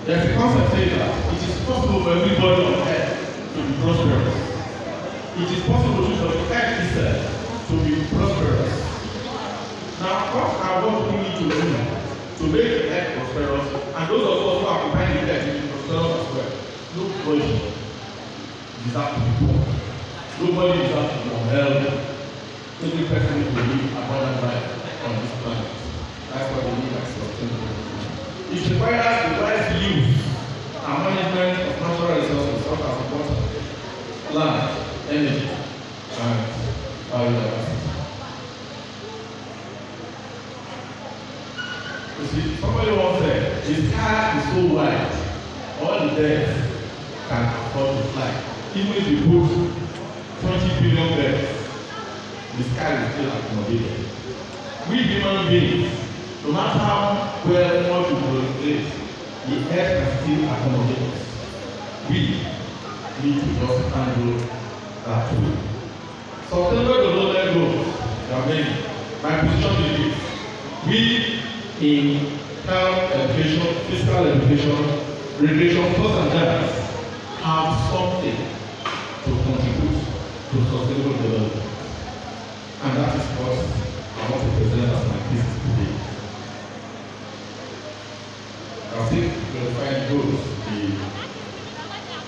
There's a concept saying that it is possible for everybody on earth to be prosperous. It is possible for the earth itself to be prosperous. Now, what we need to do to make the earth prosperous, and those of us who are occupying the earth to be prosperous as well, nobody deserves to be poor. Nobody deserves to be unhealthy. Every person needs to live abundant life on this planet. That's what we need as sustainable. It requires the right use and management of natural resources such as water, land, energy, and biodiversity. You see, somebody once said, the sky is so wide, all the birds can afford to fly. Even if you put 20 billion birds, the sky is still accommodated. We human beings, no matter how well much we progress, the earth can still accommodate us. We need to just handle that way. Sustainable development goals, there are many. My position is this: we in health education, physical education, recreation, sports and dance have something to contribute to sustainable development. And that is what I want to present as my thesis today. I think we will find goals the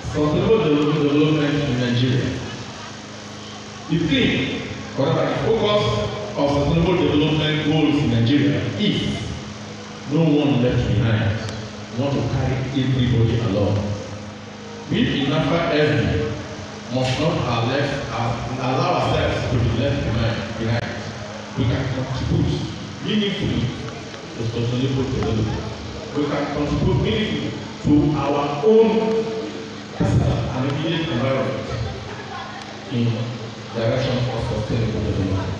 sustainable development in Nigeria. The thing, whatever the focus of sustainable development goals in Nigeria is no one left behind. We want to carry everybody along. We in Napher-Sd must not allow ourselves to be left behind. We can contribute meaningfully to sustainable development. We can contribute meaningfully to our own personal and immediate environment in direction of sustainable development.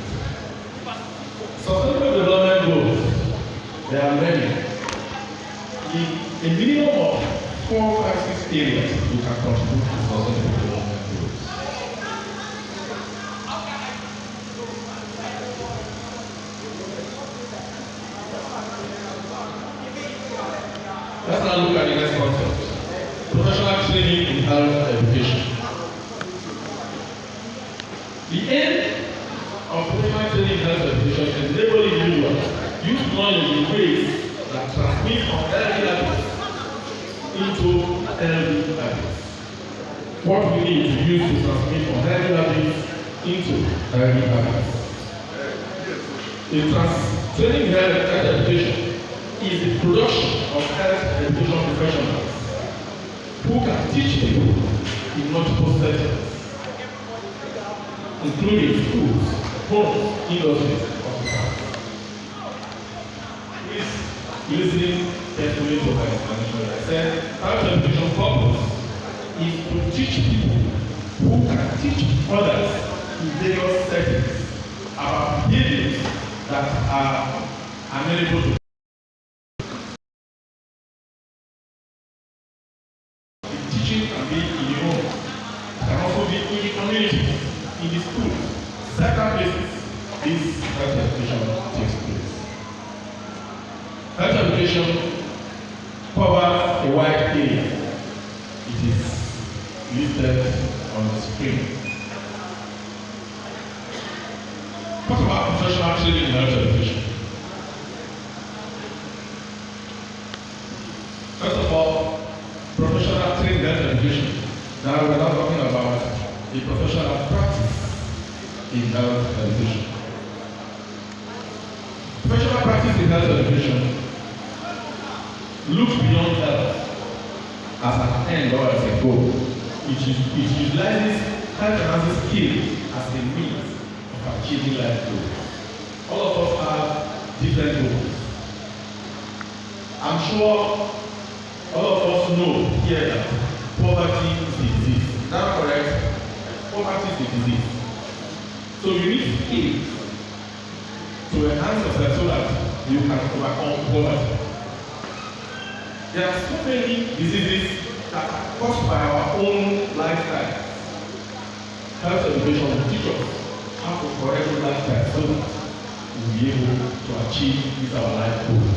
Sustainable development goals, there are many. In a minimum of 4 or 5, 6 areas we can contribute to sustainable development goals. Let's now look at the next concept: professional training in health education. The aim of professional training in health education is to enable individuals use knowledge in ways that transmit from healthy habits into healthy habits. What we need to use to transmit from healthy habits into healthy habits. Training in health education is the production of health education professionals who can teach people in multiple settings, including schools, homes, industries, and hospitals. Please listen carefully to my explanation. I said health education purpose is to teach people who can teach others in various settings about behaviors that are amenable to teaching. Can be in the home, can also be in the community, in the school. Second basis, this health education takes place. Health education covers a wide area. It is listed on the screen. Talk about professional training in health education. First of all, professional training in health education. Now we're not talking about the professional practice in health education. Professional practice in health education looks beyond health as an end or as a goal. It utilizes health enhancing skills as a means of achieving life goals. All of us have different goals. I'm sure all of us know here that poverty is a disease. Is that correct? Poverty is a disease. So you need skills to enhance yourself so that you can overcome poverty. There are so many diseases that are caused by our own lifestyle. Health education will teach us how to correct our lifestyle so that we will be able to achieve these our life goals.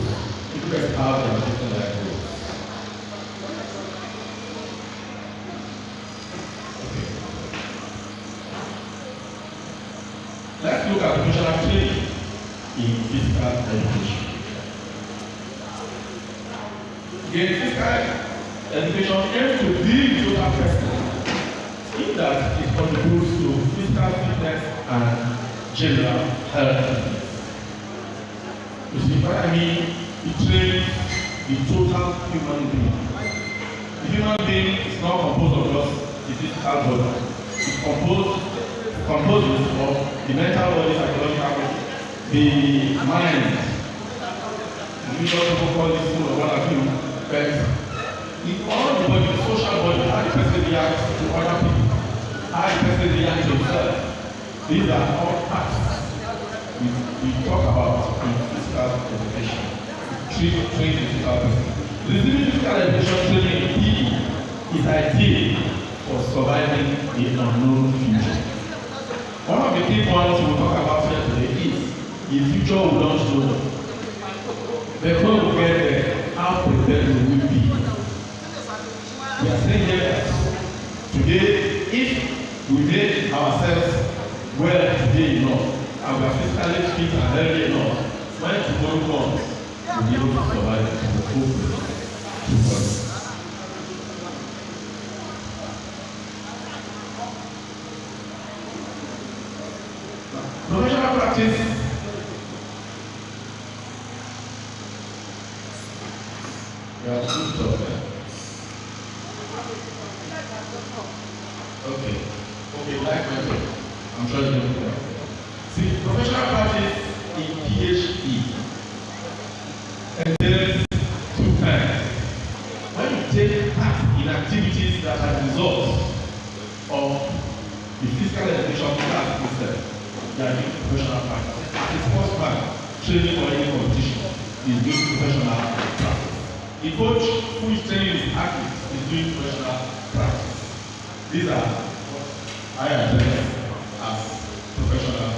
People have their different life goals. at professional training in physical education. Again, physical education aims to build the total person in that it contributes to physical fitness and general health. You see what I mean? It trains the total human being. The human being is not composed of just the physical body. It composes of the mental body, psychological body, the mind. We don't call this full of one of you, but in all the body, the social body, how the person reacts to other people, how the person reacts to himself. These are all parts we talk about in physical education. Train the physical person. Receiving physical education training in PE is ideal for surviving the unknown future. One of the key points we'll talk about here today is the future we don't know. Before we get there, how prepared will we be? We are saying here that today, if we make ourselves well today enough, and we are physically fit and healthy enough, when tomorrow comes, we'll be able to survive the full tomorrow. Professional practice. Yeah, good talk, man. Okay, like my talk. I'm sure you know that. See, professional practice in PhD entails two kinds. When you take part in activities that are results of the physical education class itself, they are doing professional practice. As a sports man, training for any competition is doing professional practice. The coach who is training his athletes is doing professional practice. These are what I address as professional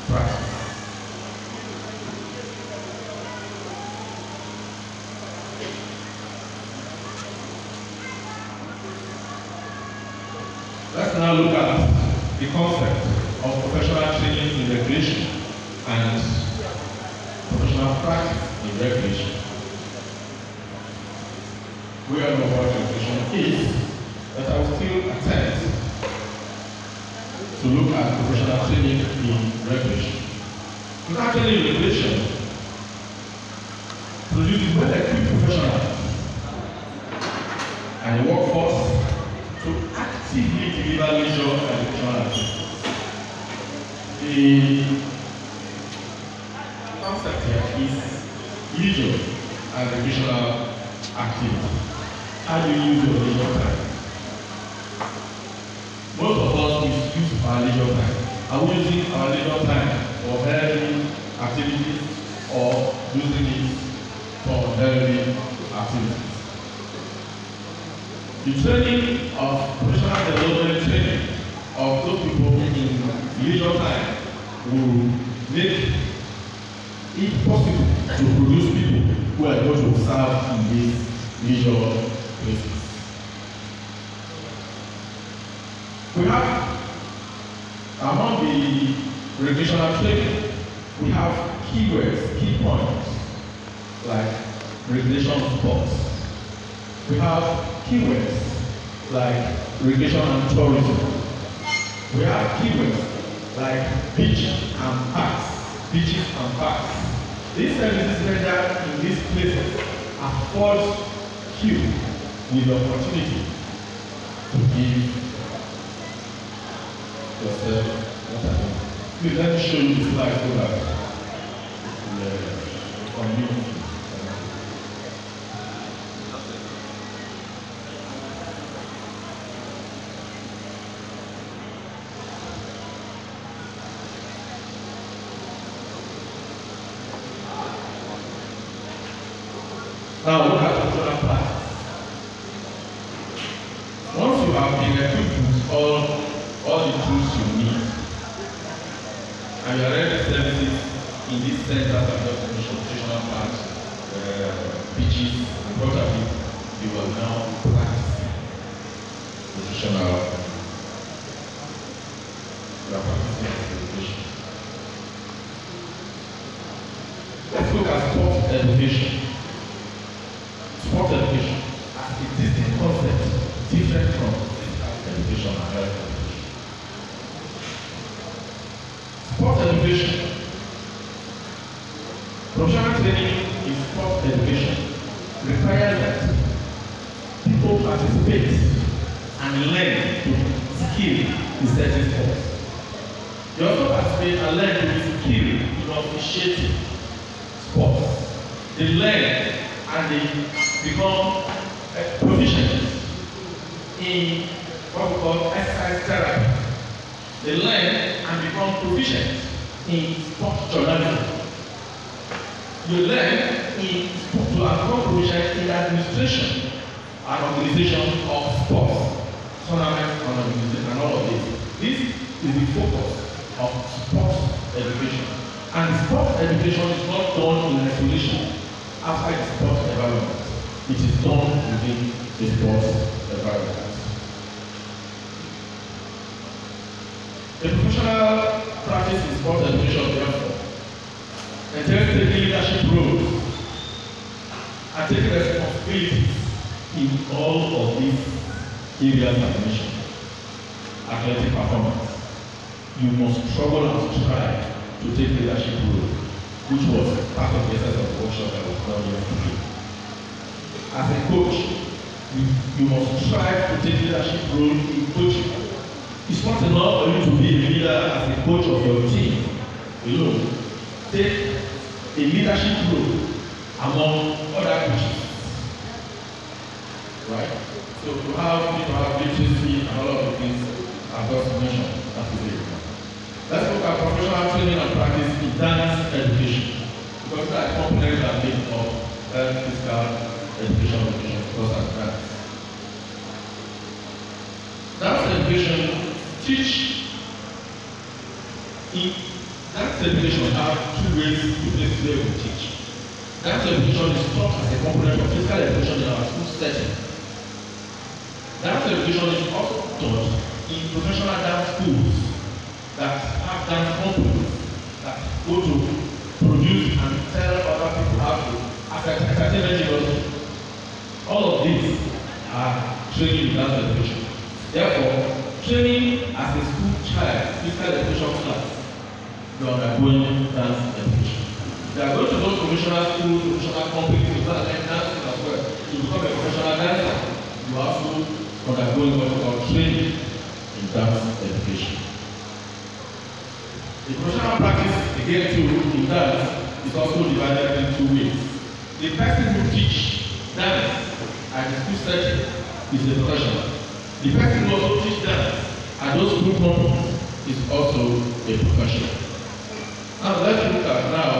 practice. Let's now look at the concept of professional training in recreation and professional practice in recreation. We all know what recreation is, but I will still attempt to look at professional training in recreation. Professional training in recreation produces well-equipped professionals and a workforce to actively deliver leisure and educational activities. The concept here is leisure and recreational activity. How do you use your leisure time? Most of us use our leisure time. Are we using our leisure time for healthy activities or using it for healthy activities? The training of professional development training of those people in leisure time will make it possible to produce people who are going to serve in these leisure places. We have, among the recreational training, we have keywords, key points, like recreational sports. We have keywords, like recreation and tourism. We have keywords, like beaches and parks. Beaches and parks. These services rendered in these places afford you with the opportunity to give yourself what I mean. Please let me show you the slide so that on you. Now look at the total practice. Once you have been equipped with all the tools you need, and you are ready services in these centers of educational parks, beaches, and probably you are now practicing professional education. look at sport education. Sport education as a distinct concept different from physical education and health education. Sport education. Professional training in sport education requires that people participate and learn to skill in certain sports. They also participate and learn to be skilled in officiating sports. They learn and they become proficient in what we call exercise therapy. They learn and become proficient in sport journalism. You learn in to become proficient in administration and organization of sports, tournaments and organization and all of this. This is the focus of sports education. And sport education is not done in isolation outside the sports environment. It is done within the sports environment. The professional practice in sports education, therefore, entails taking leadership roles and taking responsibilities in all of these areas I mentioned. Athletic performance. You must struggle and strive to take leadership role, which was part of the essence of the workshop that was done here today. As a coach, you must strive to take leadership role in coaching. It's not enough for you to be a leader as a coach of your team alone. Take a leadership role among other coaches. Right? So to have literacy and all of the things I've just mentioned, that's the way. Let's look at professional training and practice in dance education. Because that components are made of physical education, because of dance. Dance education dance education have two ways to place where we teach. Dance education is taught as a component of physical education in our school setting. Dance education is also taught in professional dance schools that have dance companies that go to produce and tell other people how to affect entertainment industry. All of these are training in dance education. Therefore, training as a school child, physical education class, you are undergoing dance education. They are going to those professional schools, professional companies to start learning dancing as well. To become a professional dancer, you are also undergoing what we call training in dance education. The professional practice, again, in dance is also divided in two ways. The person who teach dance at the school setting is a professional. The person who also teach dance at those school companies is also a professional. Now let's look at now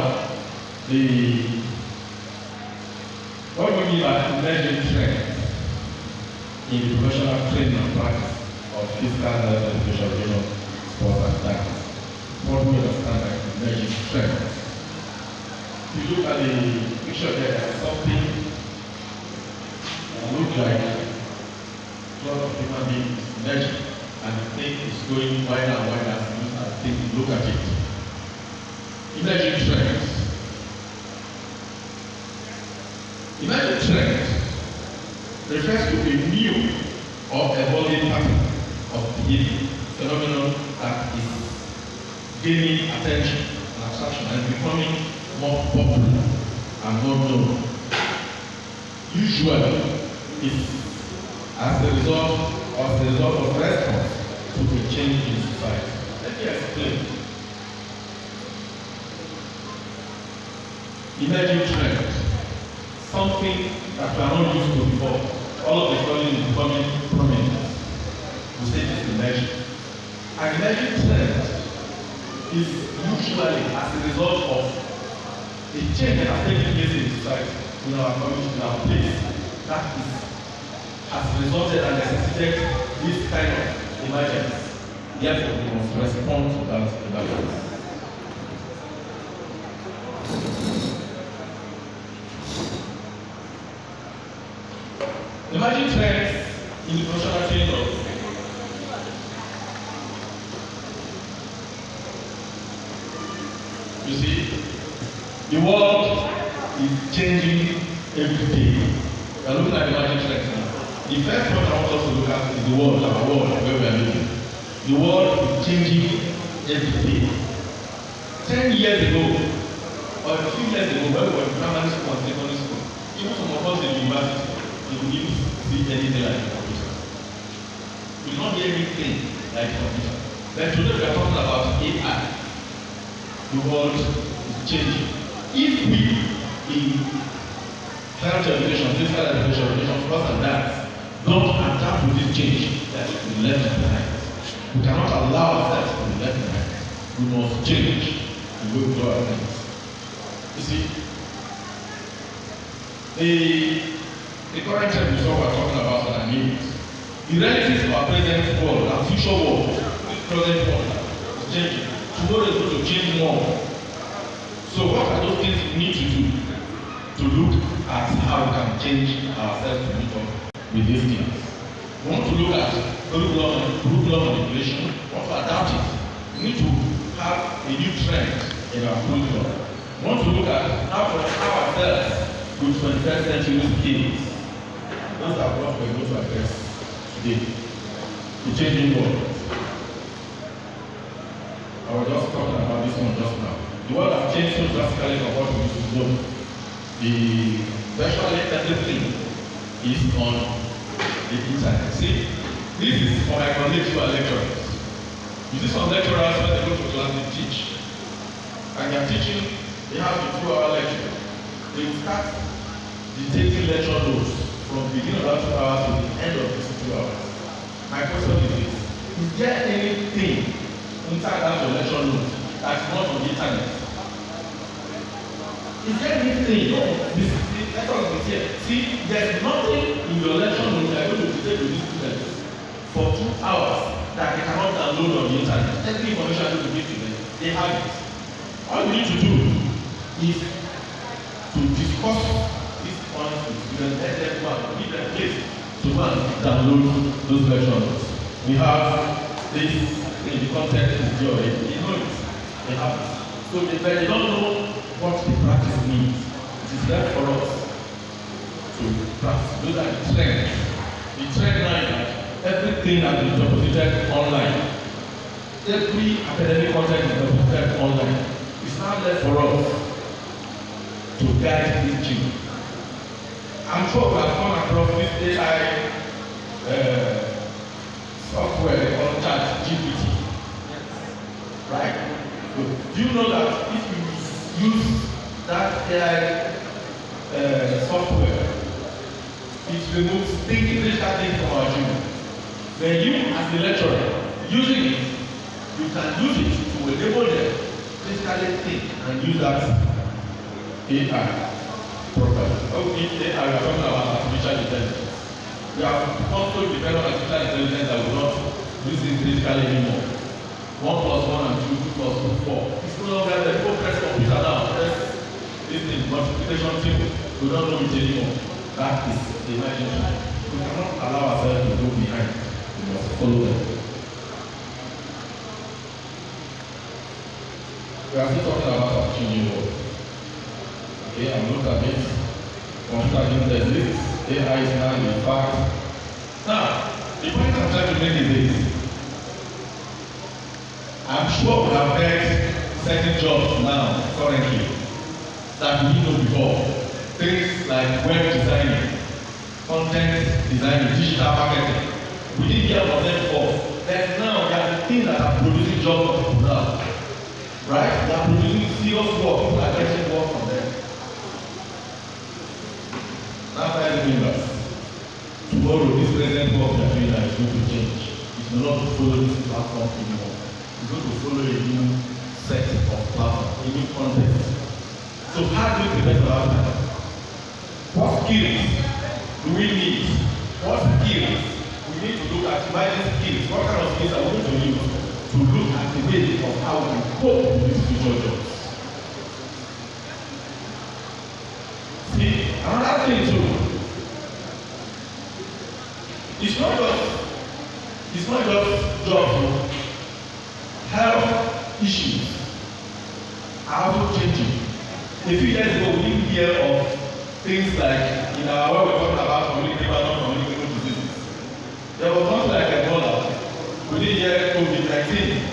what we mean by emerging trends in the professional training and practice of physical health education, sports and dance. What we understand by emerging trends. If you look at the picture there, there's something that looks like a lot of human beings emerging, and the thing is going wider and wider as you think you look at it. Emerging trends. Emerging trends refers to a new or evolving pattern of behavior, phenomenon that is gaining attention and attraction and becoming more popular and more known. Usually, it's as a result of response to a change in society. Let me explain. Emerging trend, something that we are not used to before. All of a sudden is becoming prominent. We say this emerging. An emerging trend is usually as a result of a change that has taken place in society, in our community, in our place, that has resulted and necessitated this kind of emergence. Therefore, we must respond to that emergence. Emerging trends in the professional training. You see, the world is changing every day. We are looking at the emerging trends now. The first point I want us to look at is the world, our world, where we are living. The world is changing every day. 10 years ago, or a few years ago, when we were in primary school and secondary school, even some of us in the university, we didn't see anything like the computer. We don't hear anything like the computer. But today we are talking about AI. The world is changing. If we, in health education, physical education, plus and that, don't adapt to this change, that we will be left behind. We cannot allow ourselves to be left behind. We must change the way we do our things. You see, the current trend we are talking about and I mean it. The realities of our present world and future world, this present world is changing. Tomorrow is going to change more. So what are those things we need to do to look at how we can change ourselves to meet up with these things? We want to look at curriculum manipulation. We want to adapt it. We need to have a new trend in our curriculum. We want to look at how to empower ourselves with 21st century skills. Those are what we're going to address today. The changing world. I was just talking about this one just now. The world has changed so drastically from what we used to know. The virtually everything is on the internet. See, this is for my colleagues who are lecturers. You see some lecturers when they go to class and teach. And they are teaching, they have a 2-hour lecture. They will start dictating lecture notes from the beginning of that 2 hours to the end of these 2 hours. My question is this: is there anything inside that your lecture notes that's not on the internet? Is there anything? No, let us be clear. See, there's nothing in your lecture notes that you're going to dictate to these students for 2 hours that they cannot download on the internet. Every information you give to them, they have it. All you need to do is to discuss these points with students, let them go and give them place to go and download those lecture notes. We have this in the content is there already. They know it. They have it. So they don't know what the practice means. It is left for us to practice. Those are the trends. The trend now is that everything has been deposited online. Every academic content is deposited online. It's now left for us to guide this change. I'm sure we have come across this AI software called ChatGPT. Right? So, do you know that if you use that AI software, it removes thinking critical things from our children. When you, as the lecturer, using it, you can use it to enable them critically think and use that AI properly. Okay, AI, we are talking about artificial intelligence. We have also developed artificial intelligence that will not use it critically anymore. 1 plus 1 and 2, 2 plus 2, 4. It's no longer the whole press computer now. Press this thing, multiplication table. We don't know it anymore. That is the imagination. We cannot allow ourselves to go behind. We must follow them. We are still talking about our changing world. Okay, I'm looking at this. Computer didn't exist. AI is now in fact. Now, the point I'm trying to make is this. I'm sure we have heard certain jobs now, currently, that we didn't know before. Things like web designing, content designing, digital marketing. We didn't hear about them before. But now, there are things that are producing jobs for people now. Right? They are producing serious work. People are getting work from them. Now, members, tomorrow, this present work we are doing is going to change. It's not to follow this platform anymore. It's going to follow a new set of platform, a new context. So how do we prepare for that? What skills do we need? What skills we need to look at? Emerging skills. What kind of skills are we going to use to look at the way of how we can cope with these future jobs? See, another thing too. It's not just jobs. Health issues are also changing. A few years ago, we didn't hear of things like in our way we're talking about communicable, non-communicable diseases. There was something like Ebola. We didn't hear COVID-19,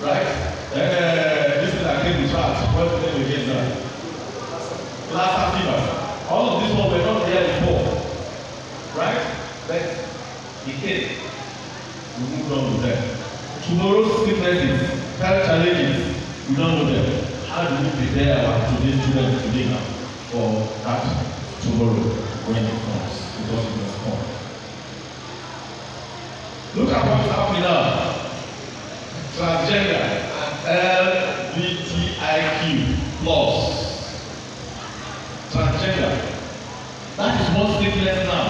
right? This is like in the chart. What's the name again now? Lassa fever. All of these ones were not there before, right? But it came. We moved on with them. Tomorrow's sicknesses, health challenges, we don't know them. How do we prepare our today's children today now for that tomorrow when it comes? Because it must come. Look at what is happening now. Transgender and LGBTIQ plus. Transgender. That is one sickness now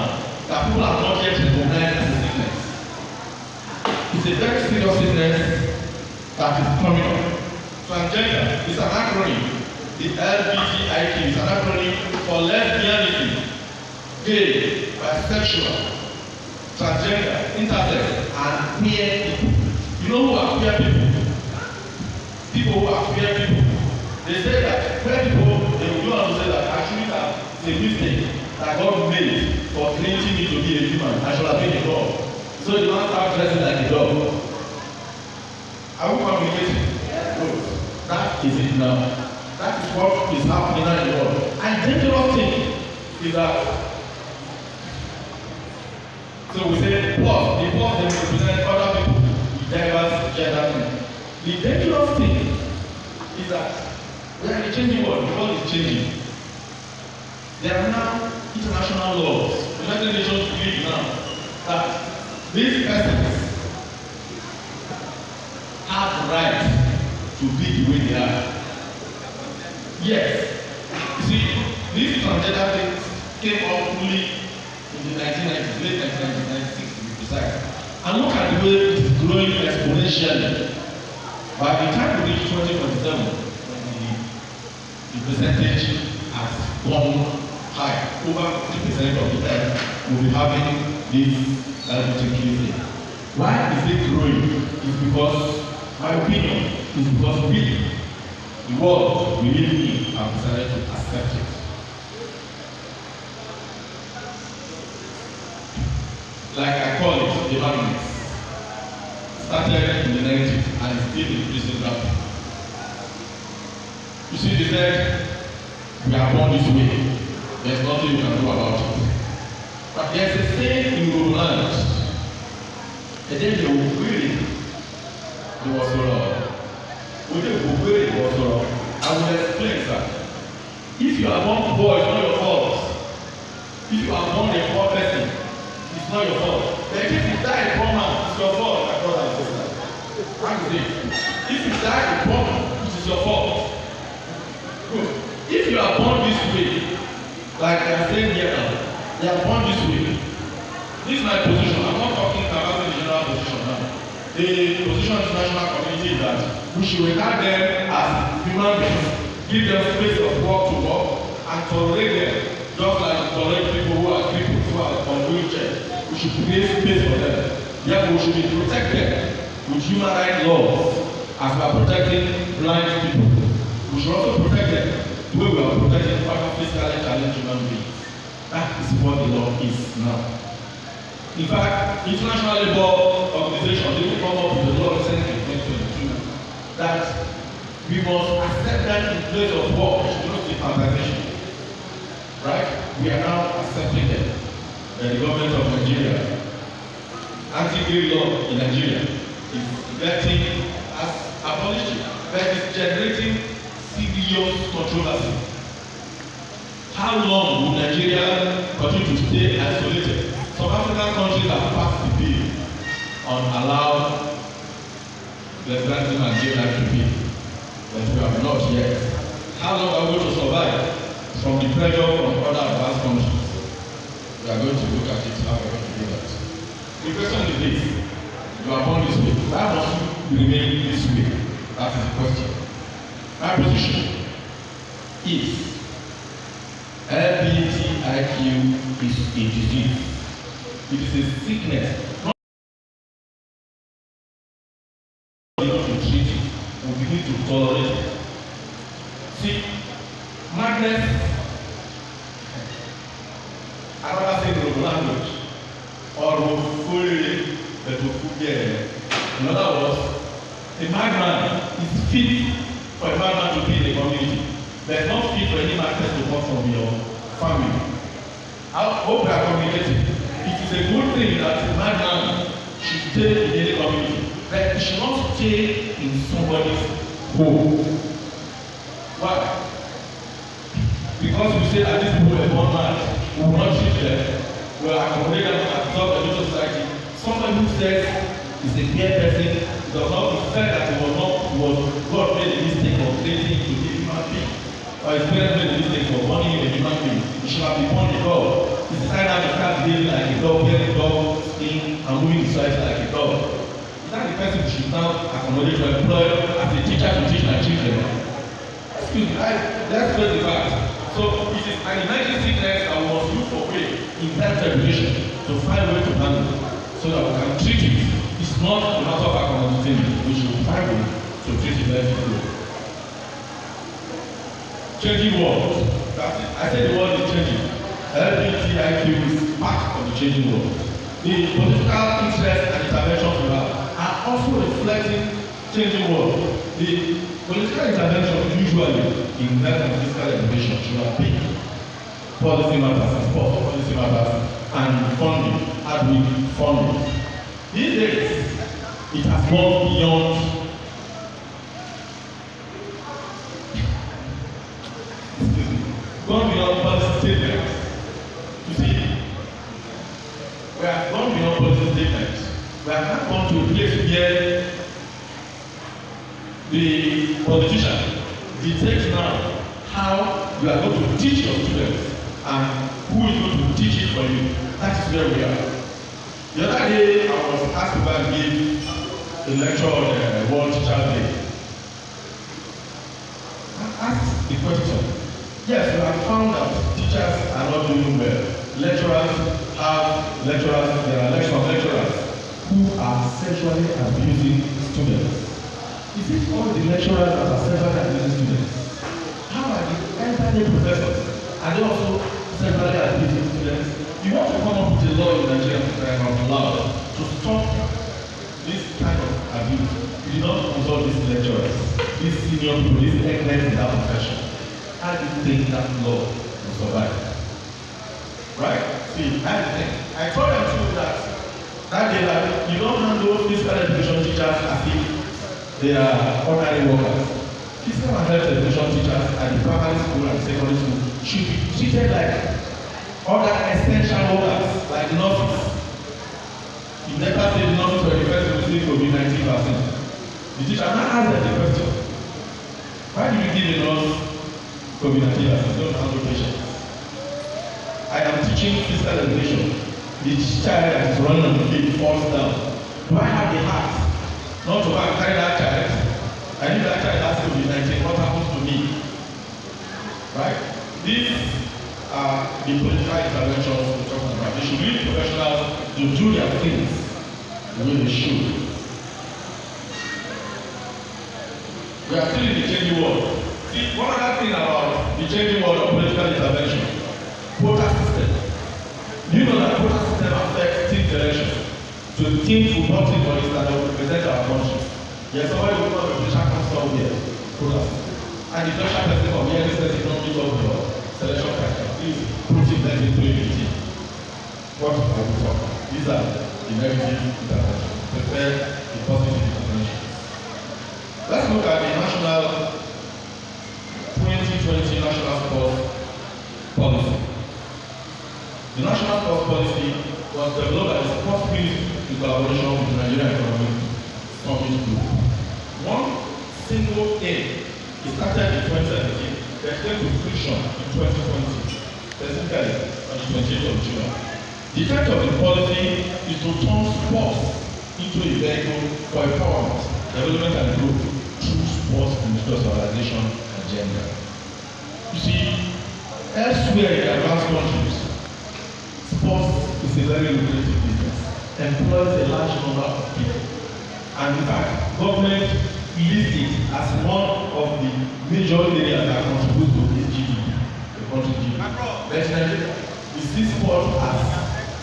that people have not yet recognized as a sickness. It's a very serious sickness that is coming up. Transgender is an acronym. The LGBTIQ is an acronym for lesbianism, gay, bisexual, transgender, intersex, and queer people. You know who are queer people? People who are queer people. They say that queer people, they will go on to say that actually that it's a mistake that God made for creating me to be a human. I should have been a dog. So you don't start dressing like a dog. Are we communicating? No. That is it now. That is what is happening now in the world. And dangerous thing is that, so we say plus, the plus they represent other people with diverse gender things. The dangerous thing is that we are in a changing world. The world is changing. There are now international laws. The United Nations believe now that these persons have the right to be the way they are. Yes. You see, these transgender things came up fully in the 1990s, late 1990s, 1996 to be precise. And look at the way it is growing exponentially. By the time we reach 2027, the percentage has gone high. Over 50% of the earth will be having this LGBTQ thing. Why is it growing? It's because, my opinion, is because we, the world we live in, have decided to accept it. Like I call it, the madness. Started in the 90s and is still increasing rapidly. You see, they said, we are born this way. There's nothing you can do about it. But there's a saying in Yoruba, and then they will really, they was so I will explain that. If you are born poor, it's not your fault. If you are born a poor person, it's not your fault. But if you die a poor man, it's your fault, my brother and sister. How is it? If you die a poor man, it is your fault. Good. If you are born this way, like I am saying here now, they are born this way. This is my position. I'm not talking about the general position now. The position of the national community is that we should regard them as human beings, give them space of work to work, and tolerate them, just like we tolerate people who are crippled, who are on wheelchair. We should create space for them. Therefore, we should be protected with human rights laws as we are protecting blind people. We should also protect them the way we are protecting other physically challenged human beings. That is what the law is now. In fact, International Labour Organization, they will come up with a law recently in 2022 that we must accept that in place of work, not stigmatization. Right? We are now accepting them. The government of Nigeria, anti-gay law in Nigeria, is getting as abolished, but it's generating serious controversy. How long will Nigeria continue to stay isolated? Some African countries have passed the bill on allowed lesbianism and gay life to be, but we have not yet. How long are we going to survive from the pressure from other advanced countries? We are going to look at it, how we are going to do that. The question is this: you are born this way, why must you remain this way? That is the question. My position is LGBTIQ is a disease. It is a sickness. Not to treat it, we begin to tolerate it. See, madness In other words, a madman is fit for a madman to be in the community. But it's not fit for any madman to come from your family. I hope we are communicating. It is a good thing that a madman should stay in any community. But he should not stay in somebody's home. Why? Because we say that these people are born mad, we will not treat them, we will accommodate them and absorb them into society. Somebody who says is a clear person does not reflect that God made a mistake of creating him to be a human being. Or his parents made a mistake of born him a human being. He should have been born a dog. He decided to start behaving like a dog, wearing dog skin and moving his life like a dog. Is that the person who should now accommodate to employ as a teacher to teach my children? Excuse me, let's face the fact. So it is an emerging sickness that we must look for way in that education to find a way to handle it so that we can treat it. It's not a matter of accommodating. We should find a way to treat it very well. Changing world. That's it. I said the world is changing. LGBTIQ is part of the changing world. The political interests and interventions we have are also reflecting changing world. The political intervention usually in health and physical education should have been policy matters and sport policy matters and funding, hard-working funding. These days, it has gone beyond policy statements. You see, we have gone beyond policy statements. We have not gone to a place where the politician dictates now how you are going to teach your students and who is going to teach it for you. That is where we are. The other day, I was asked to go and give a lecture on the World Teacher's Day. I asked the question. Yes, we have found that teachers are not doing well. Lecturers have lecturers, there are lecturers who are sexually abusing students. Is it all the lecturers that are sexually abusing students? How are the elderly professors? Are they also sexually abusing students? You want to come up with a law in Nigeria of law to stop this kind of abuse. You do not consult these lecturers, these senior people, these experts in that profession. How do you think that law will survive? Right? See, that's the thing. I told them too that day that you don't handle physical education teachers as if they are ordinary workers. Physical and health education teachers at the primary school and secondary school should be treated like other essential workers, like nurses. You never say the nurses were the first to receive COVID-19 vaccine. The teacher now asked them the question, why do you give a nurse COVID-19 vaccine? Don't handle patients. I am teaching physical education. The child that is running on the field falls down. Do I have the heart not to go and carry that child? I knew that child has COVID-19. What happens to me? Right? These are the political interventions we're talking about. They should lead professionals to do their things the way they should. We are still in the changing world. See, one other thing about the changing world of political intervention, quota system. Do you know that quota system affects team selection? So the team football team, for instance, that will represent our country. Yes, somebody will come and pressure comes out here, quota system. And the pressure person from here, this person don't meet up your selection criteria. Please put it there into a meeting. What are we talking about? These are the negative interventions. Prepare the positive interventions. Let's look at the national 2020 national sports policy. The national sports policy was developed by the sports ministry in collaboration with the Nigerian Economic Summit Group. One single aim is started in 2017, then came to fruition in 2020, specifically on the 28th of July. The intent of the policy is to turn sports into a vehicle for empowerment, development and growth through sports industrialization agenda. You see, elsewhere in advanced countries, sports is a very lucrative business, employs a large number of people, and in fact, government lists it as one of the major areas that contribute to this GDP, the country GDP. But Nigeria, we see sport as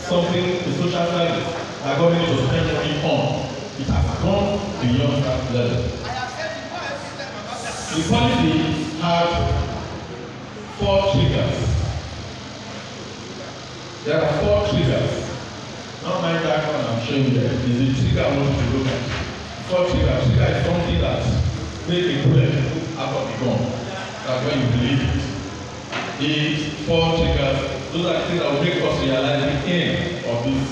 something, a social service that government was spending money on. It has gone beyond that level. The policy has 4 triggers. There are 4 triggers. Not mind that one I'm showing you there. Is the trigger I want you to look at. 4 triggers. Trigger is something that makes a bullet out of the gun. That's when you believe it. The 4 triggers, those are the things that will make us realize the end of this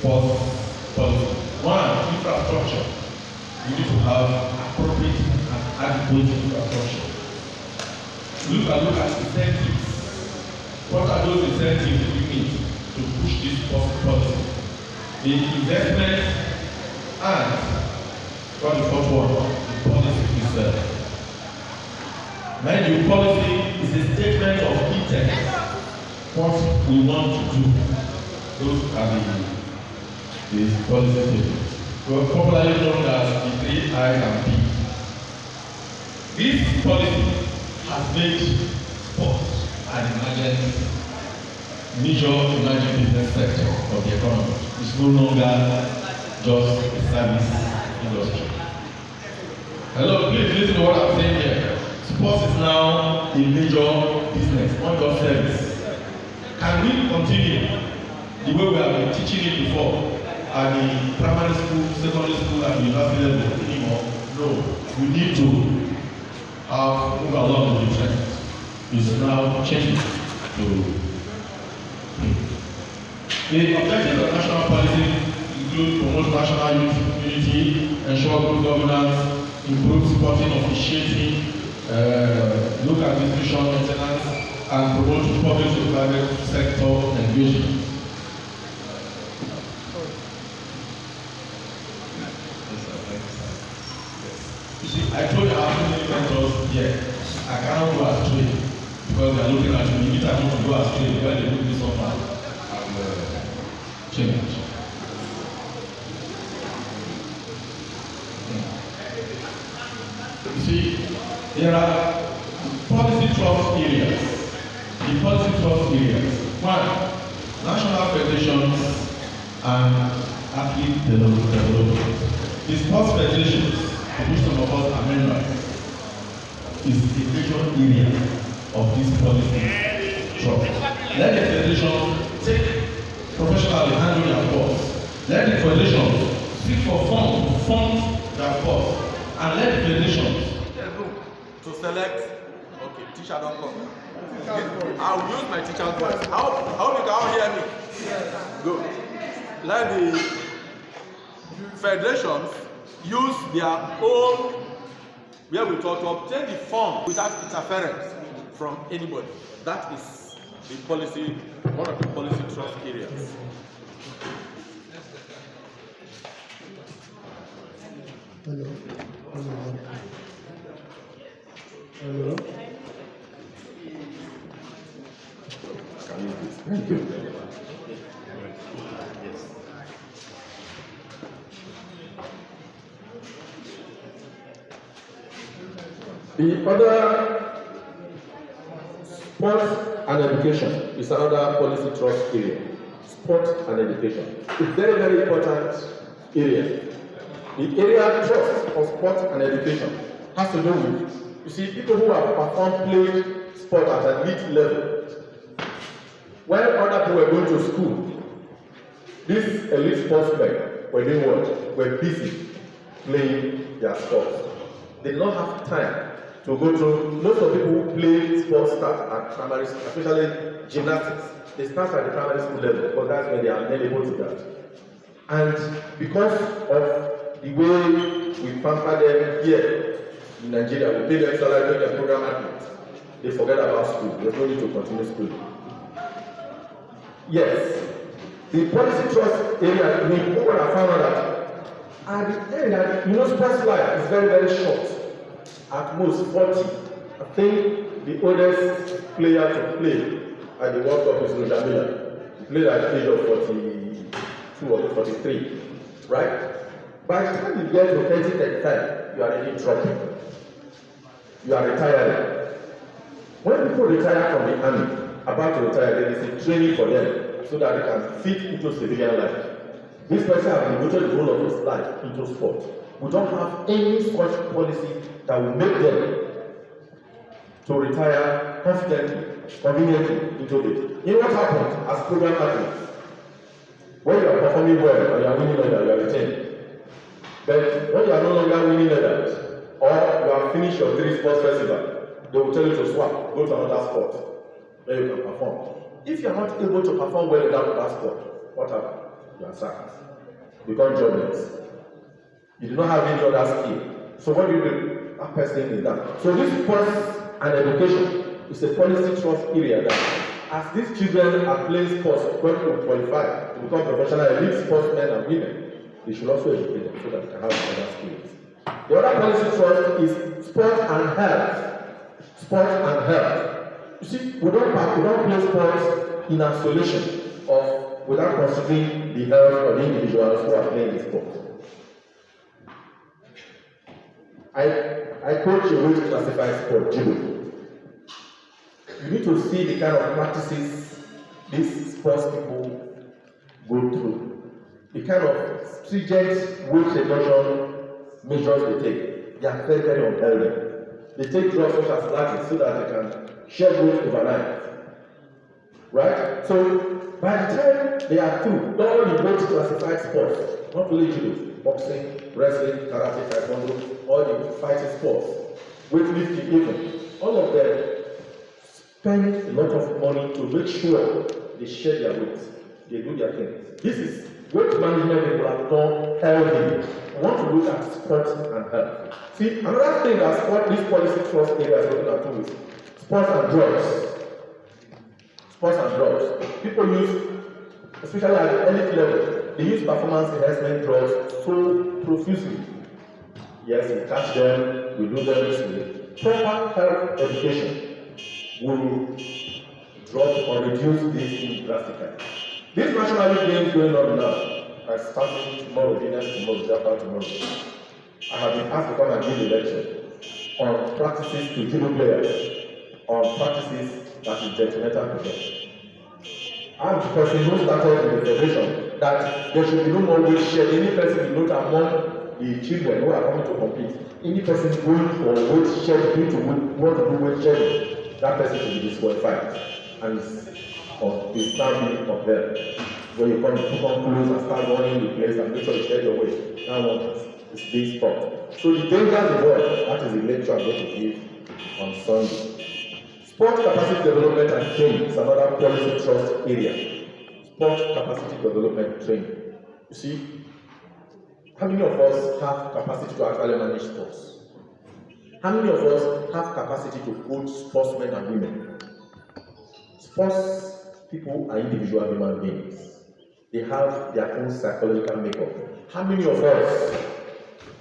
sports policy. 1, infrastructure. You need to have appropriate and adequate infrastructure. Look at incentives. What are those incentives you need to push this policy? The investment and what is called the policy itself. Mind you, policy is a statement of intent. What we want to do. Those are the policy statements. Popularly known as the 3 I and P. This policy has made sports an major emerging business sector of the economy. It's no longer just a service industry. Hello, please listen to what I'm saying here. Sports is now a major business, not just service. Can we continue the way we have been teaching it before at the primary school, secondary school, and university level anymore? No, we need to move along with the trend. It's now changing to the objectives of national policy include promote national unity, ensure good governance, improve sporting officiating, look at institutional maintenance, and promote public to private sector engagement. You see, I told you I have many mentors here. I cannot go astray because they are looking at me. If I want to go astray, because they look this up and change. You see, there are policy trust areas. The policy trust areas. 1, national federations and athlete development. The sports federations, of which some of us are members, is the major area of this policy trust. Let the federation take professionally handle their sports. Let the federation seek for funds to fund their sports. And let the federations to select. Okay, teacher don't come. I will use my teacher's voice. How you can hear me? Good. Let the federations use their own where we talk to obtain the fund without interference from anybody. That is the policy, one of the policy trust areas. Hello. Hello. Thank you. The other, sports and education is another policy trust area. Sport and education. It's a very, very important area. The area trust of sport and education has to do with, you see, people who have played sport at elite level. When other people were going to school, these elite sportsmen were doing what? Were busy playing their sports. They did not have time to go to. Most of the people who play sports start at primary school, especially gymnastics. They start at the primary school level because that's when they are able to that. And because of the way we pamper them here in Nigeria, we pay them salary, pay them program athletes, they forget about school. There's no need to continue schooling. Yes, the policy trust area, we have found out that at the end, that, sports life is very, very short. At most 40. I think the oldest player to play at the World Cup is Roger Miller. He played at the age of 42 or 43, right? By the time you get to 35, you are already dropping. You are retiring. When people retire from the army, about to retire, there is a training for them so that they can fit into civilian life. This person has devoted the whole of his life into sport. We don't have any such policy that will make them to retire conveniently into it. You know what happens as program athletes? When you are performing well and you are winning medals, you are retained. But when you are no longer winning medals, or you have finished your 3 sports festival, they will tell you to swap, go to another sport where you can perform. If you are not able to perform well in that sport, what happens? You are sacked. You become jobless. You do not have any other skill. So what do you do? That person is that. So this sports and education is a policy trust area that as these children are playing sports, when to qualify to become professional elite sportsmen and women, they should also educate them so that they can have other skills. The other policy trust is sport and health. Sport and health. You see, we don't play sports in isolation or without considering the health of the individuals who are playing the sport. I coach a way to classify sport, judo. You need to see the kind of practices these sports people go through, the kind of stringent weight reduction measures they take. They are very, very unhealthy. They take drugs such as Latin so that they can shed weight overnight. Right? So, by the time they are through, all the weight classified sports, not only judo, boxing, wrestling, karate, taekwondo, all the fighting sports, weightlifting even, all of them spend a lot of money to make sure they share their weight, they do their thing. This is weight management people have done healthy. I want to look at sports and health. See, another thing that this policy trust area is looking at too is sports and drugs. Sports and drugs. People use, especially at the elite level, they use performance enhancement drugs so profusely. Yes, we catch them, we do them this way. Proper health education will drop or reduce this thing drastically. These national games going on now are starting tomorrow, next tomorrow, day after tomorrow. I have been asked to come and give a lecture on practices to judo players, on practices that is detrimental to them. I'm the person who started in the federation that there should be no more weight sharing. Any person you note among the children who are coming to compete, any person going for weight sharing, to want to do weight sharing, that person should be disqualified and is now being compared. When you come to put on clothes and start running the place and make sure you share your weight, that one is being stopped. So the dangers involved, that is the lecture I'm going to give on Sunday. Sport capacity development and training is another policy trust area. Sport capacity development training. You see, how many of us have capacity to actually manage sports? How many of us have capacity to coach sportsmen and women? Sports people are individual human beings. They have their own psychological makeup. How many of us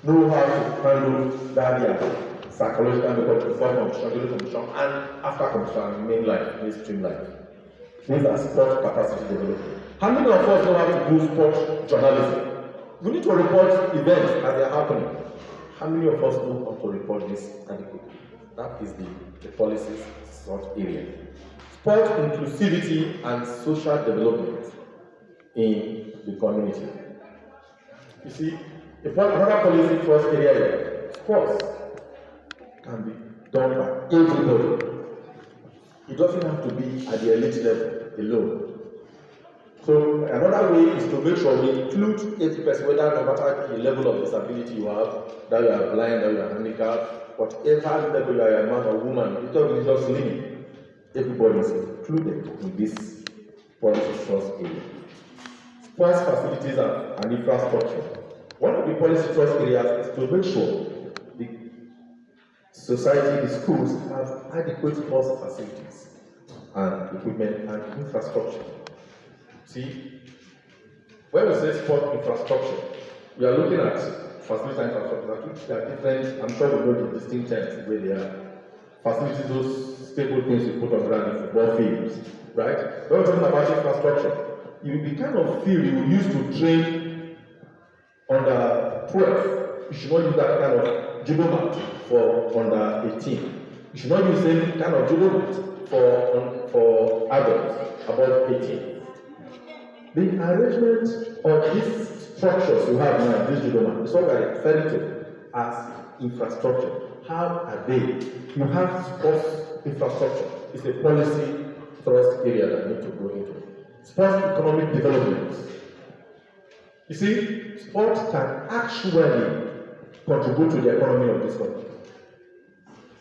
know how to handle that psychological makeup before competition, during competition, and after competition, main life, mainstream life? These are sport capacity development. How many of us know how to do sport journalism? We need to report events as they are happening. How many of us know how to report this adequately? That is the policies sort area. Sport inclusivity and social development in the community. You see, another policy trust area is sports can be done by everybody. It doesn't have to be at the elite level alone. So another way is to make sure we include every person, whether no matter the level of disability you have, that you are blind or you are handicapped, whatever level you are, a man or woman, it doesn't just limit. Everybody is included in this policy trust area. Sports facilities and infrastructure. One of the policy trust areas is to make sure the society, the schools have adequate sports facilities and equipment and infrastructure. See, when we say sport infrastructure, we are looking at facilities and infrastructure. They are different. I'm sure we know the distinct terms where they are. Facilities, those stable things you put on ground in football fields, right? When we're talking about infrastructure, the kind of field you use to train under 12, you should not use that kind of judo mat for under 18. You should not use the same kind of judo mat for adults above 18. The arrangement of these structures you have now in this diploma is what we are referring to as infrastructure. How are they? You have sports infrastructure. It's a policy thrust area that we need to go into. Sports economic development. You see, sport can actually contribute to the economy of this country.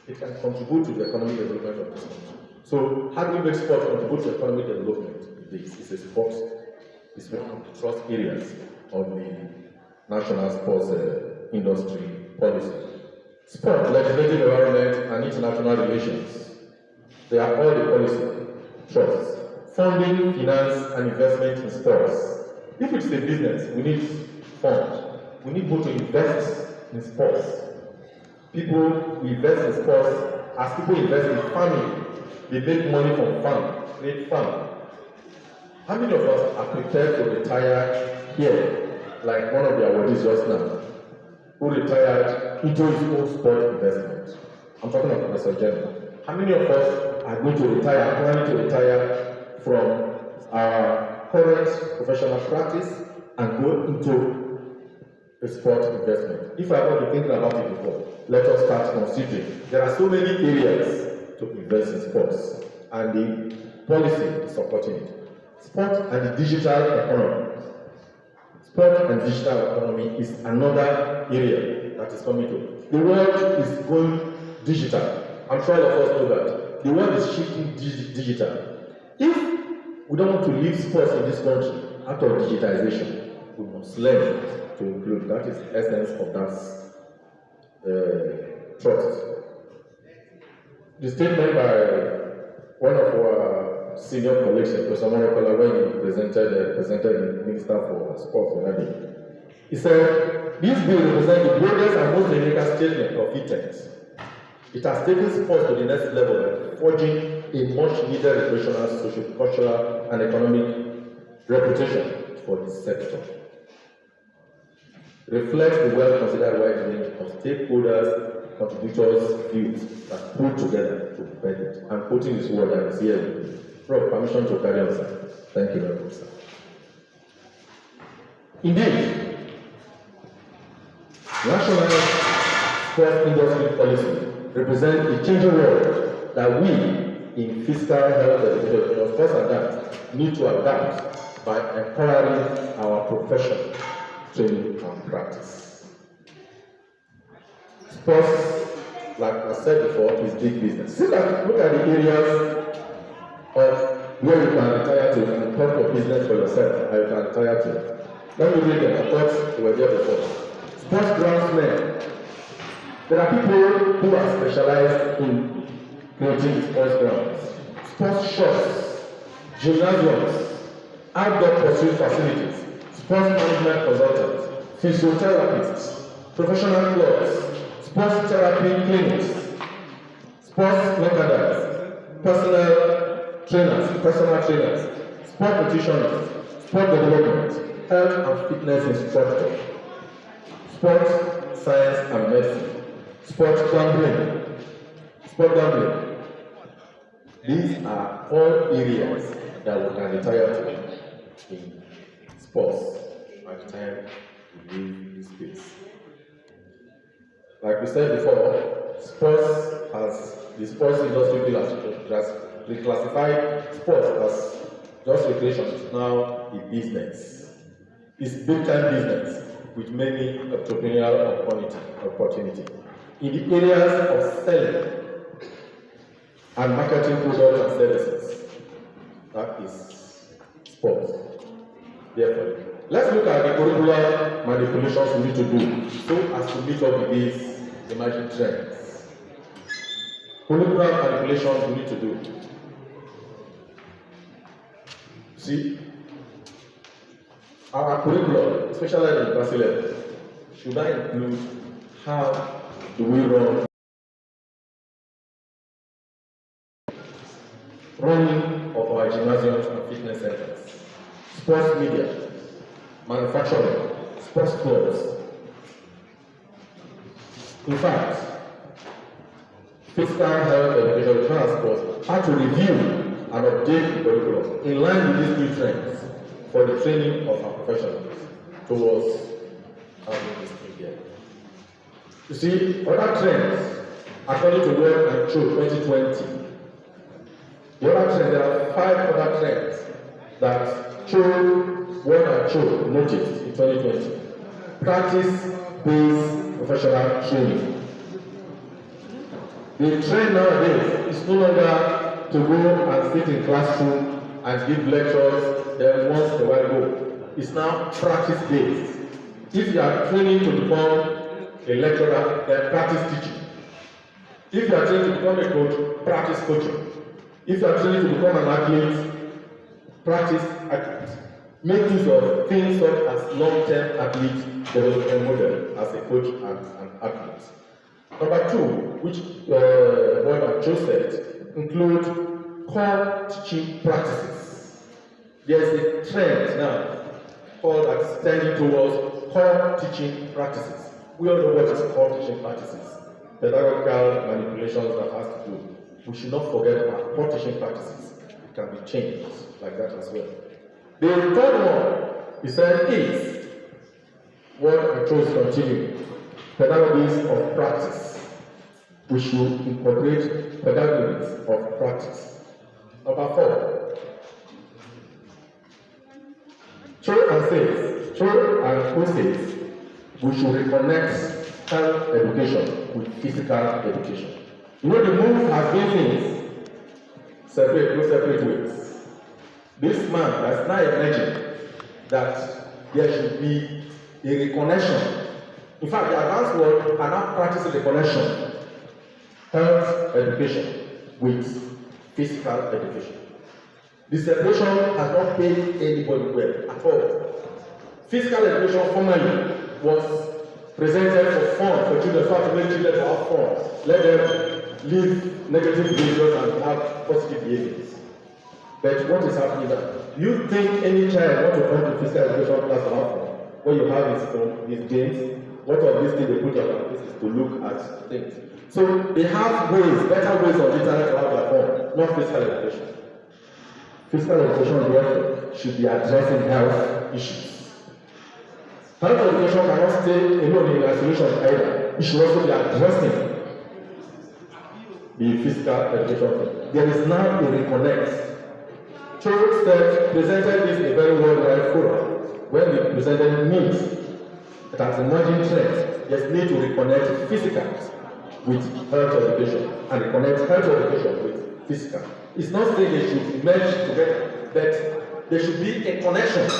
It can contribute to the economic development of this country. So, how do we make sport contribute to economic development? This is a sport. It's one of the trust areas of the national sports industry policy. Sport, legislative environment, and international relations. They are all the policy trusts. Funding, finance, and investment in sports. If it's a business, we need funds. We need people to invest in sports. People invest in sports as people invest in farming. They make money from farm, create farm. How many of us are prepared to retire here, like one of the awardees just now, who retired into his own sport investment? I'm talking about Professor General. How many of us are going to retire, planning to retire from our current professional practice and go into a sport investment? If I have not been thinking about it before, let us start considering. There are so many areas to invest in sports, and the policy is supporting it. Sport and the digital economy. Sport and digital economy is another area that is coming to. The world is going digital. I'm sure all of us know that. The world is shifting digital. If we don't want to leave sports in this country out of digitization, we must learn to include. That is the essence of that trust. The statement by one of our senior colleagues, Professor Honourable, when he presented the Minister for Sports the other day, he said, "This bill represents the broadest and most radical statement of intent. It has taken sports to the next level, forging a much-needed recreational, social, cultural, and economic reputation for this sector. Reflects the well-considered wide range of stakeholders, contributors' views that pull together to benefit." I'm putting this word that is here. Prof, permission to carry on, sir. Thank you very much, sir. Indeed, national sports industry policy represents a changing world that we, in fiscal health education, sports and that, need to adapt by empowering our profession, training, and practice. Sports, like I said before, is big business. Look at the areas of where you can retire to and talk of business for yourself, and you can retire to. Let me read them. I thought they were there before. Sports groundsmen. There are people who are specialized in creating sports grounds. Sports shops, gymnasiums, outdoor pursuit facilities, sports management consultants, physiotherapists, professional clubs, sports therapy clinics, sports merchandise, personal trainers, sport nutritionists, sport development, health and fitness instructor, sports science and medicine, sports gambling. These are all areas that we can retire to in sports by the time we leave this space. Like we said before, the sports industry has reclassified sports as just recreation. It's now a business. It's big-time business with many entrepreneurial opportunity. In the areas of selling and marketing products and services, that is sports. Therefore, let's look at the curricular manipulations we need to do so as to meet up with these emerging trends. Curricular manipulations we need to do. See, our curriculum, especially at the university level, should I include how do we running of our gymnasiums and fitness centers, sports media, manufacturing, sports clubs. In fact, fiscal health education transport had to review and update the curriculum in line with these new trends for the training of our professionals towards having this thing here. You see, other trends, according to World and Show 2020, the other trend, there are 5 other trends that World and Show noticed in 2020. Practice-based professional training. The trend nowadays is no longer to go and sit in classroom and give lectures, then once in a while go. It's now practice-based. If you are training to become a lecturer, then practice teaching. If you are training to become a coach, practice coaching. If you are training to become an athlete, practice athlete. Make use of things such as long-term athlete development model as a coach and an athlete. Number 2, which Boyd and Joe said, include core teaching practices. There's a trend now called extending towards core teaching practices. We all know what is core teaching practices. Pedagogical manipulations that has to do. We should not forget our core teaching practices. It can be changed like that as well. The third one, he said, is what I chose to continue. Pedagogies of practice. We should incorporate pedagogies of practice. Number 4. Cho and who says we should reconnect health education with physical education. You know, the move has been things separate ways. This man has now imagined that there should be a reconnection. In fact, the advanced world are now practicing the connection, health education with physical education. The separation has not paid anybody well at all. Physical education formally was presented for fun for children, so to make children to have fun. Let them leave negative behaviors and have positive behaviors. But what is happening now? Do you think any child wants to come to physical education class to have fun? What you have is from his games. What of these things they put on their faces to look at things. So they have ways, better ways on the internet to have their fun, not physical education. Physical education, therefore, should be addressing health issues. Health education cannot stay alone in isolation either. It should also be addressing the physical education. There is now a reconnect. Cho said, presented this in a very worldwide forum when they presented needs that as emerging trends. There's need to reconnect physical with health education and reconnect health education with physical. It's not saying they should merge together, but there should be a connection.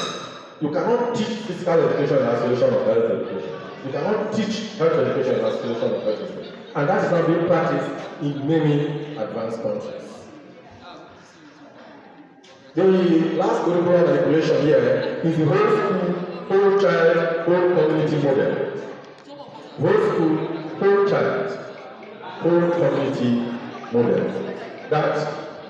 You cannot teach physical education in isolation of health education. You cannot teach health education in isolation of health education. And that is now being practiced in many advanced countries. The last curricular manipulation here is the whole school, whole child, whole community model. Whole school, whole child, whole community model. That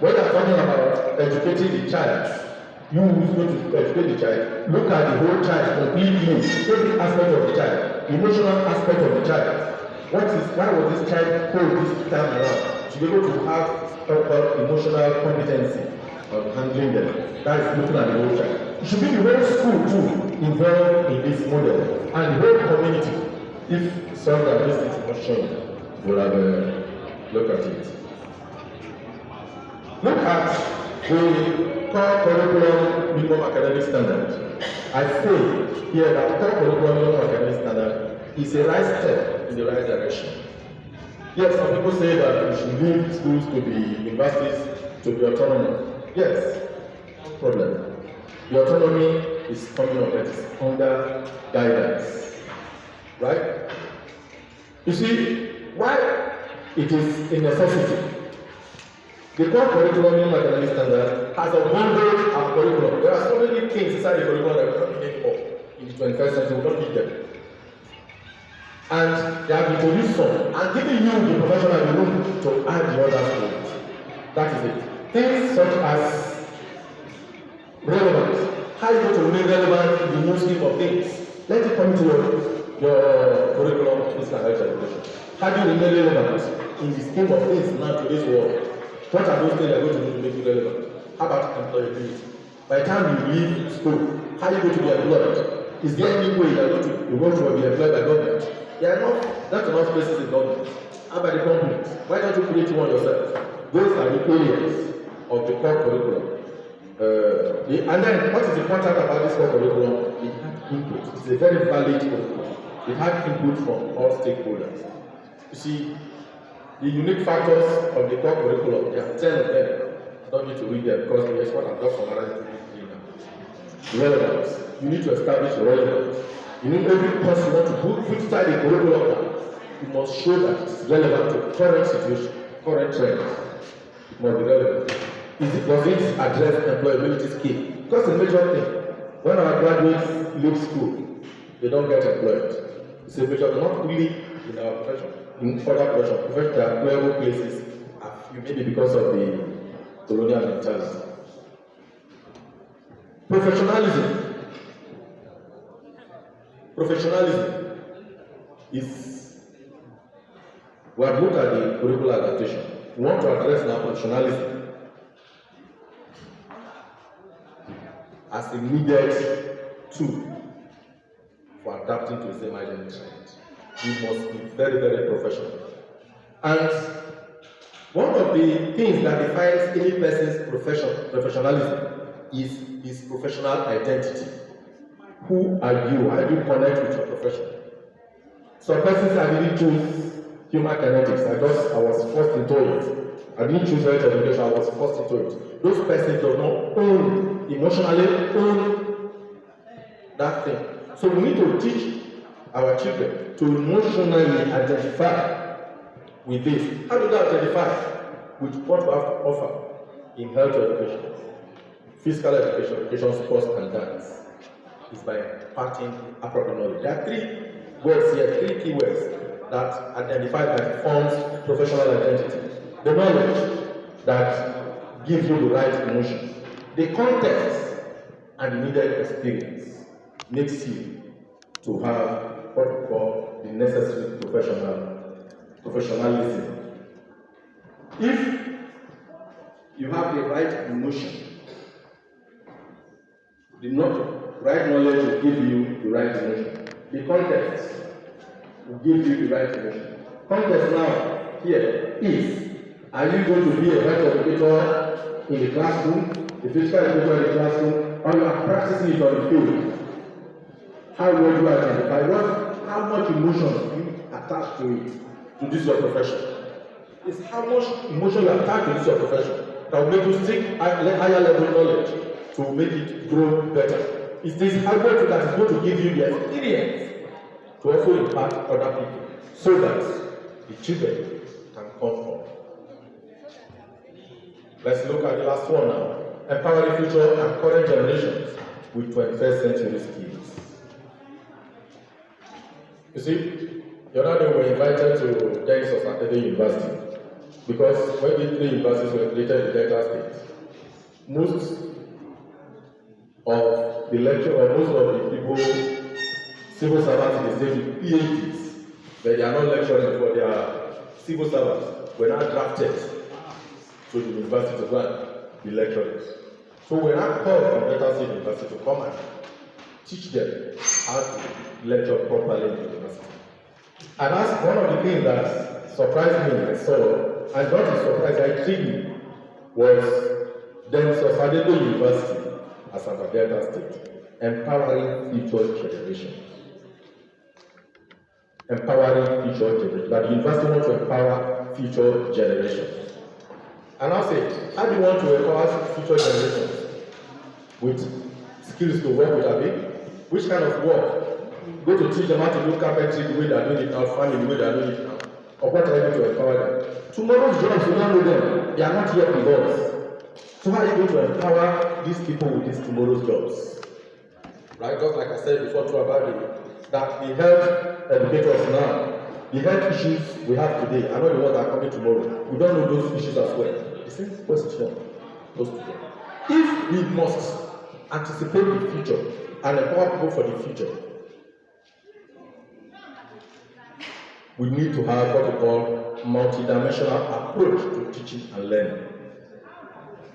when you are talking about educating the child, you who is going to educate the child, look at the whole child completely, every aspect of the child, emotional aspect of the child. Why was this child hold this time around? To be able to have proper emotional competency of handling them. That is looking at the whole child. It should be the whole school too involved in this model, and the whole community. If some of these things are not shown, we'll have a look at it. Look at the core curriculum minimum academic standard. I say here that core curriculum minimum academic standard is a right step in the right direction. Yes, some people say that we should leave schools to be universities to be autonomous. Yes, no problem. The autonomy is coming up, that is under guidance. Right? You see, why it is a necessity. The core curriculum in academic standard has abandoned our curriculum. There are so many things inside the curriculum that we don't need anymore in the 21st century. We don't need them. And they have introduced some and giving you the professional the room to add the other things. That is it. Things such as relevance. How you going to remain relevant in the new scheme of things? Let it come to your curriculum of physical health education. How do you remain relevant in the scheme of things now to this world? What are those things that are going to do to make you relevant? How about employability? By the time you leave school, how are you going to be employed? Is there any way you're going to be employed by government? There are not enough spaces in government. How about the companies? Why don't you create one yourself? Those are the areas of the core curriculum. And then what is important about this core curriculum? It had input. It's a very valid curriculum. It had input from all stakeholders. You see, the unique factors of the core curriculum, there are 10 of them. I don't need to read them because that's what I'm just summarizing now. Relevance. You need to establish relevance. You need every course you want to put inside the curriculum. You must show that it's relevant to current situation, current trends. It must be relevant. Does it address employability skill? Because it's a major thing. When our graduates leave school, they don't get employed. It's a major, not really in our profession, in other professions. There are employable places, maybe because of the colonial mentality. Professionalism. Professionalism is, we have looked at the curricular adaptation. We want to address now professionalism as a needed tool for adapting to the emerging trend. We must be very, very professional. And one of the things that defines any person's professionalism is his professional identity. Who are you? How do you connect with your profession? Some persons I didn't choose human kinetics. I was forced into it. I didn't choose health education. I was forced into it. Those persons do not emotionally own that thing. So we need to teach our children to emotionally identify with this. How do they identify with what we have to offer in health education, physical education, education, sports, and dance? Is by imparting appropriate knowledge. There are three words here, three key words that identify that forms professional identity. The knowledge that gives you the right emotion, the context, and the needed experience makes you to have what we call the necessary professionalism. If you have the right emotion, right knowledge will give you the right emotion. The context will give you the right emotion. Context now here is, are you going to be a health educator in the classroom, a physical educator in the classroom, or you are practicing it on the field? How will you identify how much emotion you attach to it, to this your profession? It's how much emotion you attach to this your profession that will make you seek higher level knowledge to make it grow better. It's this hardware that is going to give you the experience to also impact other people so that the children can come home. Let's look at the last one now. Empowering future and current generations with 21st century skills. You see, the other day we were invited to Texas University because when the three universities were created in Delta State, most of the lecture or most of the people, civil servants in the state with PhDs, but they are not lecturing for their civil servants, were not drafted to the university to go and be lecturers. So we're not called from Delta State University to come and teach them how to lecture properly in the university. And that's one of the things that surprised me, I saw, and not a surprise, that intrigued me, was Napher-Sd University, Asaba, Delta State, empowering future generations. Empowering future generations. That the university wants to empower future generations. And I'll say, how do you want to empower future generations? With skills to work with Abi? Which kind of work? Go to teach them how to do carpentry the way they are doing it now, farming the way they are doing it now. Or what are you going to empower them? Tomorrow's jobs, you don't know them. They are not yet with us. So how are you going to empower these people with these tomorrow's jobs? Right? Just like I said before too about that the health educators now, the health issues we have today are not the ones that are coming tomorrow. We don't know those issues as well. The same question goes to them. If we must anticipate the future and empower people for the future, we need to have what we call multidimensional approach to teaching and learning.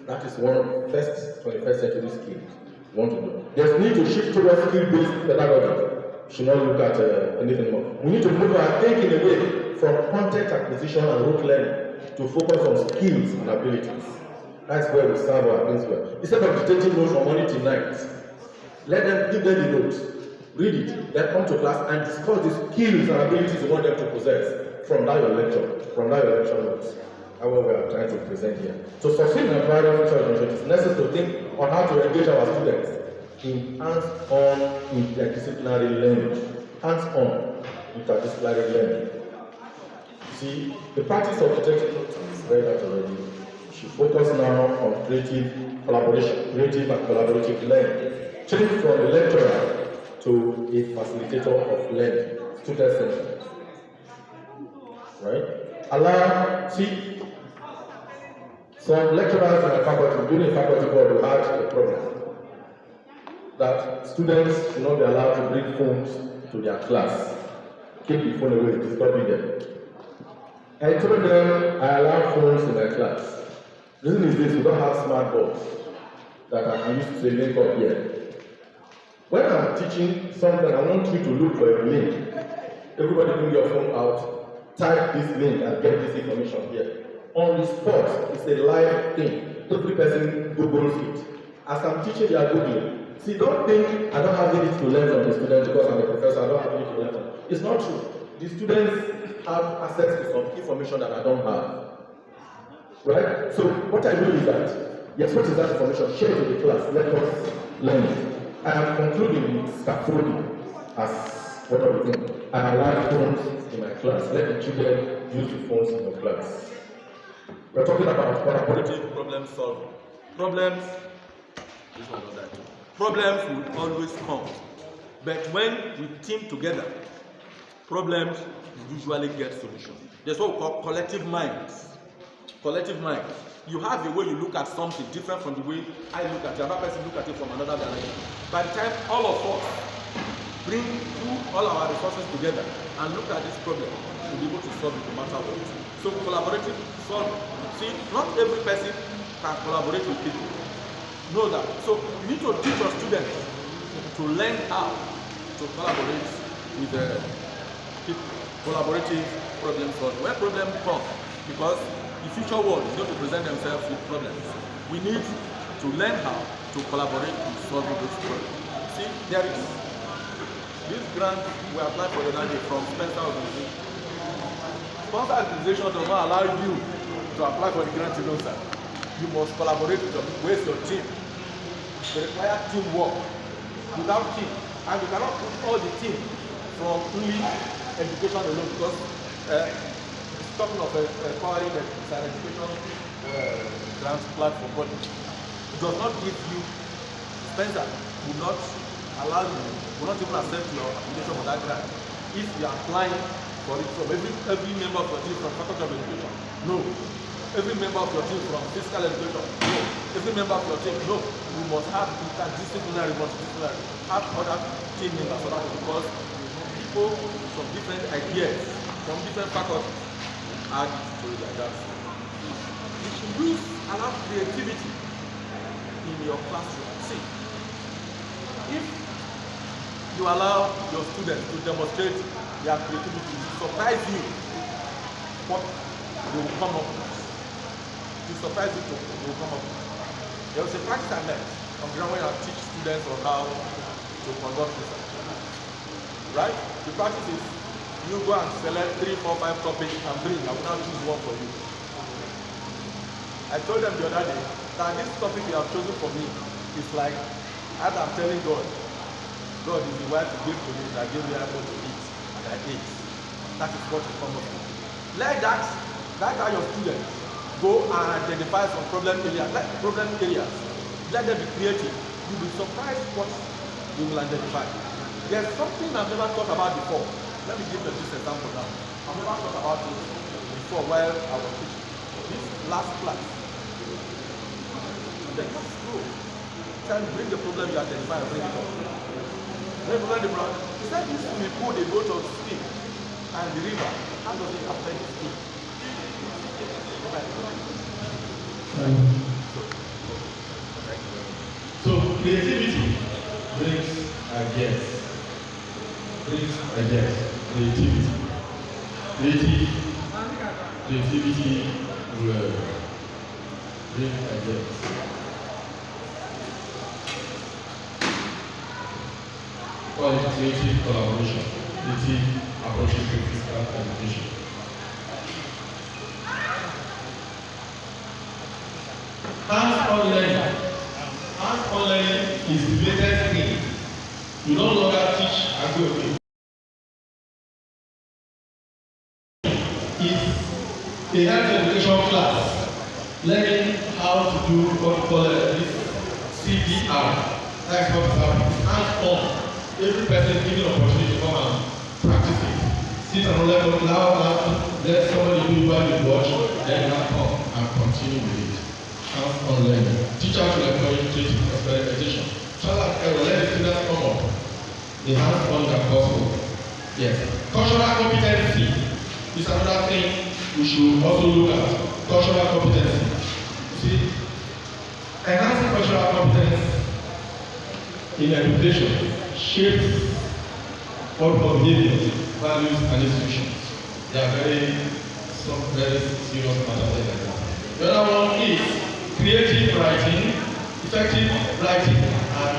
That is one of the first 21st century skills we want to do. There's need to shift towards skill-based pedagogy. We should not look at anything more. We need to move our thinking away from content acquisition and rote learning to focus on skills and abilities. That's where we serve our things well. Instead of dictating notes from morning till night, give them the notes, read it, then come to class and discuss the skills and abilities you want them to possess from that your lecture notes. That's what we are trying to present here. To succeed in empowering future generations, it's necessary to think on how to engage our students in hands-on interdisciplinary learning. Hands-on interdisciplinary learning. See, the practice of detective notes is read that already. We should focus now on creative and collaborative learning. Change from a lecturer to a facilitator of learning, student-centered. Right? Some lecturers in the faculty, during the faculty board, we had a problem that students should not be allowed to bring phones to their class. Keep the phone away, disturbing them. I told them I allow phones in my class. The reason is this: we don't have smart boards that I can use to say link up here. When I'm teaching something, I want you to look for a link. Everybody bring your phone out, type this link and get this information here. On the spot, it's a live thing. Every person Googles it. As I'm teaching, they are Googling. See, don't think I don't have anything to learn from the students because I'm a professor, I don't have anything to learn from. It's not true. The students have access to some information that I don't have. Right? So what I do is that, yes, what is that information? Share it with the class. Let us learn it. I am concluding with scaffolding as one of the things. I allow phones in my class. Let the children use the phones in your class. We're talking about collaborative problem solving. Problems will always come. But when we team together, problems usually get solutions. There's what we call collective minds. Collective mind. You have a way you look at something different from the way I look at it. Another person look at it from another direction. By the time all of us bring all our resources together and look at this problem, we'll be able to solve it no matter what. So collaborative solving. See, not every person can collaborate with people. Know that. So you need to teach your students to learn how to collaborate with people. Collaborative problem solving. When problem comes, because the future world is going to present themselves with problems. We need to learn how to collaborate in solving those problems. See, there is this grant we applied for the other day from Spencer Organization. Sponsor organization does not allow you to apply for the grant alone, sir. You must collaborate with your team. They require teamwork. Without team, and you cannot put all the team from only education alone because talking of empowering the education grant platform, but it does not give you, Spencer will not allow you, will not even accept your application for that grant if you are applying for it from every member of your team from faculty of education. No. Every member of your team from physical education. No. Every member of your team. No. You must have interdisciplinary, multidisciplinary, have other team members for that because people from different ideas, from different faculties, add to it like that. You should use allow creativity in your classroom. See, if you allow your students to demonstrate their creativity, to surprise you what they will come up with. To surprise you they will come up with. There was a practice I met on ground when I teach students on how to conduct research. Right? The practice is you go and select 3, 4, 5 topics and bring. I will now choose one for you. I told them the other day that this topic you have chosen for me is like, as I'm telling God, God is the wife He gave to me that gave me apple to eat, and I ate. That is what is common. Let that your students go and identify some problem areas. Let them be creative. You'll be surprised what you will identify. There's something I've never thought about before. Let me give you this example now. I've never thought about it before while I was teaching. This last class, they just go. Tell me, bring the problem you identify and bring it up. Bring the problem. He said this swimming pool they go to swim and the river. How does it affect the skin? Creativity brings ideas. Creativity. Creativity will bring ideas. Call it creative collaboration, creative approaches to physical education. Hands-on learning. Hands-on learning is the latest thing. You no longer teach and go away. It's a health education class, learning how to do what we call this CPR. That's what is happening. Hands-on. Every person given opportunity to come and practice it. Sit and level now, let somebody do while you watch, then you come and continue with it. Hands-on learning. Teacher should encourage creative experimentation. Trial and error. Let the students come up. The hands-on that possible. Yes. Cultural competency is another thing we should also look at. Cultural competency. You see, enhancing cultural competence in education shapes what we call behaviors, values, and institutions. They are some very serious matters like that. The other one is creative writing, effective writing, and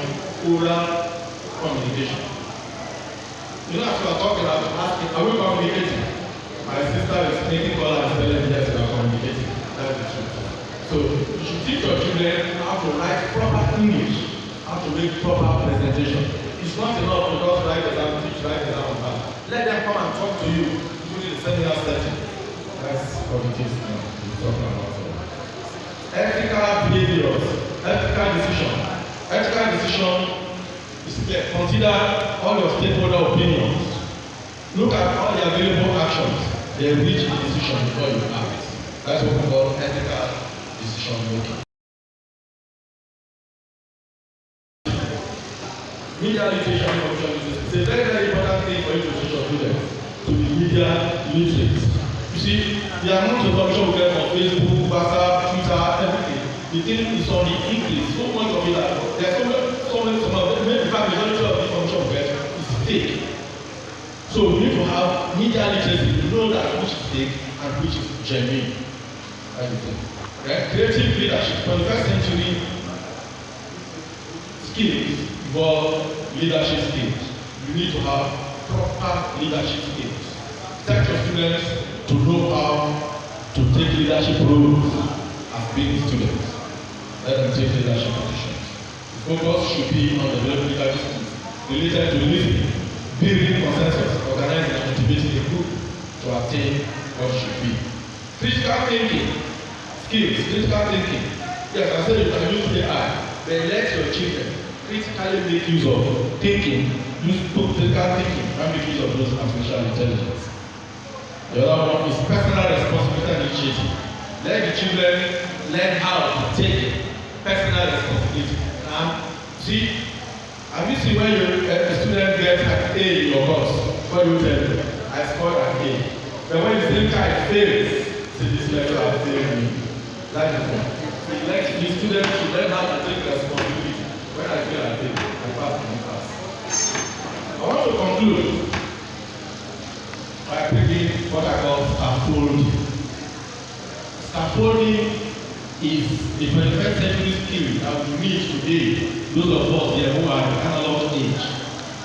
oral communication. You know, as we are talking about asking, are we communicating? My sister is making call and telling me yes, we are communicating. That's the truth. So you should teach your children how to write proper English, how to make proper presentation. It's not enough to just write exam, teach, write exam on that. Let them come and talk to you during the seminar setting. That's what it is now. We're talking about ethical behaviors, ethical decision. Ethical decision is clear. Consider all your stakeholder opinions. Look at all the available actions. Then reach the decision before you act. That's what we call ethical decision making. Media literacy is a very, very important thing for you to teach your students to be media literate. You see, the amount of information we get on Facebook, WhatsApp, Twitter, everything, the thing is on the English. So much of it that there's so many maybe the majority of the information we get is fake. So we need to have media literacy to know that which is fake and which is genuine. Everything. Right? Creative leadership. 21st century skills involve leadership skills. You need to have proper leadership skills. Teach your students to know how to take leadership roles as being students. Let them take leadership positions. The focus should be on developing leadership skills related to listening, building consensus, organizing and motivating a group to attain what should be. Critical thinking skills. Critical thinking. Yes, I said you can use AI, but let your children critically make use of thinking, use critical thinking, and make use of those artificial intelligence. The other one is personal responsibility and initiative. Let the children learn how to take personal responsibility. See, have you seen when a student gets an A in your course? What do you tell them? I scored an A. But when the same guy fails, say this lecturer failed me. That is one. The students should learn how to take responsibility. When I feel I fail, I pass my class. I want to conclude by bringing what I call scaffolding. Scaffolding is the 21st century skill that we need today. Those of us here who are in the analog age,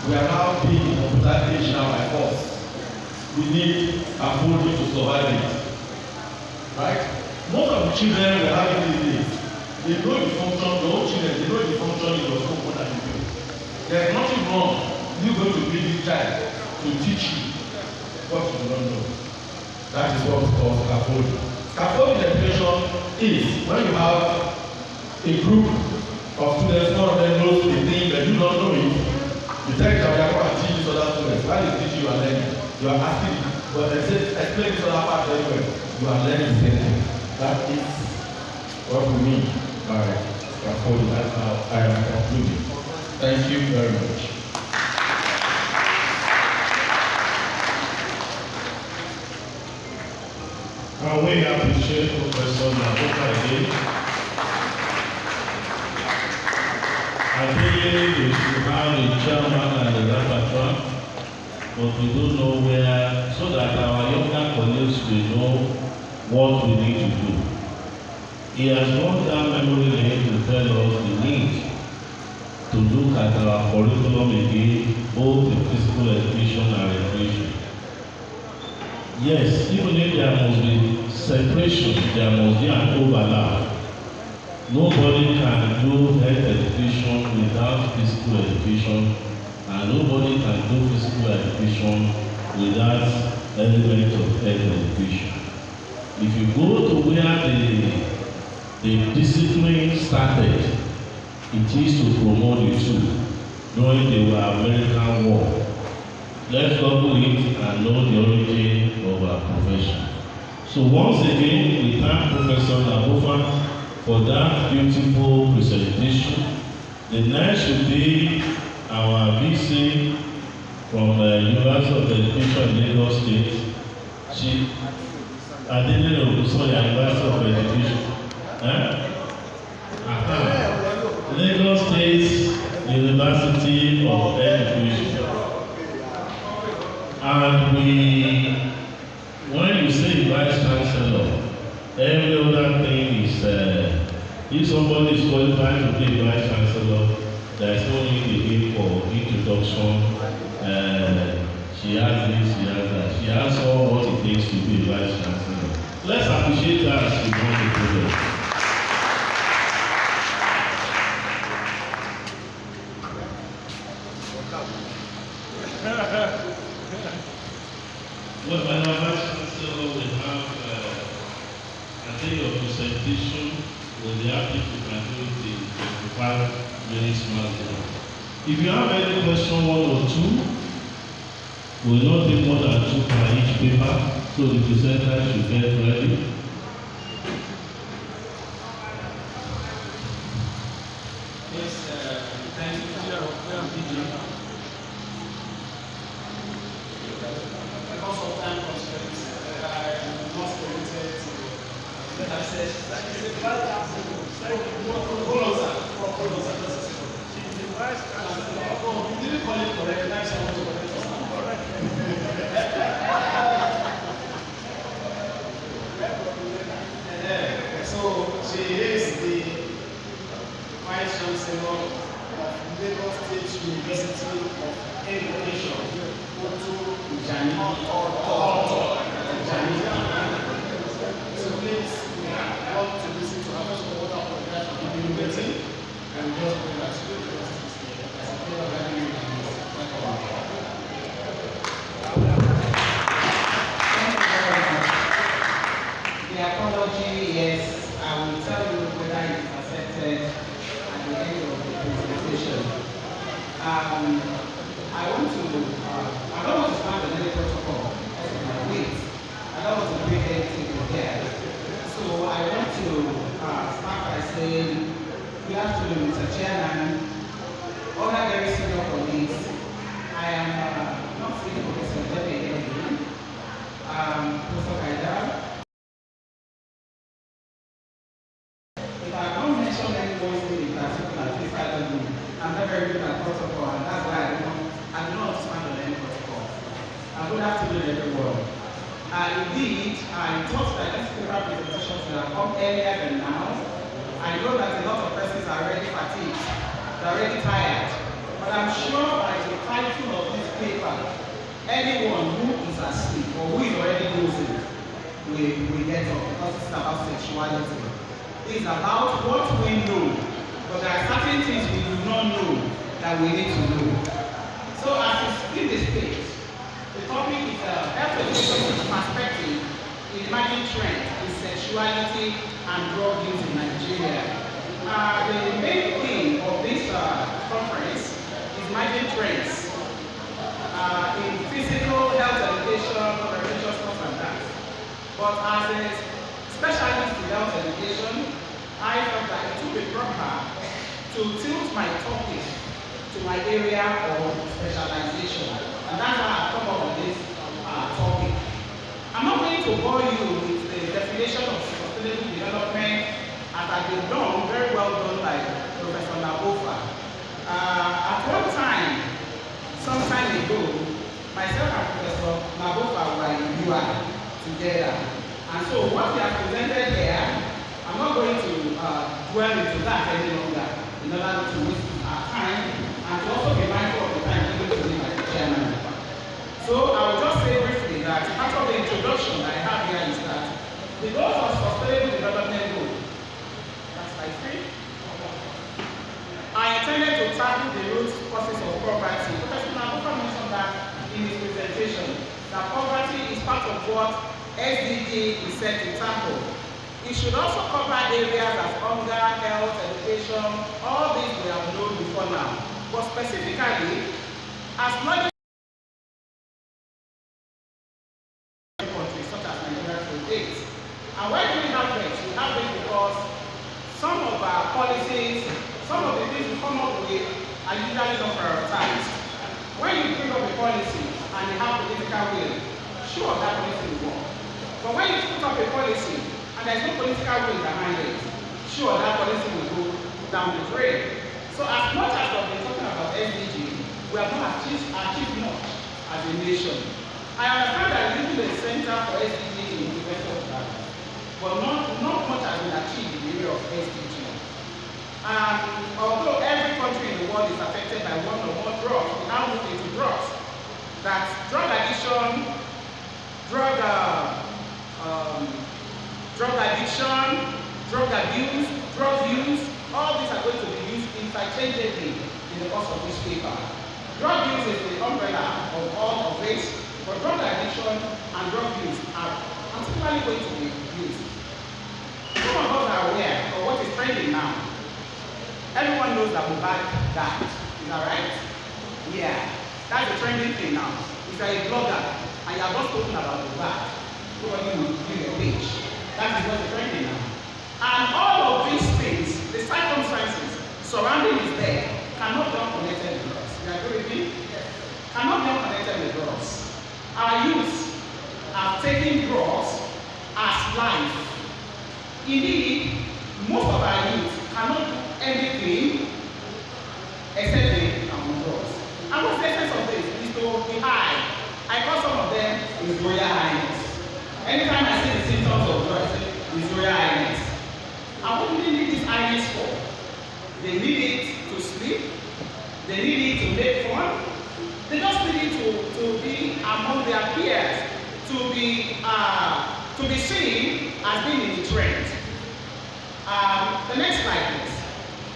we are now being in the computer age now by force. We need scaffolding to survive it. Right? Most of the children we are having these days, they know the function, the old children, they know the function in your school more than you do. There is nothing wrong. You're going to bring this child to teach you what you don't know. That is what is called scaffolding. Scaffolding education is when you have a group of students, one of them knows the thing that you don't know it. You tell them that you are going to teach these other students. While you teach you are learning. You are asking, but they say, explain this other part very well. You are learning the same thing. That is what we mean by scaffolding. That's how I am concluding. Thank you very much. We appreciate Professor Napher-Sd. Ideally, we should have a chairman and a rapporteur, but we don't know where, so that our younger colleagues will know what we need to do. He has gone down memory lane to tell us the need to look at our curriculum again, both in physical education and recreation. Yes, even if there must be separation, there must be an overlap. Nobody can do health education without physical education, and nobody can do physical education without element of health education. If you go to where the discipline started, it is to promote the two during the American War. Let's Google it and know the origin of our profession. So once again, we thank Professor Napher for that beautiful presentation. The next should be our VC from the University of Education, Lagos State. She, I didn't know, sorry, University of Education. Lagos State University of Education. And when you say Vice Chancellor, every other thing is, if somebody is qualified to be Vice Chancellor, there is no need again for introduction. She has this, she has that. She has all what it takes to be Vice Chancellor. Let's appreciate her as she wants the project. Well, my Vice Chancellor will have I think your presentation will be happy to conclude the 25 minutes maximum. If you have any question, one or two, we will not take more than 2 per each paper, so the presenter should get ready. Yes, thank you. Because of time constraints, I am not permitted to access. Hold on, sir. Hold on, sir. You didn't call it correct. Next, I want to correct us now. So she is the Vice Chancellor of Lagos State University of Education. So please, we want to listen to our first order of that for giving waiting and just bring that to the as a prayer of having you. The apology, yes, I will tell you whether it is accepted at the end of the presentation. I don't want to stand on any protocol. Wait, I don't want to break anything here. So I want to start by saying, good afternoon, Mr. Chairman, other very senior colleagues. I am not seeing Professor Debe again, Professor Kaida. If I don't mention anyone's name in particular, please pardon me. I'm not very good at protocol, and that's why I do not stand on any protocol. Good afternoon, everyone. Indeed, I thought that this paper presentation should have come earlier than now. I know that a lot of persons are already fatigued, they're already tired, but I'm sure by the title of this paper, anyone who is asleep or who is already dozing will get up, because it's about sexuality. It's about what we know, but there are certain things we do not know that we need to know. So as you see this page, the topic is health education perspective in emerging trends in sexuality and drug use in Nigeria. The main theme of this conference is emerging trends in physical health education, religious stuff and that. But as a specialist in health education, I felt that it would be proper to tilt my topic to my area of specialization. And that's why I've come up with this topic. I'm not going to bore you with the definition of sustainable development as has been done, very well done by Professor Napher. together. And so what we have presented here, I'm not going to dwell into that any longer in order to waste our time and to also be mindful of the time given to me by the chairman. So I will just say briefly that part of the introduction that I have here is that the goals of sustainable development goal, that's slide 3, are intended to tackle the root causes of poverty. Professor Napher mentioned that in his presentation, that poverty is part of what SDG is set to tackle. It should also cover areas as hunger, health, education, all these we have known before now. But specifically, as much countries such as Nigeria to date. And why do we have this? We have this because some of our policies, some of the things we come up with are usually not prioritized. When you bring up a policy and you have political will, sure, that policy will work. But when you put up a policy and there's no political will behind it, sure, that policy will go down the drain. So as much as we've been talking about SDG, we have not achieved much as a nation. I understand that living the center for SDG in the University of Ghana, but not much has been achieved in the area of SDG. Although every country in the world is affected by one or more drugs, we now move into drugs. That drug addiction, drug addiction, drug abuse, drug use, all these are going to be used interchangeably in the course of this paper. Drug use is the umbrella of all of this, but drug addiction and drug use are particularly going to be used. Some of us are aware of what is trending now. Everyone knows that we back that. Is that right? Yeah. That's the trending thing now. If you're a blogger and you are not talking about the back, nobody will give you a page. That is what's trending now. And all of these things, the circumstances surrounding is there, cannot be unconnected with us. You agree with me? Yes. Cannot be unconnected with us. Our youth have taken drugs as life. Indeed, most of our youth cannot do anything except they are on drugs. And what's the essence of this? Is to be high. I call some of them His Royal Highness. Anytime I see the symptoms of drugs, I say His Royal Highness. And what do they need this highness for? They need it to sleep. They need it to make fun. They just need it to be among their peers, to be seen as being in the trend. The next slide, please.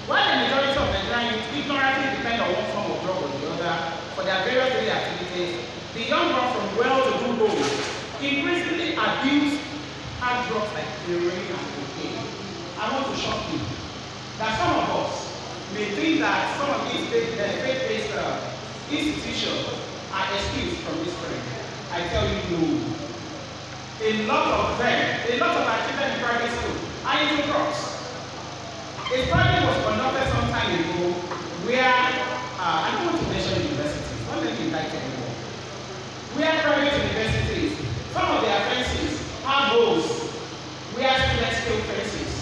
While the majority of Nigerian youth ignorantly depend on one form of drug or the other for their various daily activities, the young run from well-to-do homes increasingly abuse hard drugs like heroin and cocaine. I want to shock you that some of us may think that some of these faith-based institutions are excused from this trend. I tell you no. A lot of them, a lot of our children in private school are into drugs. A study was conducted some time ago where, I don't want to mention universities, don't let me indict anymore. Where private universities, some of their fences have holes where students scale fences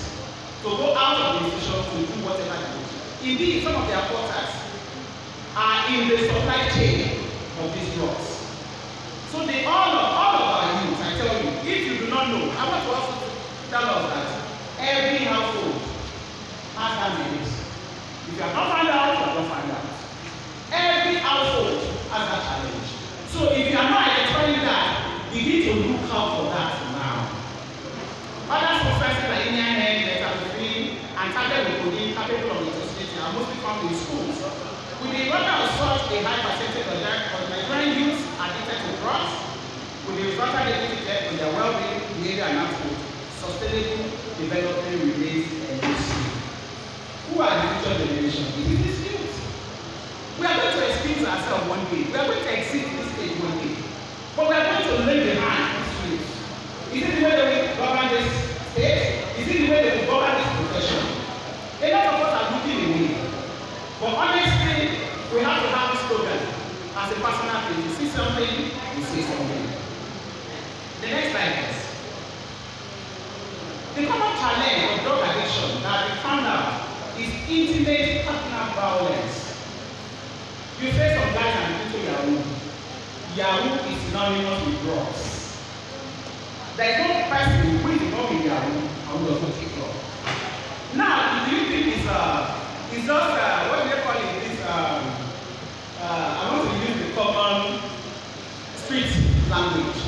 to go out of the institution to do whatever they want. Indeed, some of their quarters are in the supply chain of these drugs. So all of our youth, I tell you, if you do not know, I want to also tell us that every household has that limit. If you have not found out, you have not found out. Every household has that challenge. So if you are not identifying that, you need to look out for that now. Other substances like Indian hair, methamphetamine, and target codeine capable of intoxicating are mostly found in schools. With the order of such a high percentage of Nigerian youth addicted to drugs, with the resultant ability to on their well-being, behavior, and output, sustainable development remains elusive. Who are the future generation? It is this youth. We are going to experience ourselves one day. We are going to exit this stage one day. But we are going to leave behind this youth. Is it the way that we govern this state? Is it the way that we govern this profession? A lot of us are looking away. But honestly, we have to have this program as a personal thing. You see something, you say something. The next slide is. The common challenge of drug addiction that we found out is intimate partner violence. You say some guys are into Yahoo. Yahoo is synonymous with drugs. There is no person who is not in their room and who does not take care of. Now, do you think it's just, what do they call it? This, I want to use the common street language.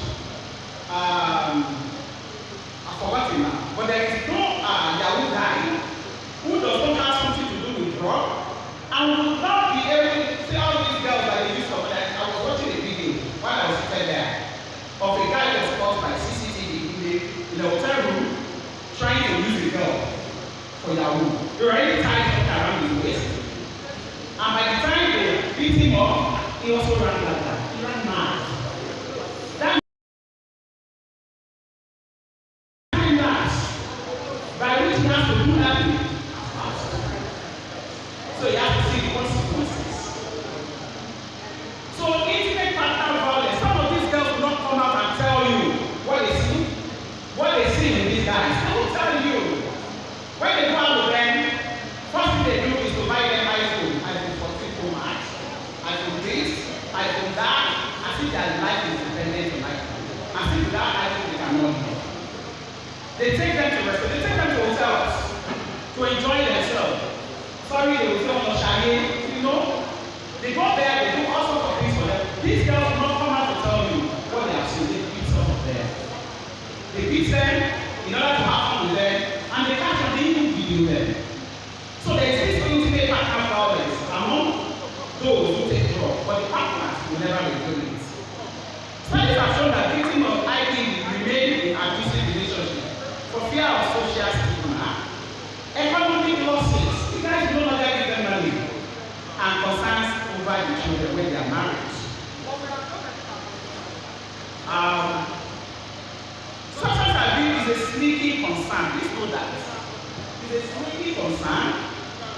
I've forgotten now. But there is no Yahoo guy who does not have something to do with drug and will not be able to see all these girls that they use for that. I was watching a video while I was sitting there of a guy that was caught by CCTV in a hotel room trying to use a girl for Yahoo. He already tied something around his waist. And by the time they beat him up, he also ran like that. He ran mad. That by which he has to do that thing. So you have to see the consequences. So intimate partner violence, some of these girls will not come out and tell you what they see in these guys. They will tell you. When they go out with them, first thing they do is to buy them iPhone 14 Pro Max, iPhone this, iPhone that, as if their life is dependent on iPhone. As if without iPhone they cannot live. They take them to restaurants, they take them to hotels to enjoy themselves. Sorry, they will say, oh, Shaggy, you know. They go there, they do all sorts of things for them. These girls will not come out to tell you what they have seen. They beat some of them. They beat them in order to have fun with them, and they catch them, they even video them. So there is this intimate partner violence among those who take drugs, but the partners will never reveal it. Studies have shown that victims of IPV remain in abusive relationships for fear of social stigma, economic losses, the guys no longer give them money, and concerns over the children when they are married. Substance abuse is a sneaky concern. Please know that. It's a sneaky concern.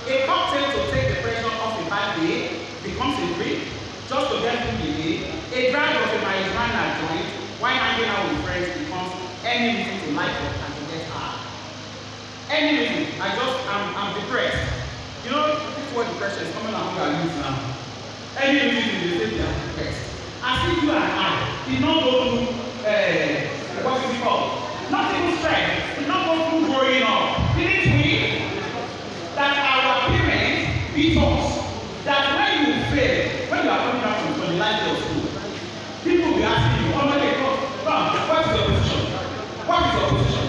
A cocktail to take the pressure off a bad day becomes a drink just to get through the day. A drag of a marijuana joint while hanging out with friends becomes any reason to like it and to get hard. Any reason. I'm depressed. You know, this word depression is coming among our youth now. Any reason they say they are depressed. As if you and I did not go through what is it called? Not even strength. Did not go through growing up. Didn't we? That our parents beat us. That when you fail, when you are coming out from the last day of school, people will be asking you, oh my God, what is your position? What is your position?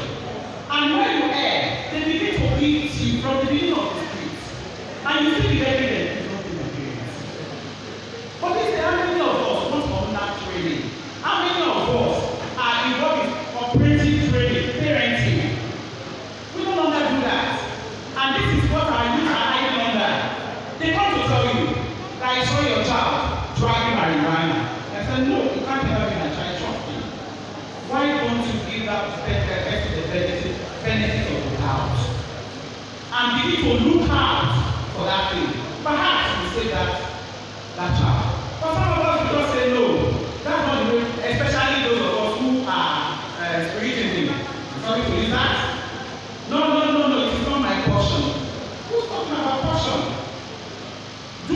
And when you err, they begin to beat you from the beginning of the street. And you still be getting them. But this is how many of us want to have that training? How many of us are involved in cooperative training, parenting? We no longer do that. And this is what our youth are hiding under. They come to tell you that I saw your child driving marijuana. I said, no, you can't ever be my child shopping. Why don't you give that benefit of the doubt? And begin to look out for that thing. Perhaps you say that child. But some of us will just say no. That's not the way, especially those of us who are spiritually. Sorry to use that. No, it is not my portion. Who's talking about portion? Do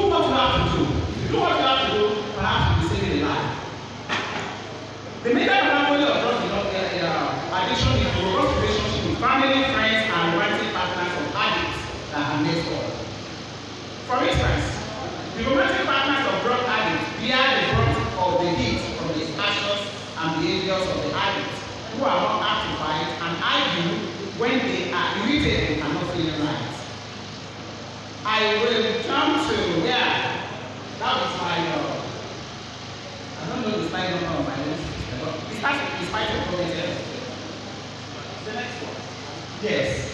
what you have to do. If you do what you have to do, perhaps you'll be saving a life. The major monopoly of drug addiction is the robust relationship with family, friends, and romantic partners of addicts that are messed up. For instance, the romantic partners of drug addicts bear the brunt of the heat from the actions and behaviors of the addicts, who are not actified and argue when they are irritated and not feeling right. I will come to, that was my, I don't know the slide number of my list, but it starts with despite of government. The next one. Yes.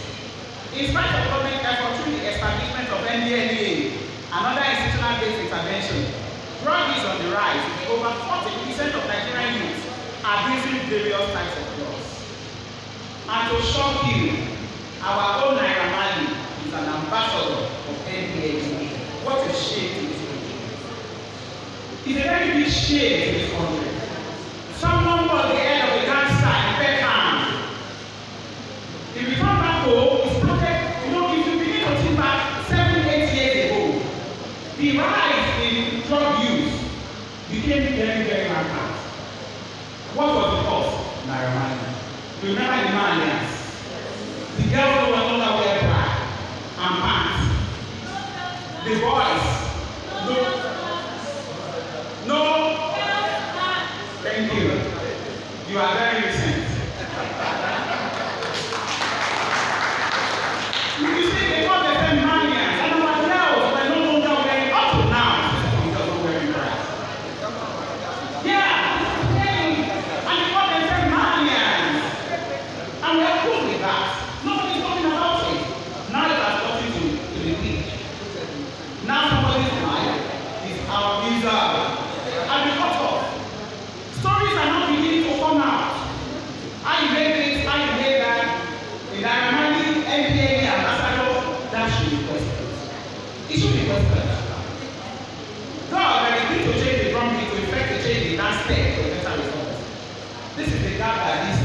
In spite of government effort through the establishment of NDLEA, another institutional-based intervention, drug is on the rise, with over 40% of Nigerian youths abusing various types of drugs. And to shock you, our own Naira Marley is an ambassador of NDLEA. What a shame to this country. It's a very big shame to this country. Someone was the head of the gangster in Beckham. If you come back home, it started, if you begin to think back 7-8 years ago, the rise in drug use became very, very rampant. What was the cause? Naira No. Thank you. You are very recent. You see, they call them manians, and our girls were no longer wearing up to now. Because of wearing bras. Yeah, and they call them manians. And we are cool with that. Nobody's talking about it. Now it has gotten to the beach. Now somebody's life is and we cut off. Stories are not beginning to come out. How you made this, how you made that. In our money, MPA ambassador, that should be questioned. It should be questioned. God, when it needs to change the drum beat to effect a change in that state to a better result. This is the gap that this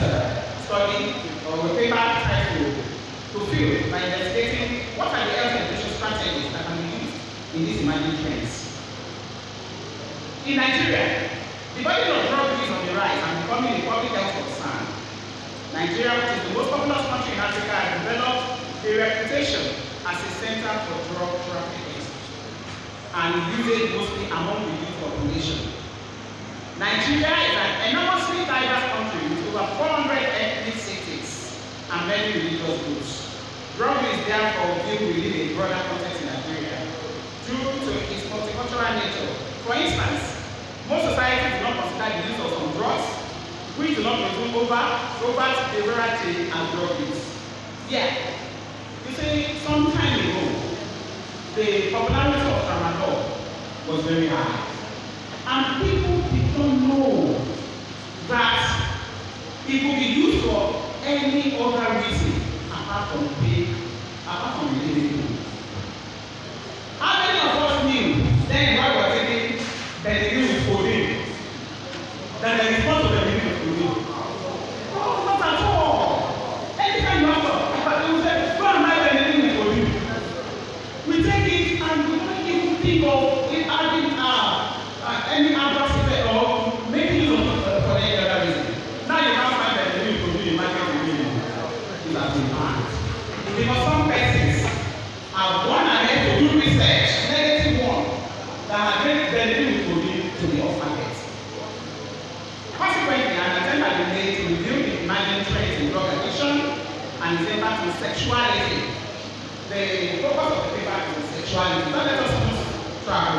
study or the paper tries to fill by investigating what are the health education strategies that can be used in these emerging trends. In Nigeria, the burden of drug use on the rise and becoming a public health concern. Nigeria, which is the most populous country in Africa, has developed a reputation as a center for drug trafficking and usage mostly among the youth population. Nigeria is an enormously diverse country with over 400 ethnic cities and many religious groups. Drug use therefore viewed within a broader context in Nigeria due to its multicultural nature. For instance, most societies do not consider the use of some drugs, which do not presume overt severity and drug use. Yeah, you see, some time ago, the popularity of tramadol was very high. And people did not know that it could be used for any other reason apart from relieving people. How many of us knew then while we were taking Benedict with codeine that the response to Benedict with codeine? No, not at all. Anytime you have to, but you say, go and buy Benedict with codeine. We take it and we don't even think of it having any adverse effect or making use of for any other reason. Now you can't find Benedict with codeine in market review. It has been banned. Because some persons have gone ahead to do research, negative one, that has made Benedict with codeine to be off market. Consequently, an attempt has been made to review the emerging trends in drug addiction and its impact on sexuality. The focus of the paper is sexuality. Don't let us lose track.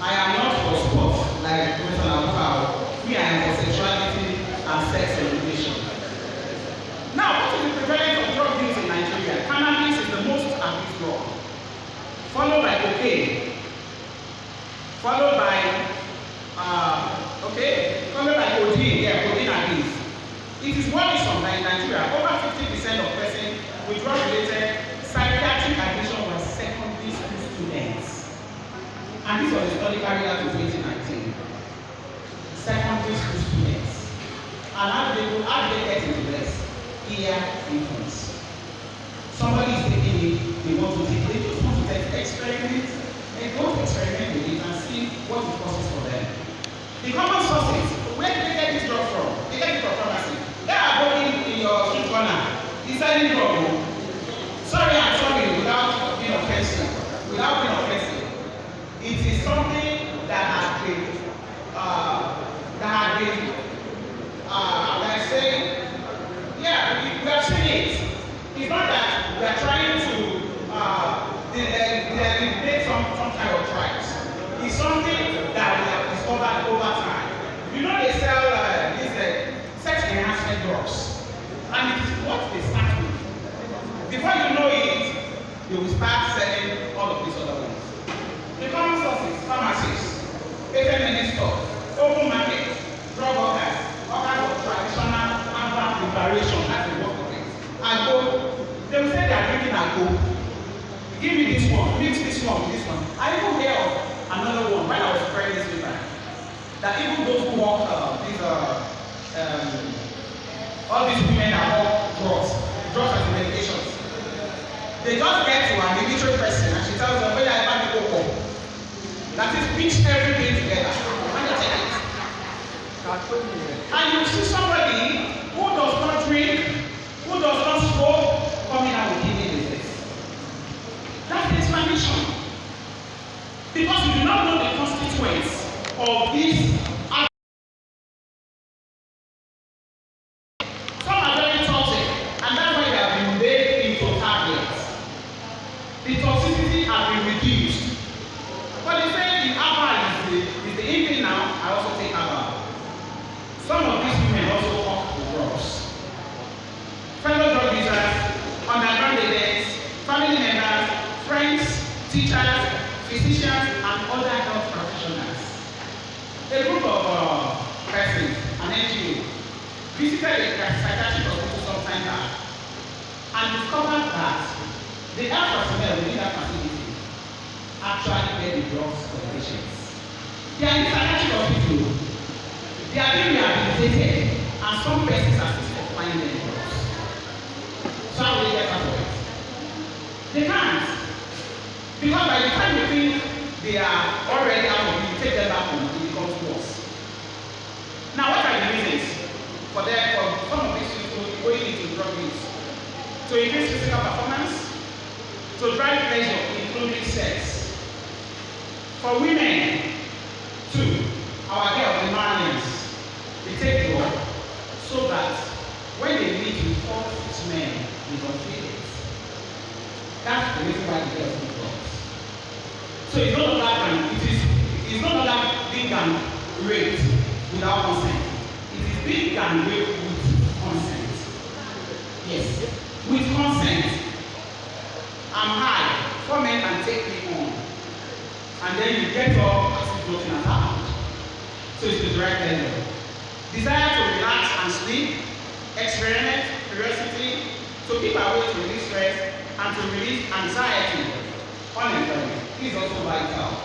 I am not for sports like Professor Napher. We are for sexuality and sex education. Now, what is the prevalence of drug use in Nigeria? Cannabis is the most abused drug, followed by cocaine, followed by codeine. Yeah, codeine abuse. It is worrisome that in Nigeria, over 50% of persons with drug-related psychiatric addiction were secondary school students. And this was a study carried out in 2019. Secondary school students. And how do they get into this? Peer influence. Somebody is taking it, they want to take it, they just want to experiment, they go to experiment with it and see what it causes for them. The common sources, where do they get this drug from? They get it from pharmacy. They are going in your street corner, he's selling drug. Sorry, I'm sorry, without being offensive. It is something that has been, like saying, yeah, we have seen it. It's not that we are trying to make some kind of tribes. It's something that we have discovered over time. You know they sell these sex enhancement drugs, and it is what they start with. Before you know it, they will start selling all of these other ones. The common sources, pharmacies, patent stores, open market, drug hawkers, all kinds of traditional herbal preparation as they work with it. And go, they will say they are drinking and go. Give me this one, mix this one with this one. I even hear of another one when I was preparing this paper. That even those who work all these women that work drugs as medications. They just get to an illiterate person and she tells them, "Where I buy the go home." That is mix everything together. When you take it. And you see somebody who does not drink, who does not smoke, coming out with kidney disease. That's the explanation. Because of these. Some are very toxic, and that's why they have been made into tablets. The toxicity has been reduced. But they say the alcohol is the in thing now. I also take alcohol. Some of these women also talk to drugs. Fellow drug users, underground agents, family members, friends, teachers, physicians, and other health professionals. A group of persons, an NGO, visited a psychiatric hospital some time back and discovered that the health personnel within that facility actually get the drugs for the patients. They are in the psychiatric hospital. They are being rehabilitated, and some persons are still supplying them drugs. So how will they get out of it? They can't. Because by the time you think they are already out of it, you take them back home, it becomes worse. Now, what are the reasons for some of these people going into drug use? To increase physical performance, to drive pleasure, including sex. For women, too, our girls, the marriages, they take drugs so that when they meet with 4 to 6 men, they don't feel it. That's the reason why the girls take drugs. So it's no longer being gang raped without consent. It is being gang raped with consent. Yes, with consent. I'm high. 4 men can take me on, and then you get up as if nothing has happened. So it's the direct pleasure. Desire to relax and sleep, experiment, curiosity, to keep away to release stress and to release anxiety. Unemployment is also vital.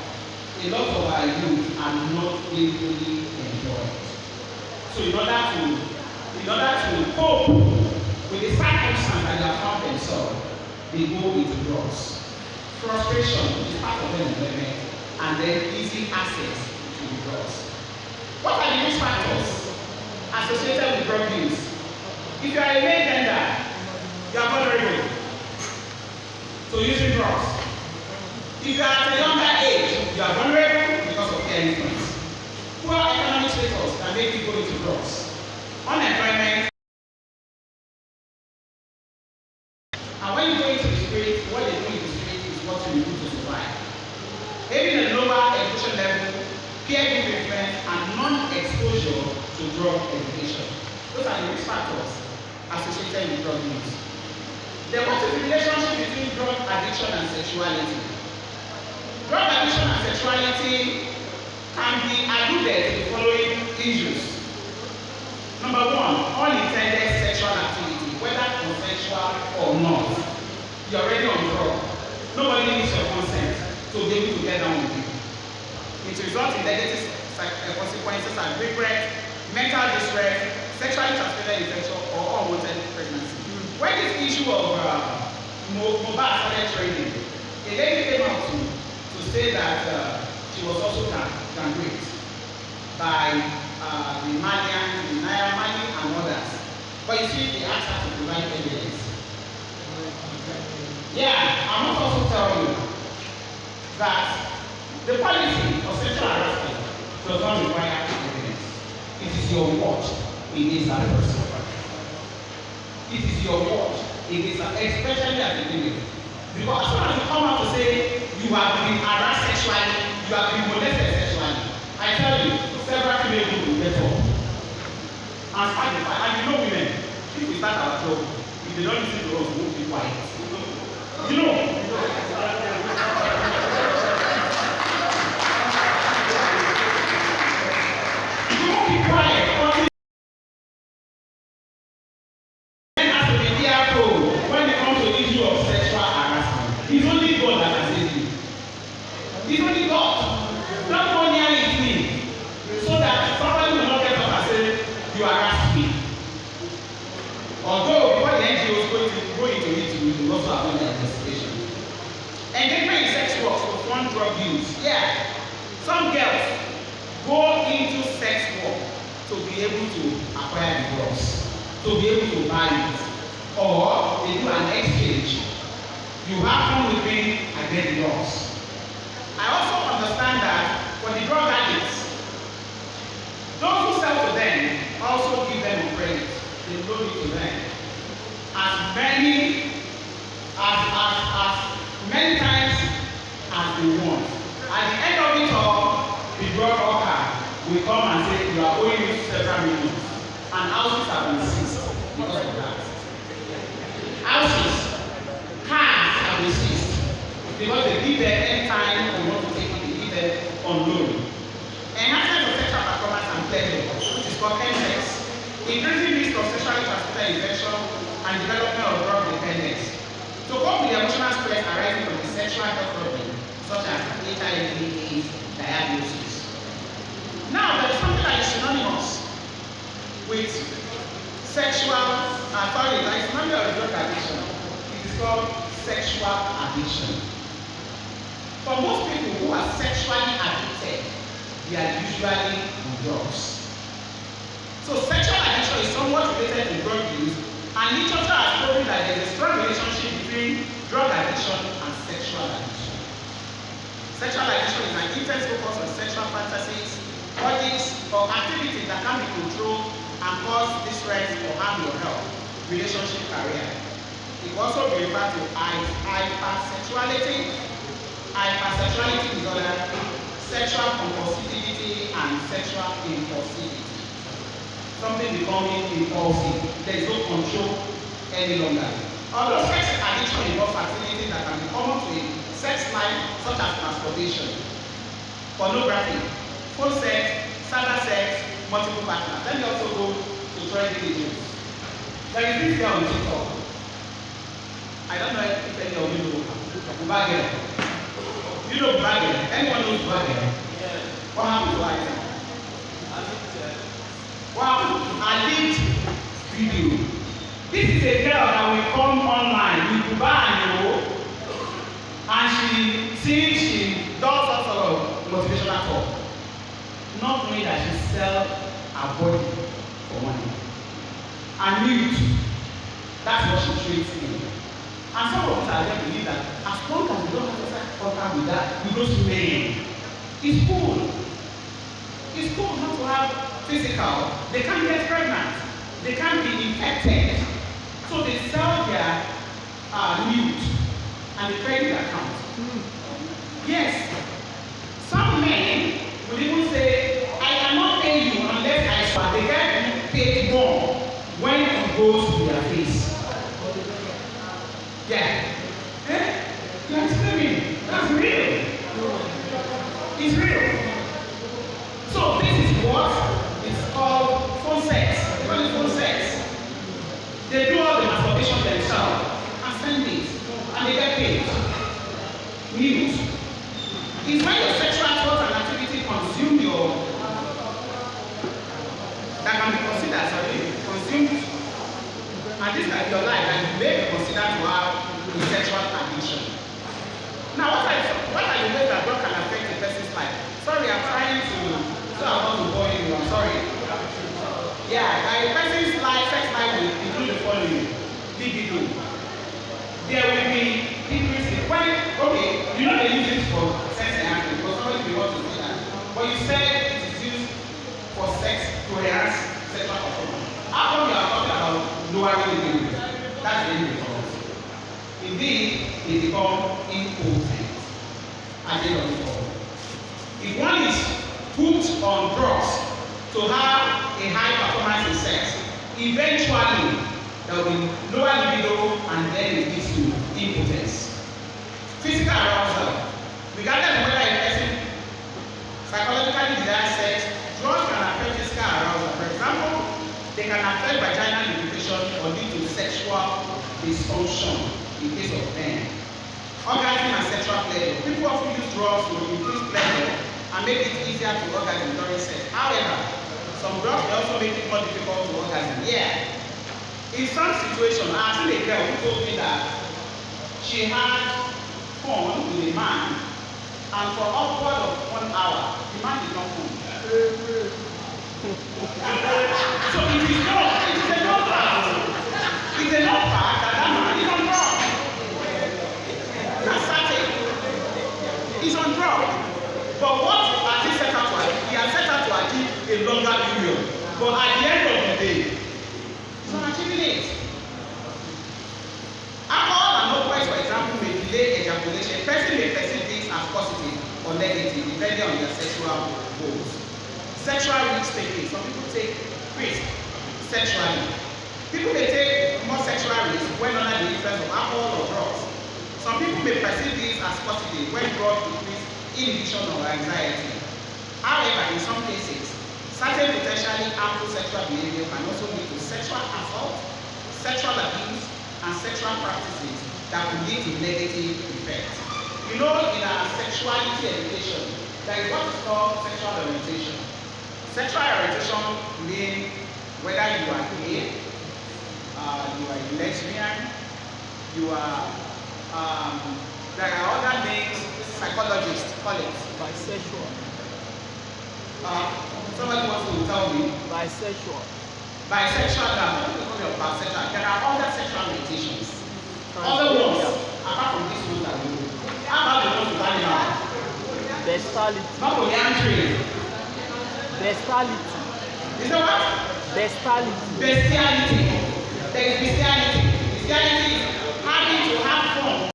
A lot of our youth are not really employed. So in order to cope with the circumstance that they have found themselves, they go into drugs. Frustration is part of unemployment, and then easy access to the drugs. What are the risk factors associated with drug use? If you are a male gender, you are vulnerable to using drugs. If you are at a younger age, you are vulnerable because of peer influence. Poor economic status can make you go into drugs. Unemployment. And when you go into the street, what they do in the street is what you do to survive. Having a lower education level, peer group influence, and non-exposure to drug education. Those are the risk factors associated with drug use. What is the relationship between drug addiction and sexuality? Drug addiction and sexuality can be alluded to the following issues. Number 1, unintended sexual activity, whether consensual or not. You're already on drug. Nobody needs your consent to be able to get down with you. It results in negative consequences and regret, mental distress, sexually transmitted infection, or unwanted pregnancy. When this issue of mobile started training, a lady came out to say that she was also gang raped by the Malian, and others. But you see, they asked her to provide evidence. Yeah, I must also tell you that the policy of sexual harassment does not require evidence. It is your word against that person. It is your word against that, especially as a female. Because as soon as you come out to say you have been harassed sexually, you have been molested sexually, I tell you, several female people will get up and fight the fight. And you know women, if we start our job, if they don't listen to us, we won't be quiet. You know. You won't be quiet until men have to be careful when it comes to the issue of sexual harassment. It's only God that can save you. It's only God. Don't go near it me, so that somebody will not get up and say, you harassed me. Although before the NGOs go into it, we will also have an investigation. Engagement in sex work to fund drug use. Yeah. Some girls go into sex work to be able to acquire the drugs, to be able to buy it, or they do an exchange. You have fun with me, I get the drugs. I also understand that for the drug addicts, told it to them. As many times as they want. At the end of it all, the drug worker will come and say, you are owing me several millions. And houses have been seized because of that. Houses, cars have been seized because they give them any time they want to take it, they give them on loan. Enhancement of sexual performance and pleasure, which is called NSEX, increasing risk of sexually transmitted infection and development of drug dependence. To cope with the emotional stress arising from the sexual health problem, such as HIV, AIDS, diagnosis. Now, there is something that is synonymous with sexual, that is not a drug addiction. It is called sexual addiction. For most people who are sexually addicted, they are usually on drugs. So sexual addiction is somewhat related to drug use, and literature has proven that there is a strong relationship between drug addiction and sexual addiction. Sexual addiction is an intense focus on sexual fantasies, urges, or activities that can be controlled and cause distress or harm your health, relationship, career. It can also be referred to as hypersexuality disorder, sexual compulsivity, and sexual impulsivity. Something becoming impulsive. There is no control any longer. Although sex addiction involves activities that can be common to a sex life, such as masturbation, pornography, phone sex, cyber sex, multiple partners. Let me also go to trending videos. There is this girl on TikTok. I don't know if any of you know Ubagel. You know Ubagel? Anyone knows Ubagel? Yeah. What happened to her? Wow, I did video. This is a girl that will come online with Dubai, and she does all sort of motivational talk, not knowing that she sells her body for money. And mute, that's what she treats me. And some of us are there to believe that as long as we don't have contact with that, we go to men. It's cool. It's cool not to have physical. They can't get pregnant. They can't be infected. So they sell their nude and the credit account. Yes. Some men will even say, I cannot pay you unless I swear. They get paid more when it goes to their face. Yeah. Eh? You're screaming. That's real. It's real. So this is what it's called phone sex. They call it phone sex. They do all the masturbation themselves and send it, and they get paid. News. It's when your sexual thought and activity consume your, that can be considered, consumed, and this can be your life, and you may be considered to have a sexual addiction. Now, what are the ways that God can affect a person's life? Sorry, I'm trying to, so I want to bore you, I'm sorry. Yeah, a person's life, sex life will include the following. Libido. There will be increasing. When, okay, you know they use it for sex enhancement, because somebody will want to do that. But you said it is used for sex to enhance sexual performance. How come you are talking about lowering libido? That's the end result. Indeed, they become impotent at the end of it all. If one is put on drugs to have a high performance in sex, eventually there will be lower libido and then it leads to impotence. Physical arousal. Regardless of whether a person psychologically desires sex, drugs can affect physical arousal. For example, they can affect vaginal lubrication or lead to sexual dysfunction in case of men. Orgasm and sexual pleasure. People often use drugs to increase pleasure and make it easier to orgasm during sex. However, some drugs may also make it more difficult to orgasm. Yeah. In some situations, I have seen a girl who told me that she had fun with a man, and for upward of 1 hour, the man did not come. So it is enough fact. It's enough fact that that man is on drugs. That's certain. He's on drugs. But what has he set out to achieve? He has set out to achieve a longer period. But at the end of the day, he's not achieving or negative, depending on their sexual goals. Sexual risk taking. Some people take risk sexually. People may take more sexual risk when under the influence of alcohol or drugs. Some people may perceive this as positive when drugs increase inhibition or anxiety. However, in some cases, certain potentially harmful sexual behavior can also lead to sexual assault, sexual abuse, and sexual practices that could lead to negative effects. You know, in our sexuality education, there is what is called sexual orientation. Sexual orientation means whether you are gay, you are a lesbian, you are, there are other names, psychologists call it. Bisexual. Somebody wants to tell me. Bisexual. Bisexual, bisexual. There are other sexual orientations. Other ones, apart from this one that we do. How about the ones with animals? Bestiality. Not polyandry. Bestiality. Is that what? Bestiality. Bestiality. There is bestiality. Bestiality is having to have fun.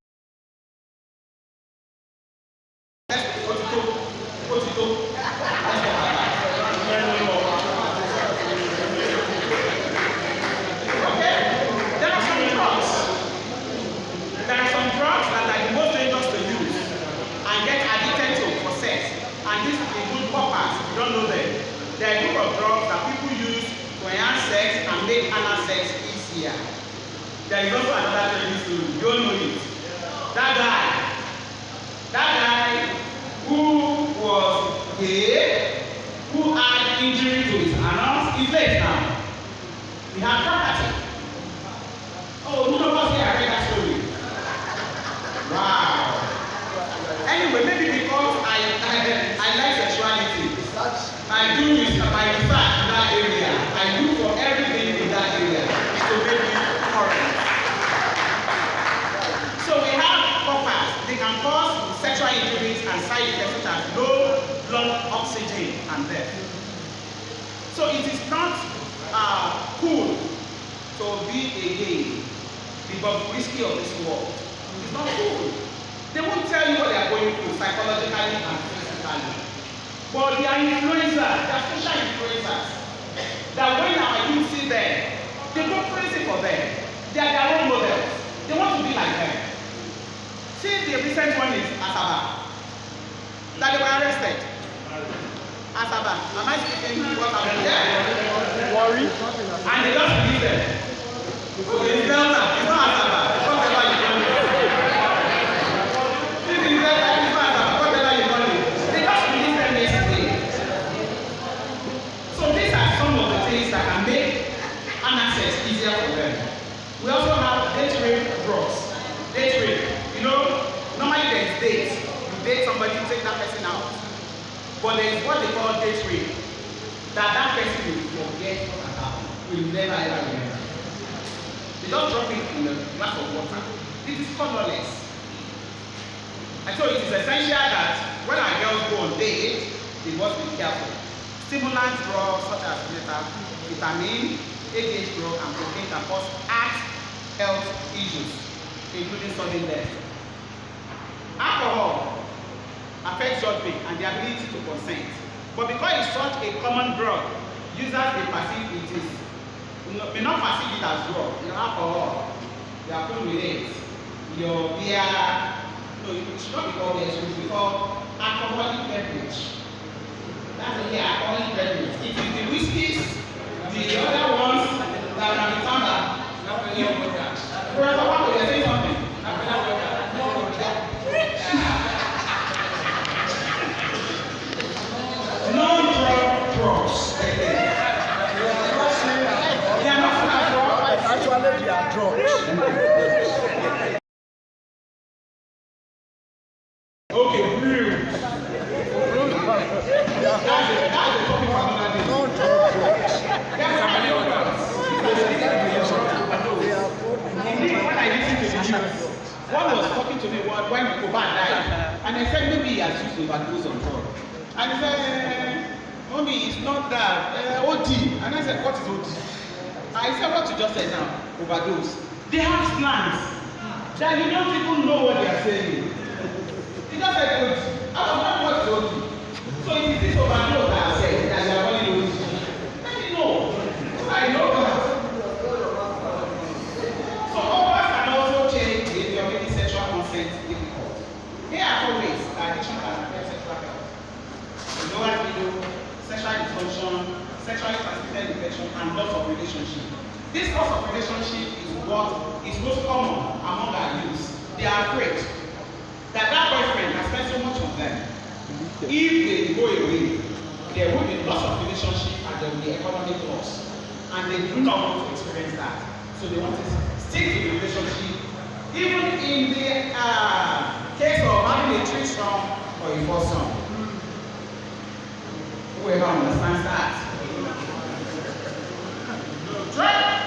Let's go to two. Let's go about that. Okay? There are some drugs. There are some drugs that are the most dangerous to use and get addicted to for sex. And this includes poppers, if you don't know them. There are a group of drugs that people use to enhance sex and make anal sex easier. There is also another trending story. You don't know it. That guy who was gay, who had injury to his anus, he's late now. He had property. Oh, none of us here read that story. Wow. Anyway, maybe because I like sexuality, I do with my research in that area. I do for everything in that area to make me current. So we have poppers. They can cause sexual injuries and side effects such as low blood oxygen and death. So it is not cool to be a gay, the Bobrisky of this world. It's not cool. They won't tell you what they are going through psychologically and physically. But they are influencers, they are social influencers. That when our youth see them, they go crazy for them. They are their role models. They want to be like them. See, the recent one is Asaba. That they were arrested. Asaba. Am I speaking what happened there? Worry. And they just release them. Okay, it's Delta. It's not Asaba. Whatever you call it. This is Delta. It's not Asaba. Whatever you call it. They just release them yesterday. So these are some of the things that can make an access easier for them. We also have date rape drugs. Date rape. You know, normally there is date. You date somebody, you take that person out. But there is what they call date rape. That person will forget what happened. Will never ever remember. They just drop it in a glass of water. It is colorless. And so it is essential that when our girls go on date, they must be careful. Stimulant drugs such as vitamin, ADH drug, and cocaine can cause heart health issues, including sudden death. Alcohol affects judgment and the ability to consent. But because it's such a common drug, users may perceive it is, may not perceive it as drug. You know, alcohol, you are put with it. Your beer, no, it should not be called beer, it should be called alcoholic beverage. That's a alcoholic beverage. It is the whiskeys, the other ones that are the thunder. Professor, what will you say something? Non-drug drugs. They are not drugs. Actually, they are drugs. Okay, real. That's a topic for another day. Non-drug drugs. When I listened to the news, one was talking to me when Koban died, and I said maybe he has used overdose on drugs. And he said, mommy, it's not that, OD. And I said, what is OD? I said, what you just said now, overdose. They have slangs that you don't even know what they are saying. He just said OD. I was not what told you. So it is this overload that I said that you are only doing. Let me know. I know that. So others can also change if you are making sexual consent difficult. Here are four ways that addiction can affect sexual health. You know what we do? Sexual dysfunction, sexually transmitted infection, and loss of relationship. This loss of relationship is what is most common among our youths. They are afraid that boyfriend has spent so much of them. If they go away, there will be loss of relationship and there will be economic loss. And they do not want to experience that. So they want to stick to the relationship. Even in the case of having a threesome or a foursome. Whoever understands that.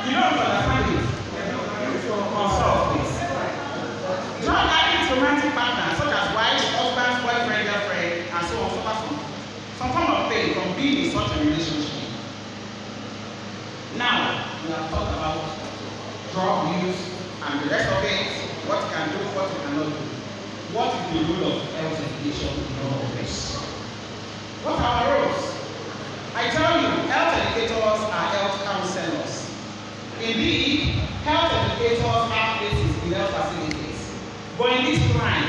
You don't understand it. Consult this. Drug addicts romantic partners such as wife, husband, boyfriend, girlfriend, and so on suffer some form of pain from being in such a relationship. Now, we have talked about drug use and the rest of it, what you can do, what you cannot do. What is the role of health education in all of this? What are our roles? I tell you, health educators are health counselors. Indeed, health educators have places in health facilities. But in this time,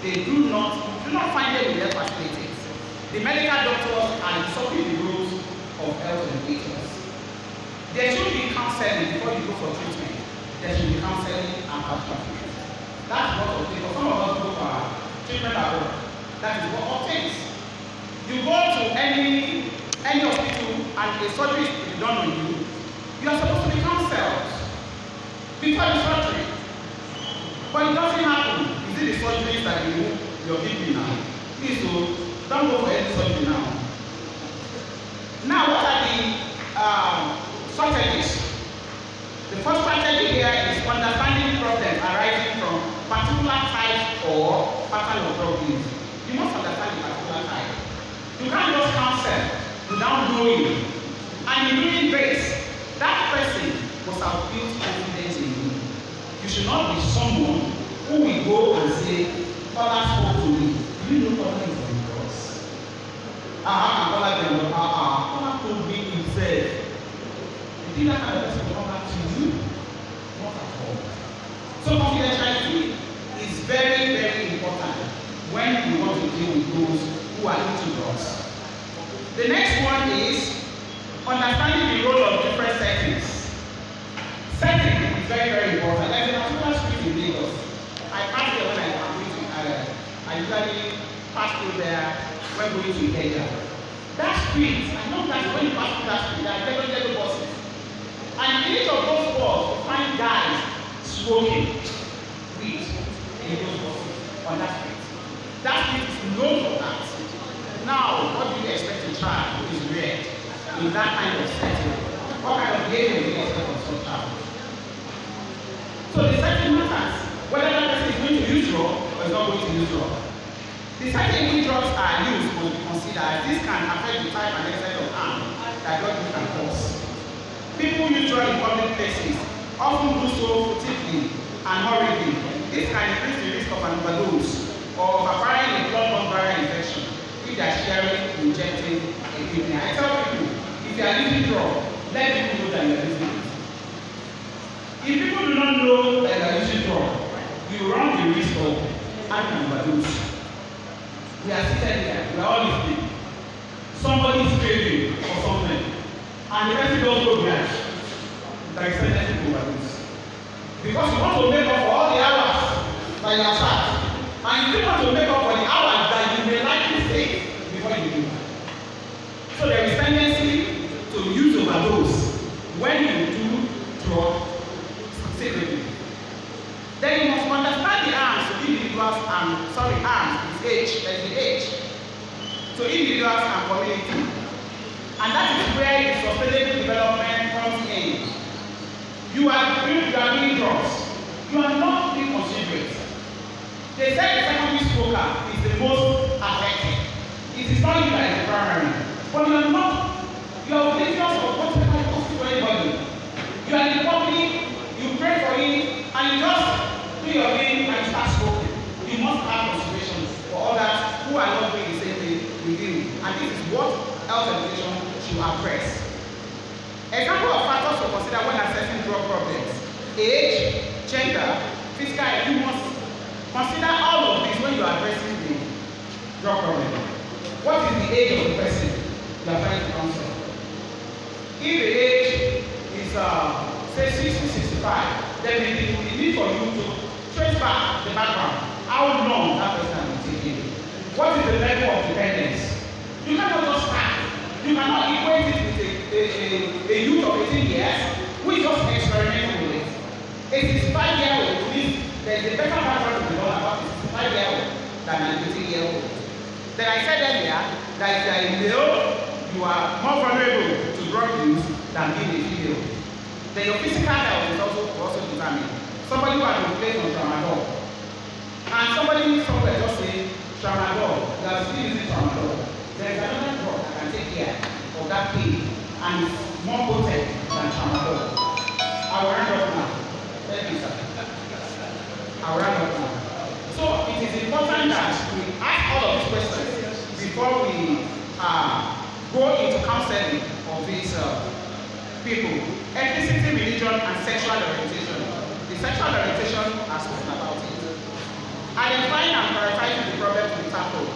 they do not find them in health facilities. The medical doctors are usurping the roles of health educators. There should be counseling before you go for treatment. There should be counseling after treatment. That's what obtains. For some of us go for treatment at home. That is what obtains. You go to any hospital and a surgery is to be done on you. You are supposed to be counseled before the surgery. But it doesn't happen. Is it the surgeries that you move your kidney now? Please don't go for any surgery now. Now, what are the strategies? The first strategy here is understanding problems arising from particular type or pattern of drug use. You must understand the particular type. You can't just counsel without knowing. And in doing this, that person must have built confidence in you. You should not be someone who will go and say, Father spoke to me. Do you know Father is on the cross? Father told me himself. You think that kind of person will come back to you? Not at all. So confidentiality is very, very important when we want to deal with those who are into drugs. The next one is understanding the role of different settings. Setting is very, very important. There's a particular street in Lagos. I pass there when I'm going to I usually pass through there when going to Kenya. That street, I know that when you pass through that street, there are yellow buses. And in each of those buses, you find guys smoking weed in those buses on that street. That street is known for that. Now, what do you expect a child who is reared in that kind of setting? What kind of behavior do you expect of such child? So the setting matters. Whether that person is going to use drug or is not going to use drug. The setting in which drugs are used must be considered. This can affect the type and extent of harm that drug use can cause. People use drugs in public places often do so furtively and hurriedly. This can increase the risk of an overdose or of acquiring a blood-borne viral infection if they are sharing, injecting a kidney. I tell people, if you are using drugs, let people know that you are using it. If people do not know that you are using drugs, you run the risk of having an overdose. We are seated here, we are all listening. Somebody is craving for something, and the person does go behind. There is tendency to overdose. Because you want to make up for all the hours that you have sat, and you still want to make up for the hours that you may likely stay before you do. So there is tendency to use overdose when you do drug secretly. Then you must understand the arms to individuals and arms is age, there's the age to individuals and community. And that is where the sustainable development comes in. You are doing drugs. You are not being considerate. They say the secondary smoker is the most affected. It is not you that is the primary. But you are not. You are oblivious of whatever you do to anybody. You are in the public, you pray for it, and you just do your thing and start smoking. You must have consideration for others who are not health education should address. Example of factors to consider when assessing drug problems: age, gender, physical. You must consider all of these when you are addressing the drug problem. What is the age of the person you are trying to counsel? If the age is say 60, 65, then the need for you to trace back the background, how long that person has been taking. What is the level of dependence? You cannot just start. You cannot equate it with a youth of 18 years who is just experimenting with it. A 65-year-old, there is a better background to be known about a 65-year-old than a 18-year-old. Then I said earlier that if you are a male, you are more vulnerable to drug use than being a female. Then your physical health is also determined. Somebody who has been placed on tramadol, and somebody somewhere just say tramadol, you are still using tramadol. There is another drug that can take care of that pain and is more potent than tramadol. I will round up now. Thank you, sir. I will round up now. So it is important that we ask all of these questions before we go into counseling of these people. Ethnicity, religion, and sexual orientation. The sexual orientation has spoken about it. Identifying and prioritizing the problem to be tackled.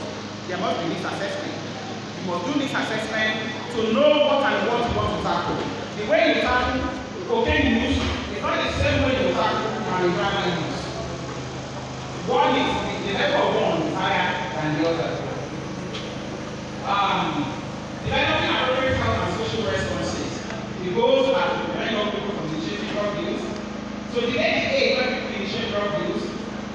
There must be this assessment. You must do this assessment to know what and what you want to tackle. The way you tackle cocaine use is not the same way you tackle marijuana use. One is the level of one is higher than the other. Developing appropriate health and social responses. The goals are to prevent young people from initiating drug use. So the aim when people initiate drug use,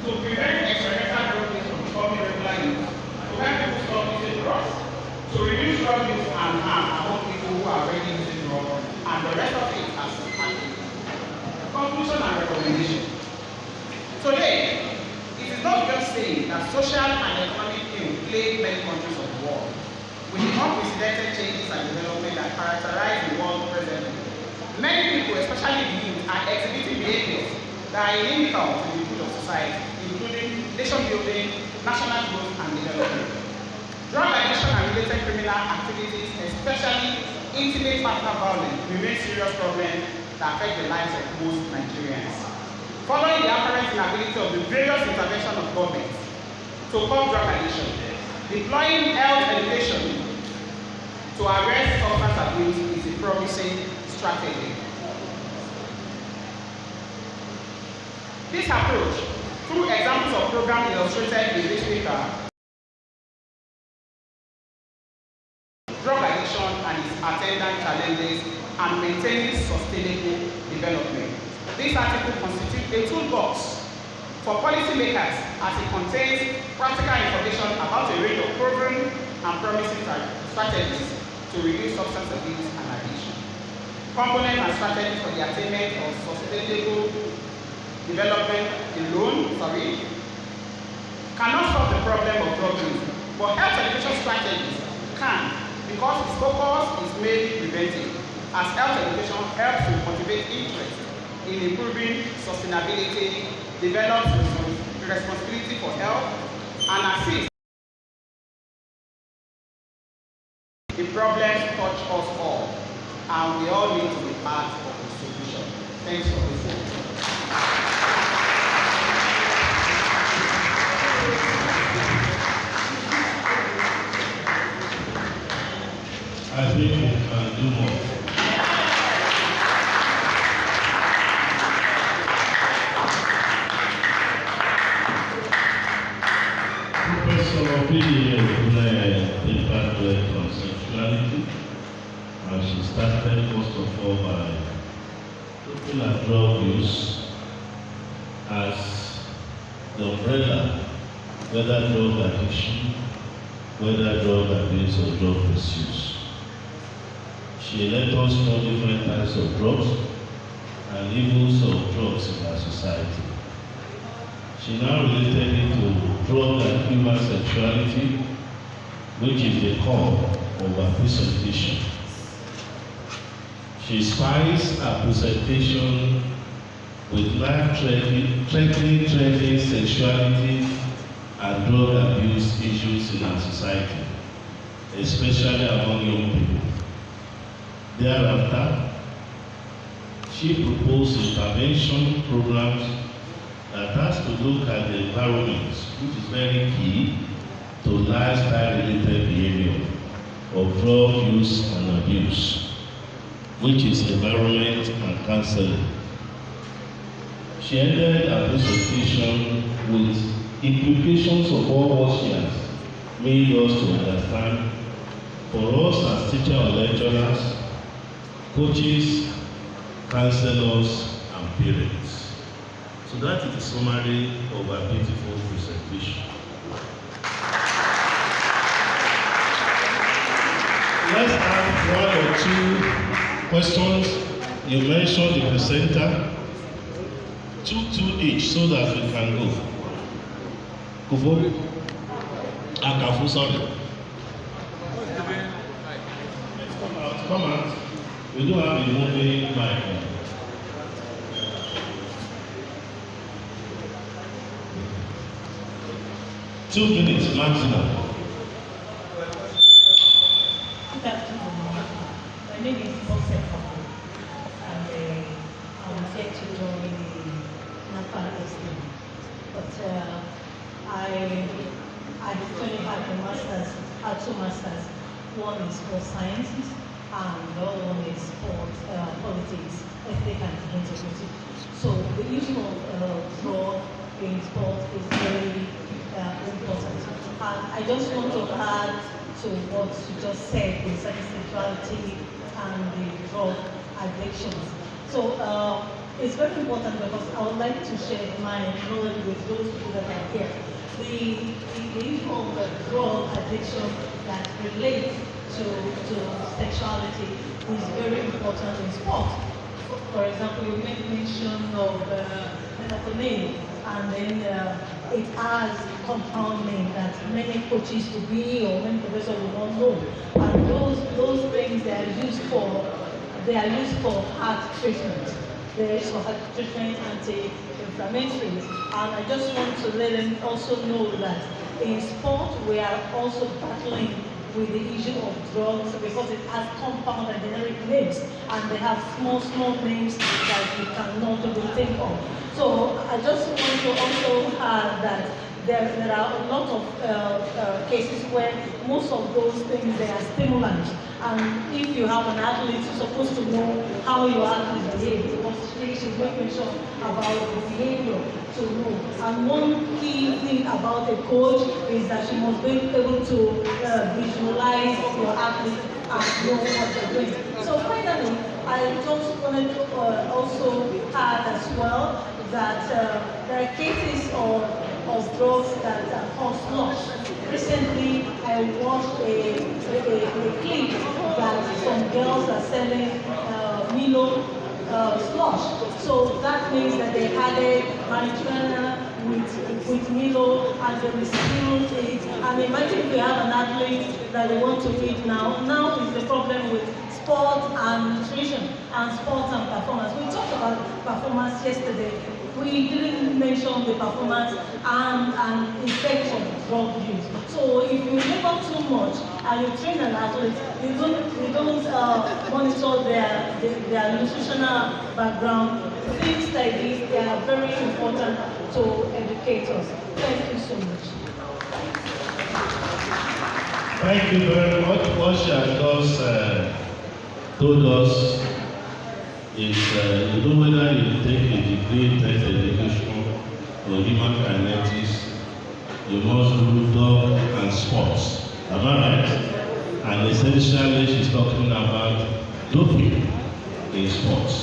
to prevent experimental drug use from becoming regular use, to help people stop using drugs, to reduce drug use and harm among people who are already using drugs, and the rest of it as a conclusion and recommendation. Today, it is not just saying that social and economic ill plague many countries of the world, with the unprecedented changes and development that characterize the world presently. Many people, especially the youth, are exhibiting behaviors that are inimical to the good of society, including nation building, national growth, and development. Drug addiction and related criminal activities, especially intimate partner violence, remain serious problems that affect the lives of most Nigerians. Following the apparent inability of the various interventions of government to curb drug addiction, deploying health education to arrest substance abuse is a promising strategy. This approach, through examples of programs illustrated in this paper, drug addiction and its attendant challenges, and maintaining sustainable development. This article constitutes a toolbox for policymakers as it contains practical information about a range of proven and promising strategies to reduce substance abuse and addiction. Components and strategies for the attainment of sustainable development alone, cannot solve the problem of drug use, but health education strategies can, because its focus is mainly preventive, as health education helps to motivate interest in improving sustainability, develops responsibility for health, and assist the problems touch us all, and we all need to be part of the solution. Thanks for listening. I think we can do more. Professor PDA departed on sexuality, and she started first of all by looking at drug use as the umbrella, whether drug addiction, whether drug abuse or drug misuse. She let us know different types of drugs and evils of drugs in our society. She now related it to drug and human sexuality, which is the core of her presentation. She spiced her presentation with life-threatening sexuality and drug abuse issues in our society. especially among young people. Thereafter, she proposed intervention programs that has to look at the environment, which is very key to lifestyle-related behavior of drug use and abuse, which is environment and counseling. She ended her presentation with implications of all what she has made us to understand for us as teachers or lecturers, coaches, counselors, and parents. So that is the summary of our beautiful presentation. Let's have one or two questions. You mentioned the presenter. Two each so that we can go. Kufu? Akafu, sorry. Come out. We do have the moving mic. 2 minutes maximum. Good afternoon. My name is Asaba, and I'm here to join the Napher-Sd. But I actually had a master's, had 2 masters. One is sport sciences, and the other one is sport politics, ethics and integrity. So the issue of drug in sport is very important. And I just want to add to what you just said concerning sexuality and the drug addictions. So it's very important because I would like to share my knowledge with those people that are here. The issue of drug addiction that relates to sexuality is very important in sport. For example, you made mention of methamphetamine, and then it has compound name that many coaches will be or many professors will not know. And those things they are used for heart treatment. They are used for heart treatment, anti-inflammatories. And I just want to let them also know that in sport we are also battling with the issue of drugs because it has compound and generic names, and they have small names that you cannot really think of. So I just want to also add that there are a lot of cases where most of those things, they are stimulants. And if you have an athlete, you're supposed to know how your athlete behaves, because she should make mention about the behavior to know. And one key thing about a coach is that she must be able to visualize your athlete and know what they're doing. So finally, I just wanted to also add as well that there are cases of drugs that cause loss. Recently, I watched a clip that some girls are selling Milo slush. So that means that they added marijuana with Milo and they distilled it. And imagine if you have an athlete that they want to eat now. Now is the problem with sport and nutrition and sports and performance. We talked about performance yesterday. We didn't mention the performance and effect of drug use. So if you labor too much and you train an athlete, you don't monitor their nutritional background. Things like this, they are very important to educate us. Thank you so much. Thank you very much. What she has just told us is you know whether you take a degree in health education or human kinetics, you must do dog and sports. Am I right? And essentially she's talking about doping in sports.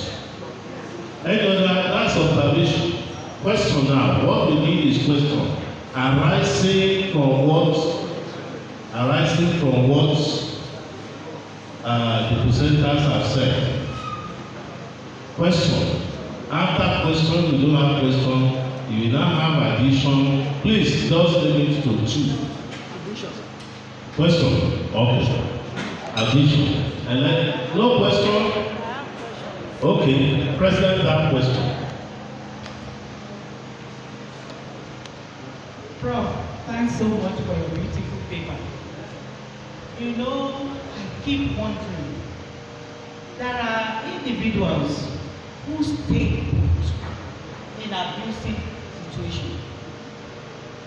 Any other, that's observation. Question now. What we need is question. Arising from what the presenters have said. Question. After question, we don't have question. If you now have addition, please just limit to 2. Question. Okay. Addition. And then no question. Okay. President, that question. Prof, thanks so much for your beautiful paper. you know, I keep wondering. There are individuals who stay put in abusive situation.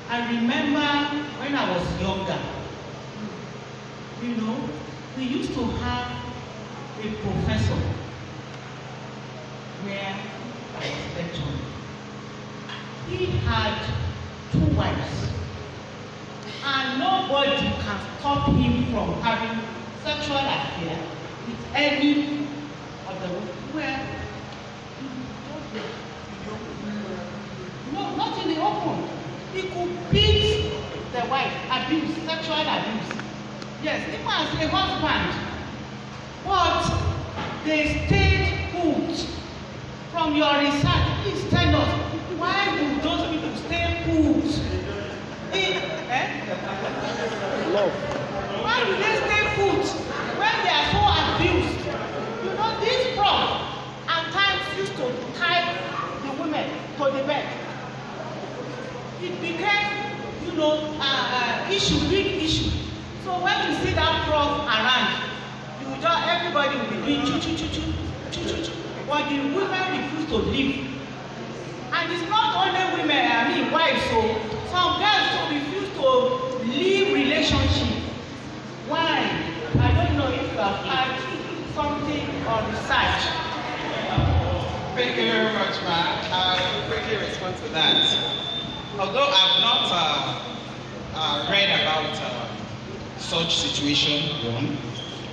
I remember when I was younger, you know, we used to have a professor where I was lecturing. He had 2 wives, and nobody can stop him from having sexual affair with any of the women. No, not in the open. He could beat the wife, abuse, sexual abuse. Yes, even as a husband. But they stayed put. From your research, please tell us, why do those people stay put? Love. Why do they stay put when they are so abused? You know, this prof at times used to tie the women to the bed. It became, you know, big issue. So when you see that prof around, you just, everybody will be doing choo. But the women refuse to leave. And it's not only women, I mean wives, so some girls so refuse to leave relationship. Why? I don't know if you have had something or research. Thank you very much, Ma. I will quickly respond to that. Although I've not read about such situation, one,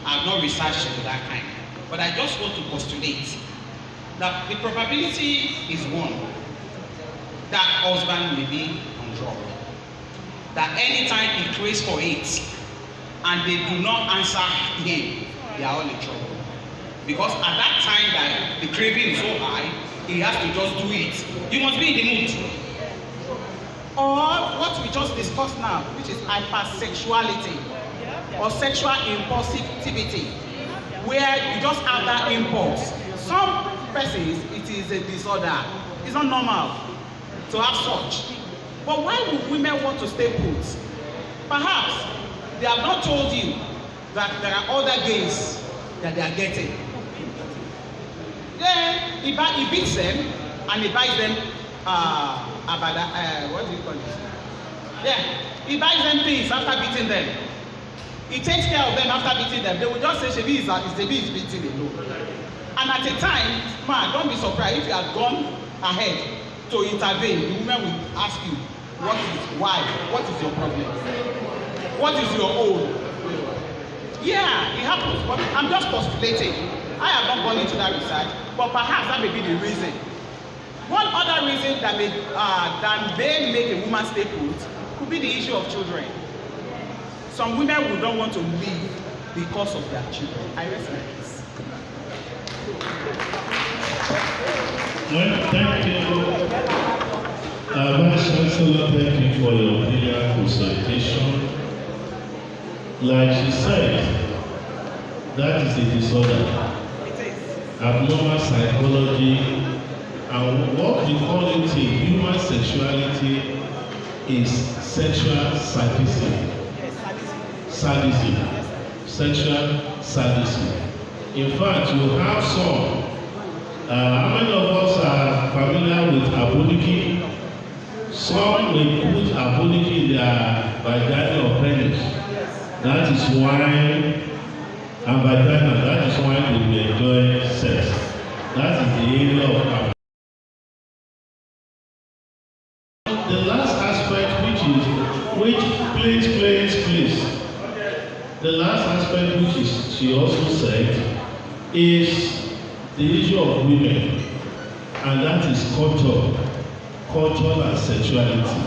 I've not researched into that kind. But I just want to postulate that the probability is one, that husband may be on drug. That anytime he craves for it and they do not answer him, they are all in trouble. Because at that time that the craving is so high, he has to just do it. You must be in the mood. Or what we just discussed now, which is hypersexuality or sexual impulsivity, where you just have that impulse. Some persons, it is a disorder. It's not normal to have such. But why would women want to stay put? Perhaps they have not told you that there are other gains that they are getting. Then he beats them and he buys them what do you call it? Yeah, he buys them things after beating them. He takes care of them after beating them. They will just say Shebi is beating alone. And at a time, man, don't be surprised if you had gone ahead to intervene. The woman will ask you, why? What is your problem? What is your own? Yeah, it happens, but I'm just postulating. I have not gone into that research, but perhaps that may be the reason. One other reason that may make a woman stay put could be the issue of children. Some women would not want to leave because of their children. I rest my case. Well, thank you. Vice Chancellor, thank you for your brilliant presentation. Like she said, that is a disorder, abnormal psychology, and what we call it in human sexuality is sexual sadism. Sexual sadism. In fact, you have some. How many of us are familiar with aboniki? Some will put aboniki in their vagina or penis. That is why, and vagina, that is why they will enjoy sex. That is the area of aboniki. The last aspect, please. The last aspect, which is she also said, is the issue of women, and that is culture and sexuality.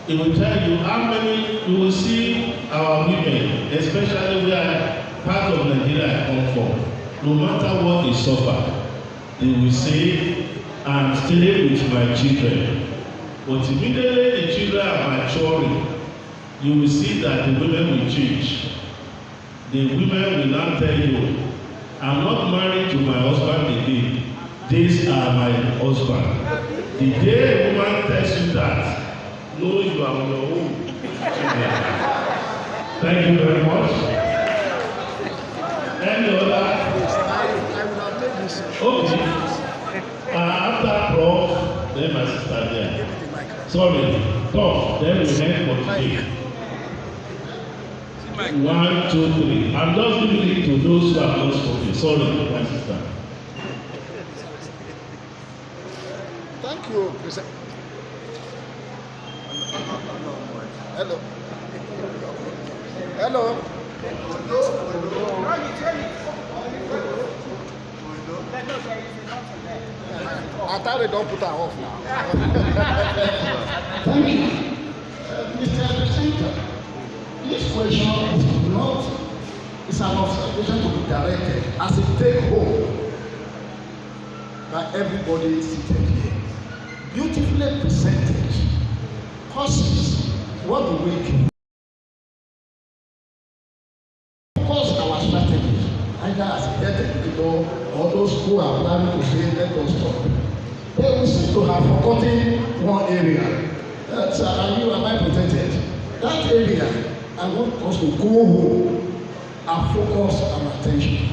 It will tell you how many you will see our women, especially where part of Nigeria I come from, no matter what they suffer, they will say, I'm staying with my children. But immediately the children are maturing, you will see that the women will change. The women will now tell you, I'm not married to my husband again. These are my husband. The day a woman tells you that, know you are on your own. Thank you very much. Any other? I will not take this. Okay. After Prof, then my sister there. Sorry, Prof, then we end for today. 1, 2, 3. I'm just giving it to those who have not spoken. Sorry, my sister. Thank you, President. Hello. Hello. I thought they don't put her off now. Thank you. Mr. Presenter, this question is not, it's an observation to be directed as a take home by everybody seated here. Beautifully presented. Causes, what do we do? Focus our strategies, either as a head educator or those who are planning to say, let us stop. They will seem to have forgotten one area. That's am I protected? That area, I want us to go home and focus our attention.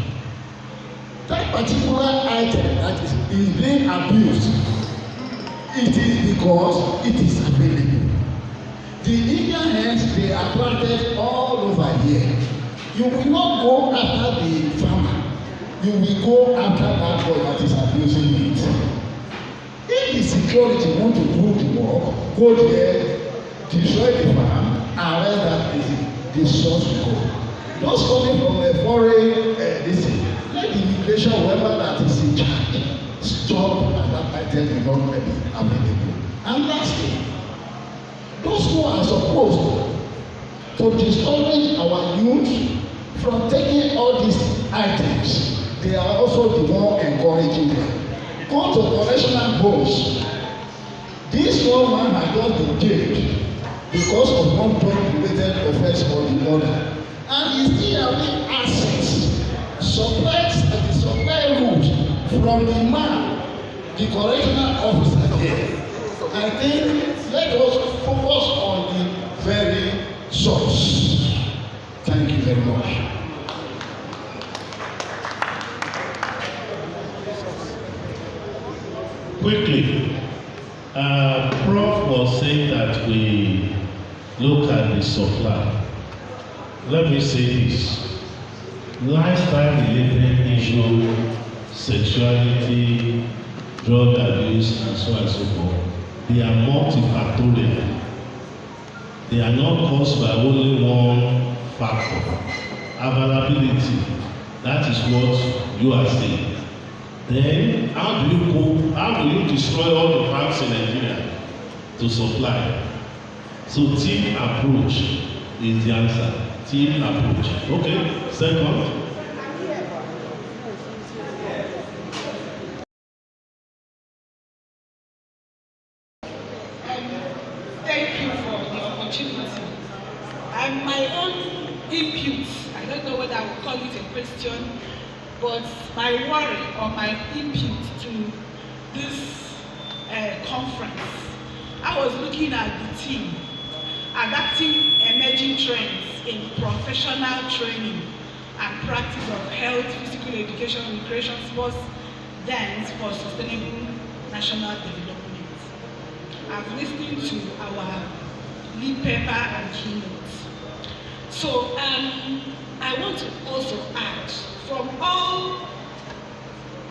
That particular item that is being abused, it is because it is available. The Indian hens, they are planted all over here. You will not go after the farmer. You will go after that boy that is abusing it. If the security want to do the work, go there, destroy the farm, arrest that person, the source will go. Those coming from a foreign let the immigration, whoever that is in charge, stop and that item will not be available. And lastly, those who are supposed to discourage our youth from taking all these items, they are also the one encouraging them. Go to correctional homes. This one man has just been jailed because of one drug-related offense or the other, and he still having access, supplies the supply route from the man, the correctional officer here. I think let us focus on the very source. Thank you very much. Quickly, Prof was saying that we look at the supply. Let me say this. Lifestyle-related issue, sexuality, drug abuse, and so on and so forth, they are multifactorial. They are not caused by only one factor. Availability, that is what you are saying. Then, how do you destroy all the farms in Nigeria to supply? So team approach is the answer. Team approach. Okay, second. Thank you for the opportunity. And my own input, I don't know whether I will call it a question, but my worry or my input to this conference, I was looking at the theme, adapting emerging trends in professional training and practice of health, physical education, recreation, sports, dance for sustainable national development. I've listened to our lead paper and keynotes. So I want to also add, from all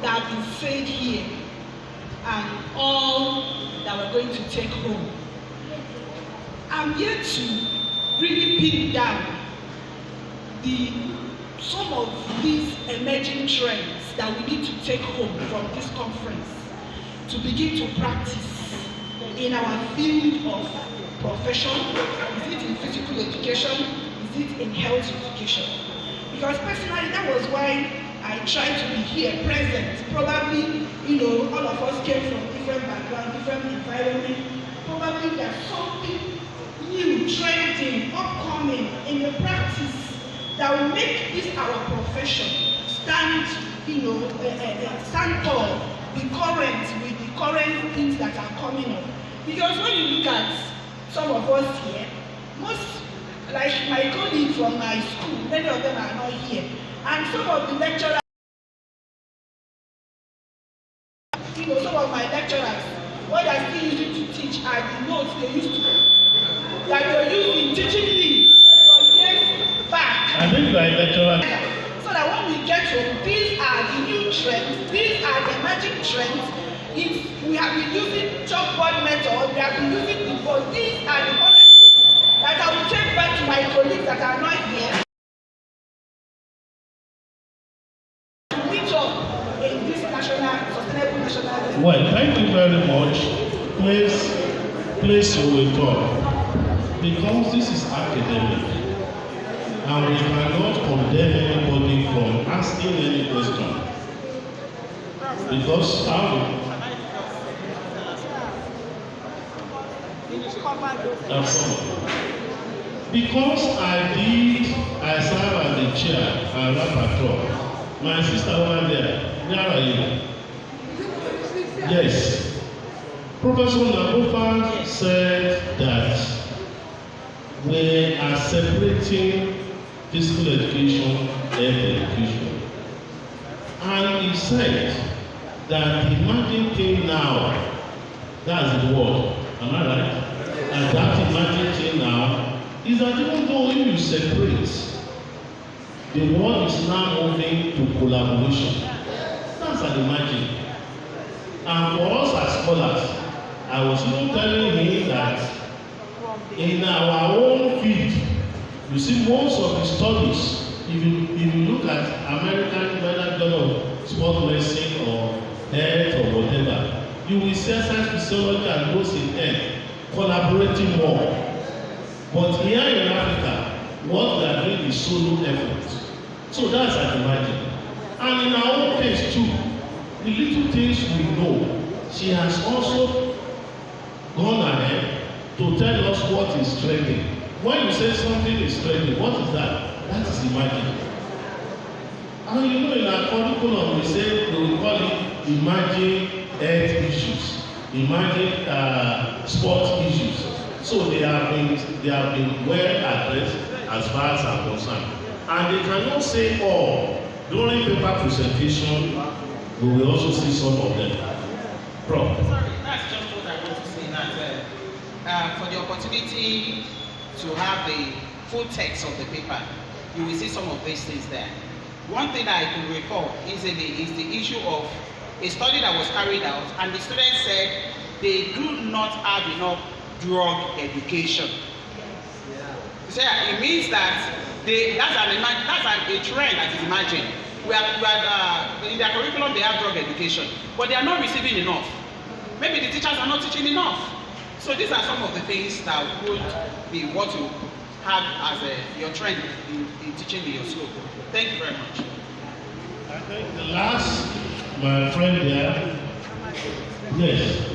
that has been said here and all that we're going to take home, I'm yet to really pin down some of these emerging trends that we need to take home from this conference to begin to practice in our field of profession. Is it in physical education? Is it in health education? Because personally, that was why I tried to be here, present. Probably, all of us came from different backgrounds, different environments. Probably there's something new, trending, upcoming in the practice that will make this our profession stand, stand tall, be current with the current things that are coming up. Because when you look at some of us here, most like my colleagues from my school, many of them are not here. And some of the lecturers, some of my lecturers, what they are still using to teach are the notes they used to, that they used in teaching me some years back. I think you are a lecturer. So that when we get home, these are the new trends, these are the emerging trends. If we have been using chalkboard method, we have been using the board, these are the current things that I will take back to my colleagues that are not here. Well, thank you very much. Please you will talk. Because this is academic. And we cannot condemn anybody from asking any question. Because because I serve as the chair and rapporteur. My sister over there, where are you? Yes. Professor Napher said that we are separating physical education and education. And he said that the emerging thing now, that's the word, am I right? And that emerging thing now is that even though you separate, the world is now moving to collaboration. That's an emerging. And for us as scholars, I was even telling him that in our own field, you see most of the studies, if you look at American Journal of Sport Medicine or health or whatever, you will see exercise physiology and those in health collaborating more. But here in Africa, what we are doing is solo effort. So that's an emerging. And in our own case too, the little things we know, she has also gone ahead to tell us what is trending. When you say something is trending, what is that? That is emerging. And you know, in our curriculum, we say we will call it emerging health issues, emerging sports issues. So they have been well addressed as far as I'm concerned. And they cannot say all. During paper presentation, we will also see some of them. Prof. Sorry, that's just what I want to say. That for the opportunity to have the full text of the paper, you will see some of these things there. One thing that I can recall easily is the issue of a study that was carried out, and the students said they do not have enough drug education. So it means that that's a trend that is emerging. In their curriculum they have drug education, but they are not receiving enough. Maybe the teachers are not teaching enough. So these are some of the things that would be what you have as your trend in teaching in your school. Thank you very much. I think the last, my friend there, yes.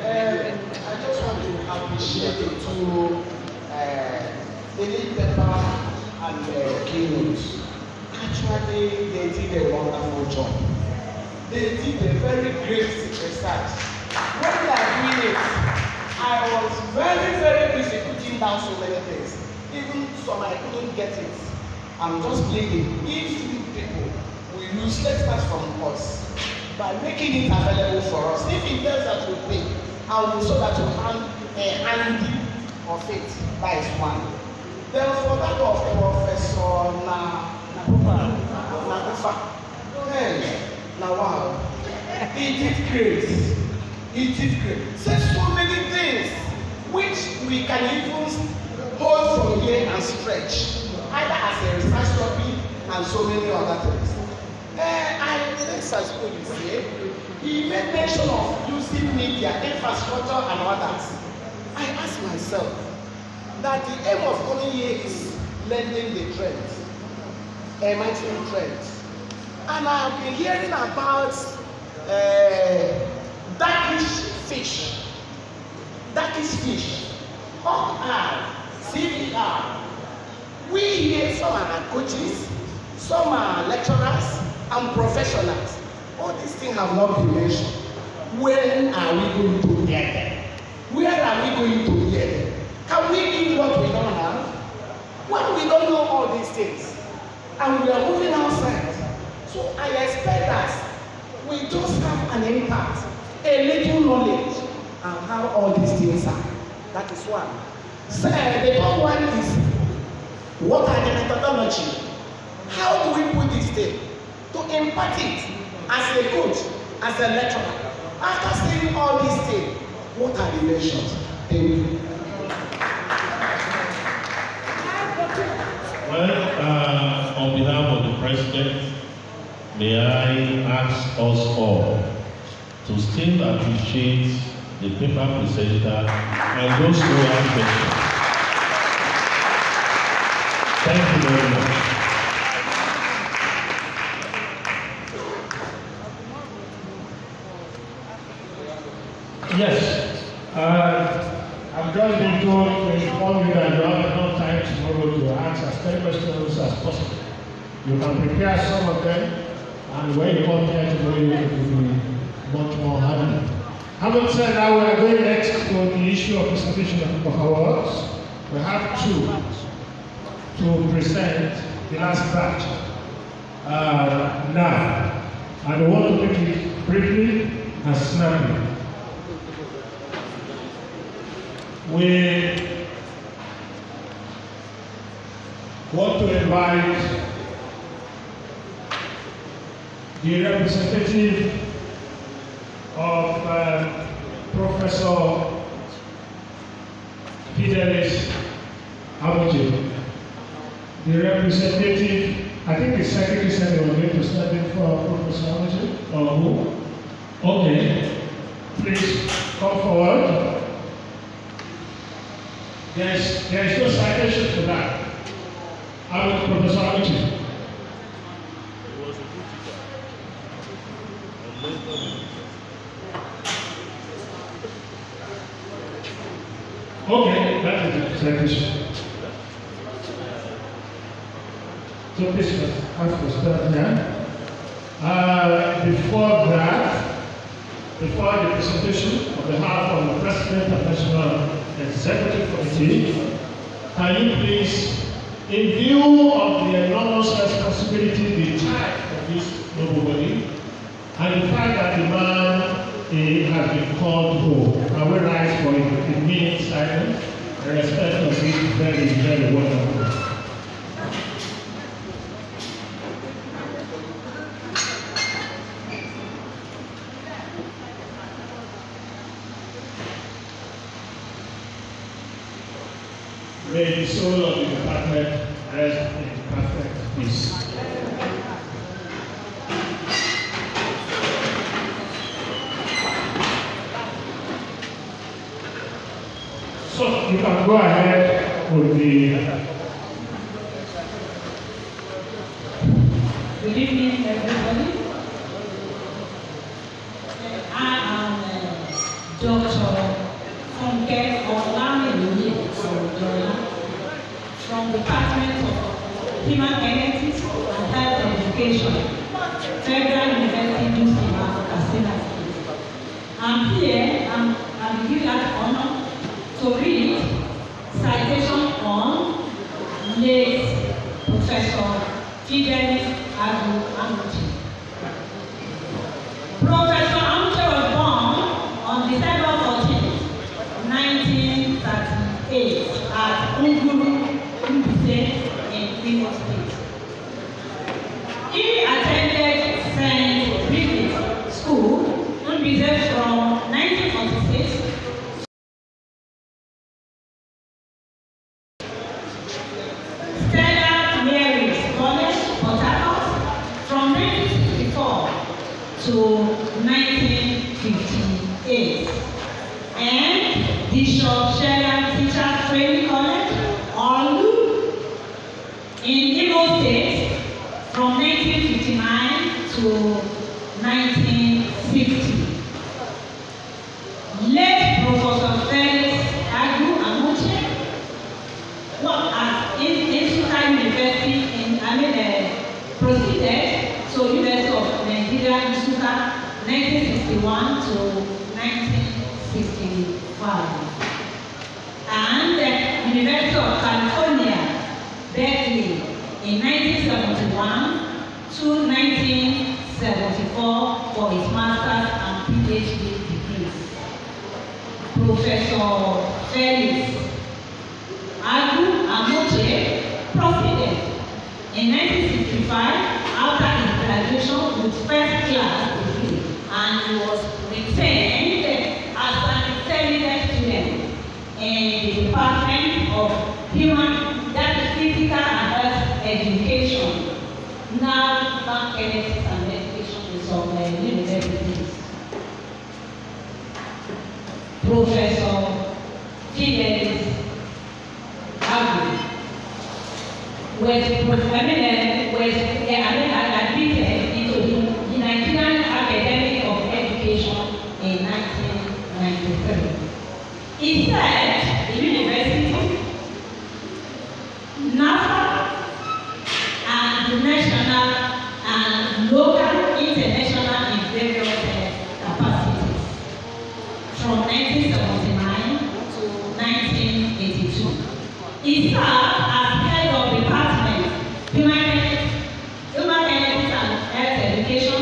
I just want to appreciate the two Daily Pepper and keynotes. Actually, they did a wonderful job. They did a very great research. When they are doing it, I was very, very busy putting down so many things. Even some I couldn't get it. I'm just pleading, if you people will use, let's start from us, by making it available for us. If it tells that we pay, and so that we can handy of it, that is one. Then for that of Professor Napher, hey, now wow, he did great. He did great. Said so many things which we can even hold from here and stretch, either as a research topic and so many other things. I think Sasco is here. He made mention of using media, infrastructure, and others. I ask myself that the aim of coming here is lending the trends, emerging trends. And I have been hearing about darkish fish, hawk eye, CVR. We here, some are coaches, some are lecturers and professionals. All these things have not been mentioned. When are we going to get them? Where are we going to get them? Can we give what we don't have? When we don't know all these things and we are moving outside, so I expect that we just have an impact, a little knowledge on how all these things are. That is one. So, the third one is, what are the methodology? How do we put this thing to impart it as a coach, as a lecturer? After saying all these things, what are the measures? Thank you. Well, on behalf of the President, may I ask us all to still appreciate the paper presenter and those who have questions. Thank you very much. Yes, I'm just been told to inform you that you have enough time tomorrow to ask as many questions as possible. You can prepare some of them, and when you come here tomorrow, you will be much more happy. Having said that, we are going next to the issue of presentation of awards. We have two to present the last batch now, and we want to make it briefly and snappy. We want to invite the representative of Professor Fidelis Abuja, the representative, I think the secretary said they were going to stand in for Professor Abuja, or who? Okay, please come forward. There is no citation to that. I will Professor Abuja. Okay, that is the citation. So please ask for start here. Before that, before the presentation on behalf of the President of the National Executive Committee, can you please, in view of the enormous responsibility the charge of this noble body, and the fact that the man has been called home, I will rise for a minute silence in respect of this very, very wonderful. May the soul of the department rest in perfect peace. So you can go ahead with the. Good evening, everybody. I am Dr. from the Department of Human Genetics and Health Education, Federal University of Katsina State. I'm here, I'm given that honor to read citation on late Professor Fidelis Abuja. Professor Abuja was born on December 14, 1938 at Unguru, in Imo State. He attended St. Bridget's School, Unbize, from 1946 Stella Mary's College, Port Harcourt, from 1964 to 1958, and Bishop Sheridan Teachers Training College, Olu, in Imo State, from 1959 to 1960. Late Professor Felix Agu Amuche worked as Institute area Nsukka 1961 to 1965. And the University of California, Berkeley in 1971 to 1974 for his master's and PhD degrees. Professor Felix Amoche proceeded in 1965 after his graduation with first class degree, and he was retained as an intelligent student in the Department of Physical and Health Education, now Kinetics and Education in some universities. Professor Fidelis Agu was admitted into the Nigerian Academy of Education in 1993. He said the university, NAFA, and the national and local international in various capacities from 1979 to 1982. He served as head of department, Human Genetics and Health Education,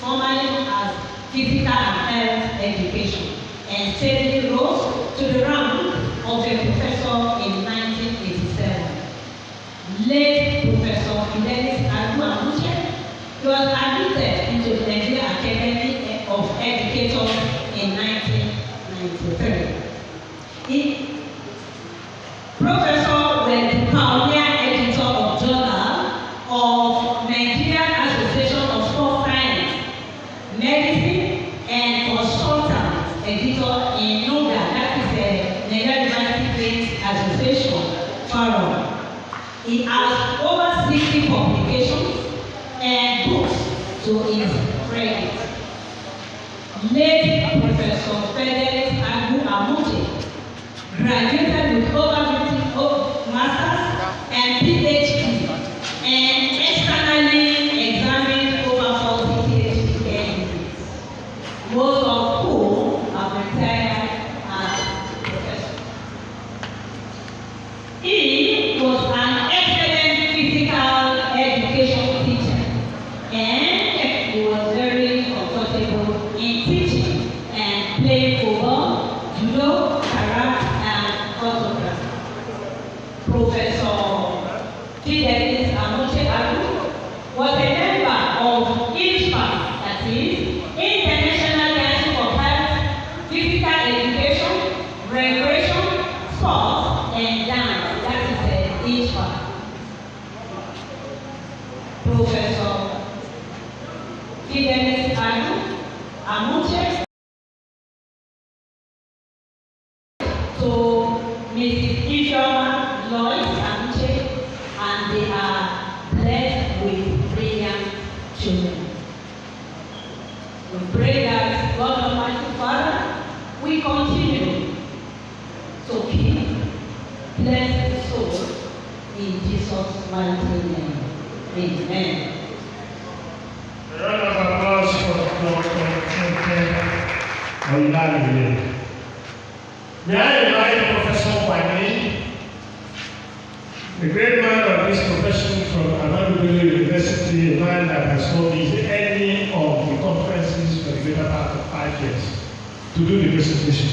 formerly as Physical and Health Education, and steadily rose to the rank of a professor in 1987. Late Professor Fidelis Agu-Amuche, he was admitted into the Nigerian Academy of Educators in 1993. Professor was the pioneer editor of Journal of Nigerian Association of Sports Science, Medicine, and Consultant editor in NOGA, that is the Nigerian University Association Forum. He has over 60 publications and books to his credit. Late Professor Fidelis Agu-Amuche graduated with over 50 masters and PhD, and externally examined over 40 PhD candidates, most of whom have retired as professors. He was an excellent physical education teacher, and he was very comfortable in teaching and playing football, judo, karate, and photography. Professor Fidelis Amoche Agu was a member of INSPA, that is International Council for Health, Physical Education, Recreation, Sports, and Dance, that is INSPA. Professor Fidelis Agu-Amuche to Mrs. Ifeoma Lois Amuche, and they are blessed with brilliant children. We pray that God Almighty Father, we continue to keep blessed souls in Jesus' mighty name. Amen. A round of applause for Dr. Honourable. May I invite Professor Wani, the great man of this profession from Honourable University, a man that has held any of the conferences for the greater part of 5 years, to do the presentation.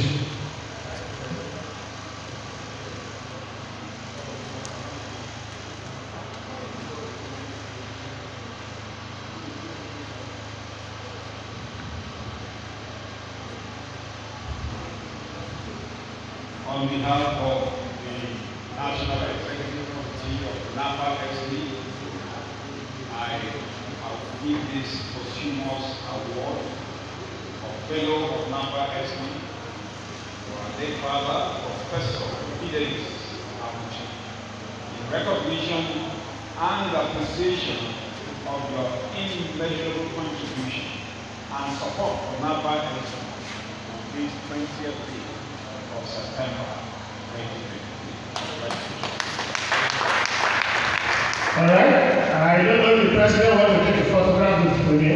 On behalf of the National Executive Committee of Napher-Sd, I give this posthumous award of Fellow of Napher-Sd to our late father, Professor Fidelis Amoche, in recognition and appreciation of your immeasurable contribution and support for Napher-Sd on this 20th day of September 2023. All right. I don't know if the president wants to take a photograph with me.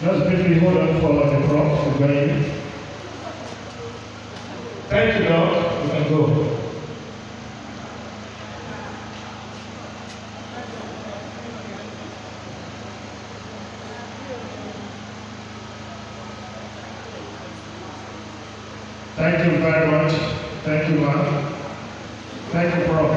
Just briefly hold on for the Prof to go in. Thank you, Lord. You can go. Thank you very much. Thank you, ma'am. Thank you, Prof.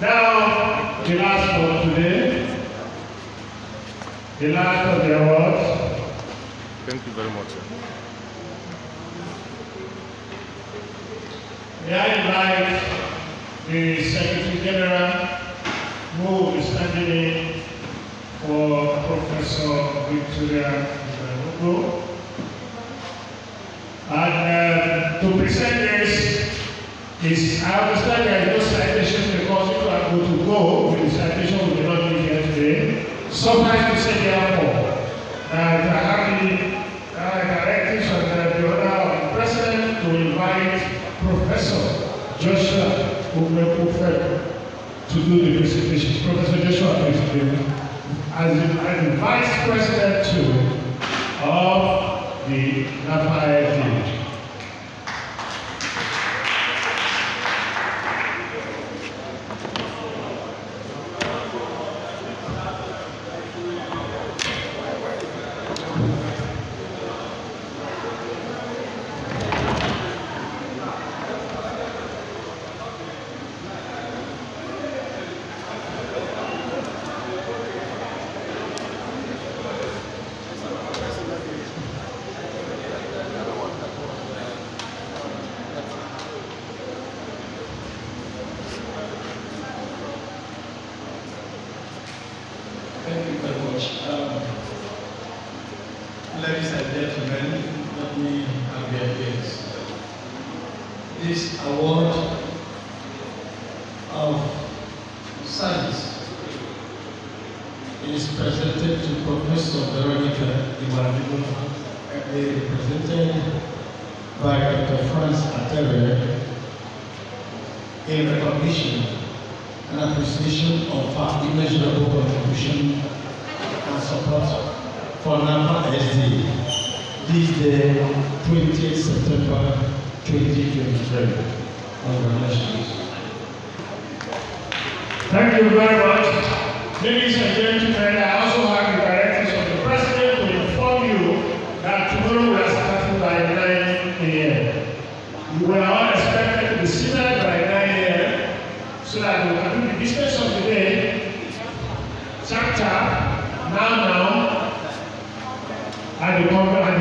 Now, the last for today, the last of the awards. Thank you very much. May I invite the Secretary General who will be standing in for Professor Victoria Honourable. And to present this is, I understand there is no citation because if you are going to go with the citation, we will not be here today. Suffice to say, therefore, that I have the directives and the order of the President to invite Professor Joshua Umekufek to do the presentation. Professor Joshua, please, as the Vice President of the Napher-Sd. Thank you very much. Ladies and gentlemen, let me have your ears. This award of science is presented to Professor Veronica Iwanimo, represented by Dr. Franz Attere, in recognition and appreciation of her immeasurable contribution and support for Napher-Sd this day, 20th September 2023. Congratulations. Thank you very much. Ladies and gentlemen, I also have the directives of the President to inform you that tomorrow we are starting by 9 a.m. We are all expected to be seated by 9 a.m. so that we can do the business of the day, chapter, now, and the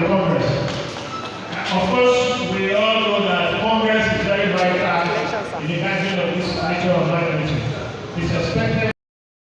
Congress. Of course, we all know that Congress is very vital in the handling of this nature of magnitude. It's expected